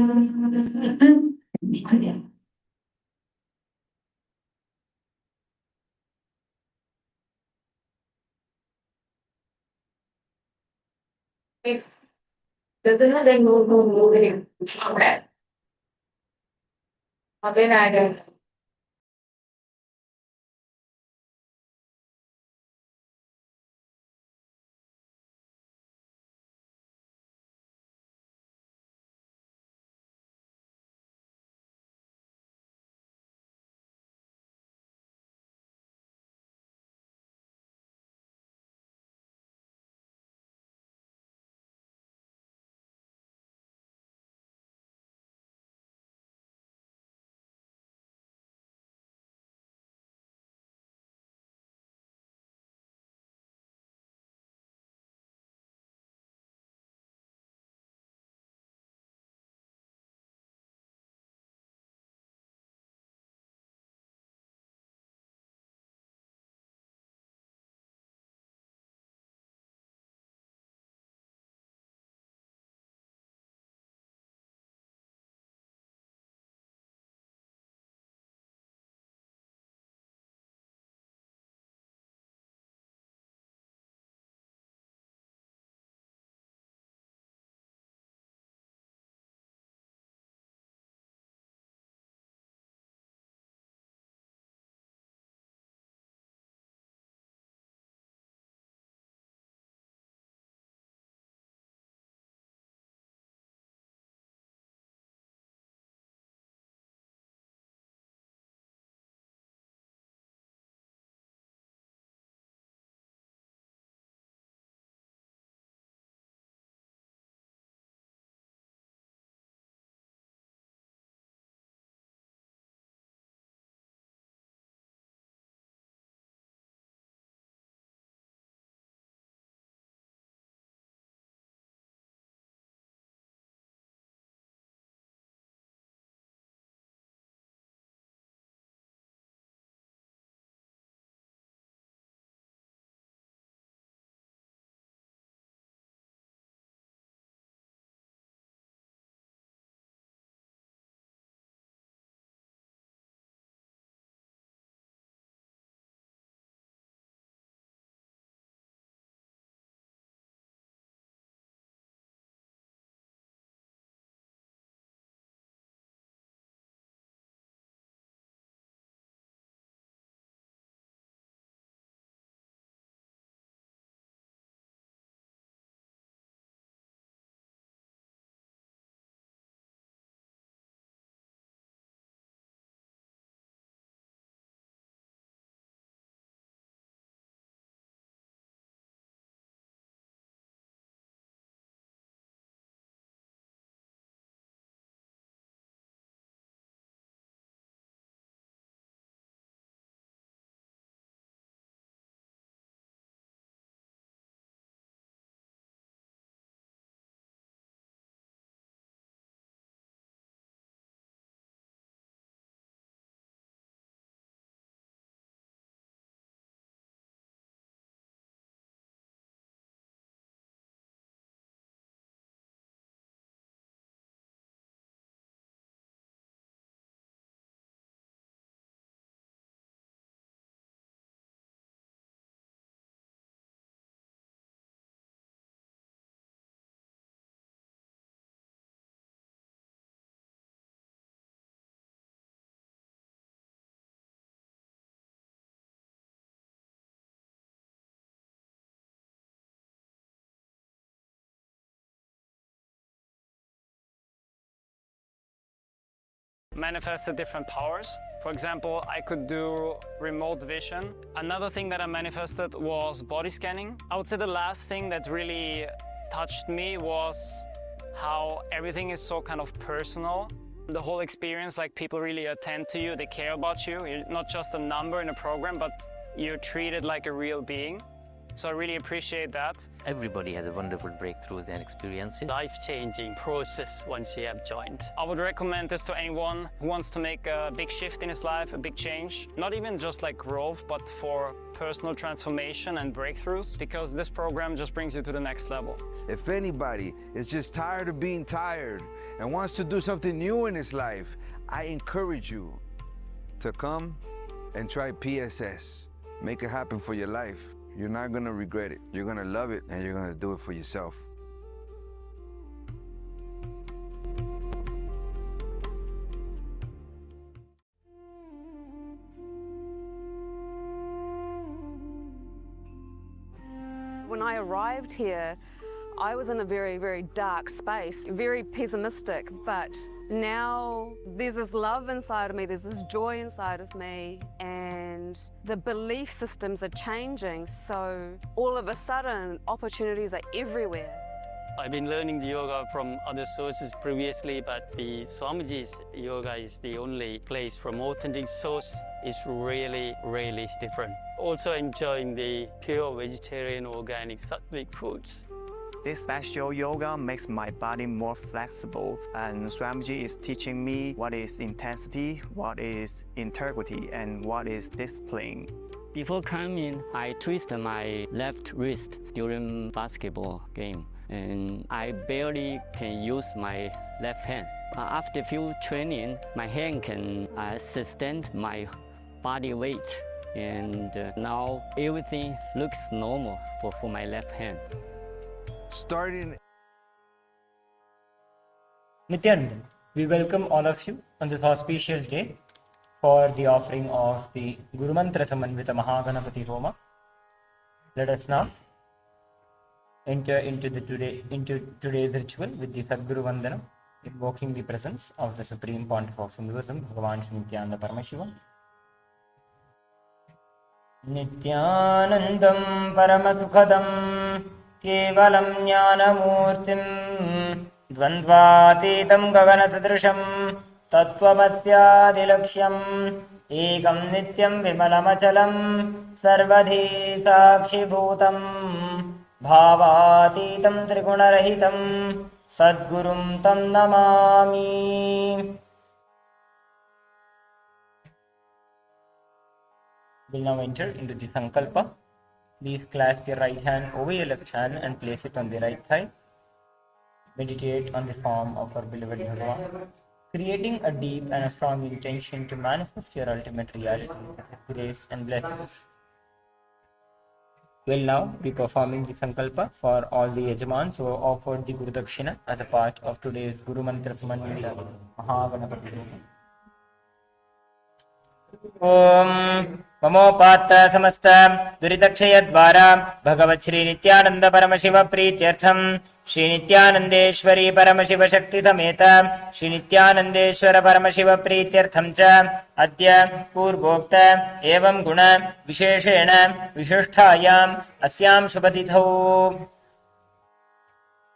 Then move. Okay. Then I don't. manifested different powers. For example, I could do remote vision. Another thing that I manifested was body scanning. I would say the last thing that really touched me was how everything is so kind of personal. The whole experience, like people really attend to you, they care about you. You're not just a number in a program, but you're treated like a real being. So I really appreciate that. Everybody has a wonderful breakthroughs and experiences. Life-changing process once you have joined. I would recommend this to anyone who wants to make a big shift in his life, a big change. Not even just like growth, but for personal transformation and breakthroughs, because this program just brings you to the next level. If anybody is just tired of being tired and wants to do something new in his life, I encourage you to come and try PSS. Make it happen for your life. You're not gonna regret it. You're gonna love it, and you're gonna do it for yourself. When I arrived here, I was in a very, very dark space, very pessimistic, but now there's this love inside of me, there's this joy inside of me, and the belief systems are changing, so all of a sudden opportunities are everywhere. I've been learning the yoga from other sources previously, but the Swamiji's yoga is the only place from authentic source. It's really, really different. Also enjoying the pure vegetarian, organic, sattvic foods. This special yoga makes my body more flexible, and Swamiji is teaching me what is intensity, what is integrity, and what is discipline. Before coming, I twisted my left wrist during basketball game, and I barely can use my left hand. After few training, my hand can sustain my body weight, and now everything looks normal for my left hand. Starting Nithyananda, we welcome all of you on this auspicious day for the offering of the Guru Mantra Samanvita Mahaganapati Homa. Let us now enter into today's ritual with the Sadguru Vandana, invoking the presence of the Supreme Pontiff of Hinduism, BHAGAVAN Nithyananda Paramashivam. Nithyanandam Paramasukhadam केवलं ज्ञानमूर्तिं द्वन्द्वातीतं गगनसदृशं तत्त्वमस्यादिलक्ष्यम् एकं नित्यं विमलमचलं सर्वधी साक्षिभूतं भावातीतं त्रिगुणरहितं सद्गुरुं तं Namami. We'll now enter into the Sankalpa. Please clasp your right hand over your left hand and place it on the right thigh. Meditate on the form of our beloved Bhagavan, creating a deep and a strong intention to manifest your ultimate reality with grace and blessings. We'll now be performing the Sankalpa for all the Yajamans who have offered the Guru Dakshina as a part of today's Guru Mantra Samanvita Mahaganapati Homa. Om ममोपात्त समस्त दुरितक्षय द्वारा भगवत् श्री नित्यानंद परमशिव प्रीत्यर्थम श्री नित्यानंदेश्वरी परमशिव शक्ति समेत श्री नित्यानंदेश्वर परमशिव प्रीत्यर्थम च अद्य पूर्वोक्त एवं गुण विशेषेण विशिष्टायाम् अस्यां शुभतिथौ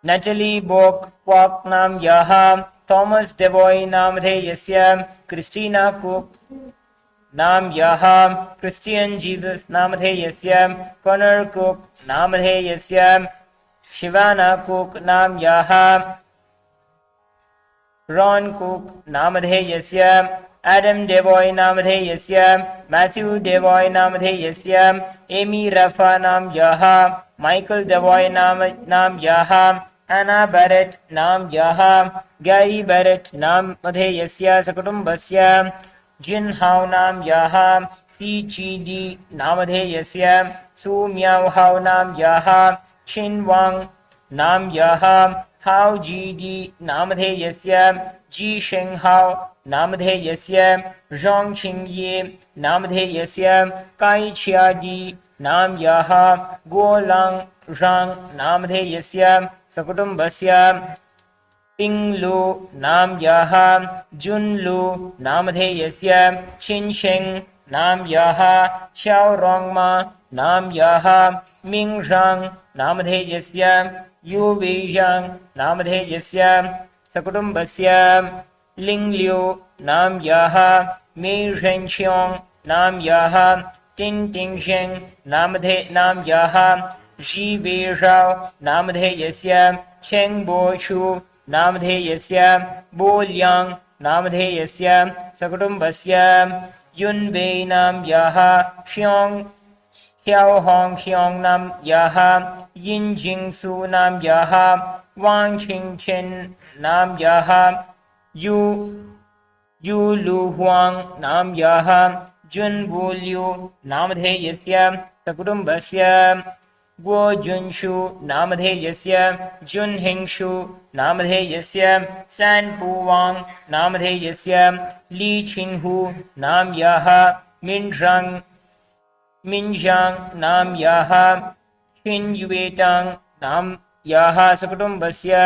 नटली बोक क्वाक नाम यः थॉमस डेवॉय नामधेयस्य क्रिस्टीना कुक नाम यः क्रिस्टियन जीसस नामधेयस्य कॉनर कुक नामधेयस्य शिवाना कुक नाम यः रॉन कुक नामधेयस्य एडम डेवॉय नामधेयस्य मैथ्यू डेवॉय नामधेयस्य एमी रफा नाम यः माइकल डेवॉय नाम यः एना बैरेट नाम यः गैरी बैरेट नामधेयस्य सकुटुम्बस्य जिन हाउ नाम यः सी ची डी नामधेयस्य सु म्याओ हाउ नाम यः छिन वांग नाम यः हाउ जी डी नामधेयस्य जी शेंग हाउ नामधेयस्य जोंग छिंग ये नामधेयस्य काई छिया डी नाम यः गो लांग झांग नामधेयस्य सकुटुम्बस्य पिङ्लु नाम्यः जुन्लु नामधेयस्य छिन्शेङ् नाम्यः xiaorongma नाम्यः मिङ्झाङ् नामधेयस्य युवेझाङ् नामधेयस्य सकुटुम्बस्य लिङ्ग्ल्यु नाम्यः मेझेङ्क्ष्योङ् नाम्यः टिङ्टिङ्क्षेङ् नाम्यः जीवेषौ नामधेयस्य छेङ्बोषु नामधेयस्य बोल्याङ् नामधेयस्य सकुटुम्बस्य युन्वै नाम्यः ह्योङ् ह्यौहोङ् ह्योङ् नाम्यः यिञ्जिङ्सु नाम्यः वाङ्छिङ्छिन् नाम्यः युलुह्वाङ् नाम्यः जुन्वुल्यु नामधेयस्य सकुटुम्बस्य गोजुन्षु नामधेयस्य जुन्हिङ्षु नामधेयस्य सैन्पुवाङ् नामधेयस्य लीछिन्हु नाम्यः मिञ्झाङ् नाम्यः छिन्युवेटाङ् नाम्यः सकुटुम्बस्य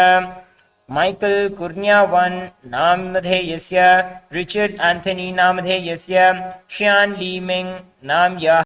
माइकल कुर्नियावान् नामधेयस्य रिचर्ड एंथनी नामधेयस्य शियान् लीमिङ् नाम्यः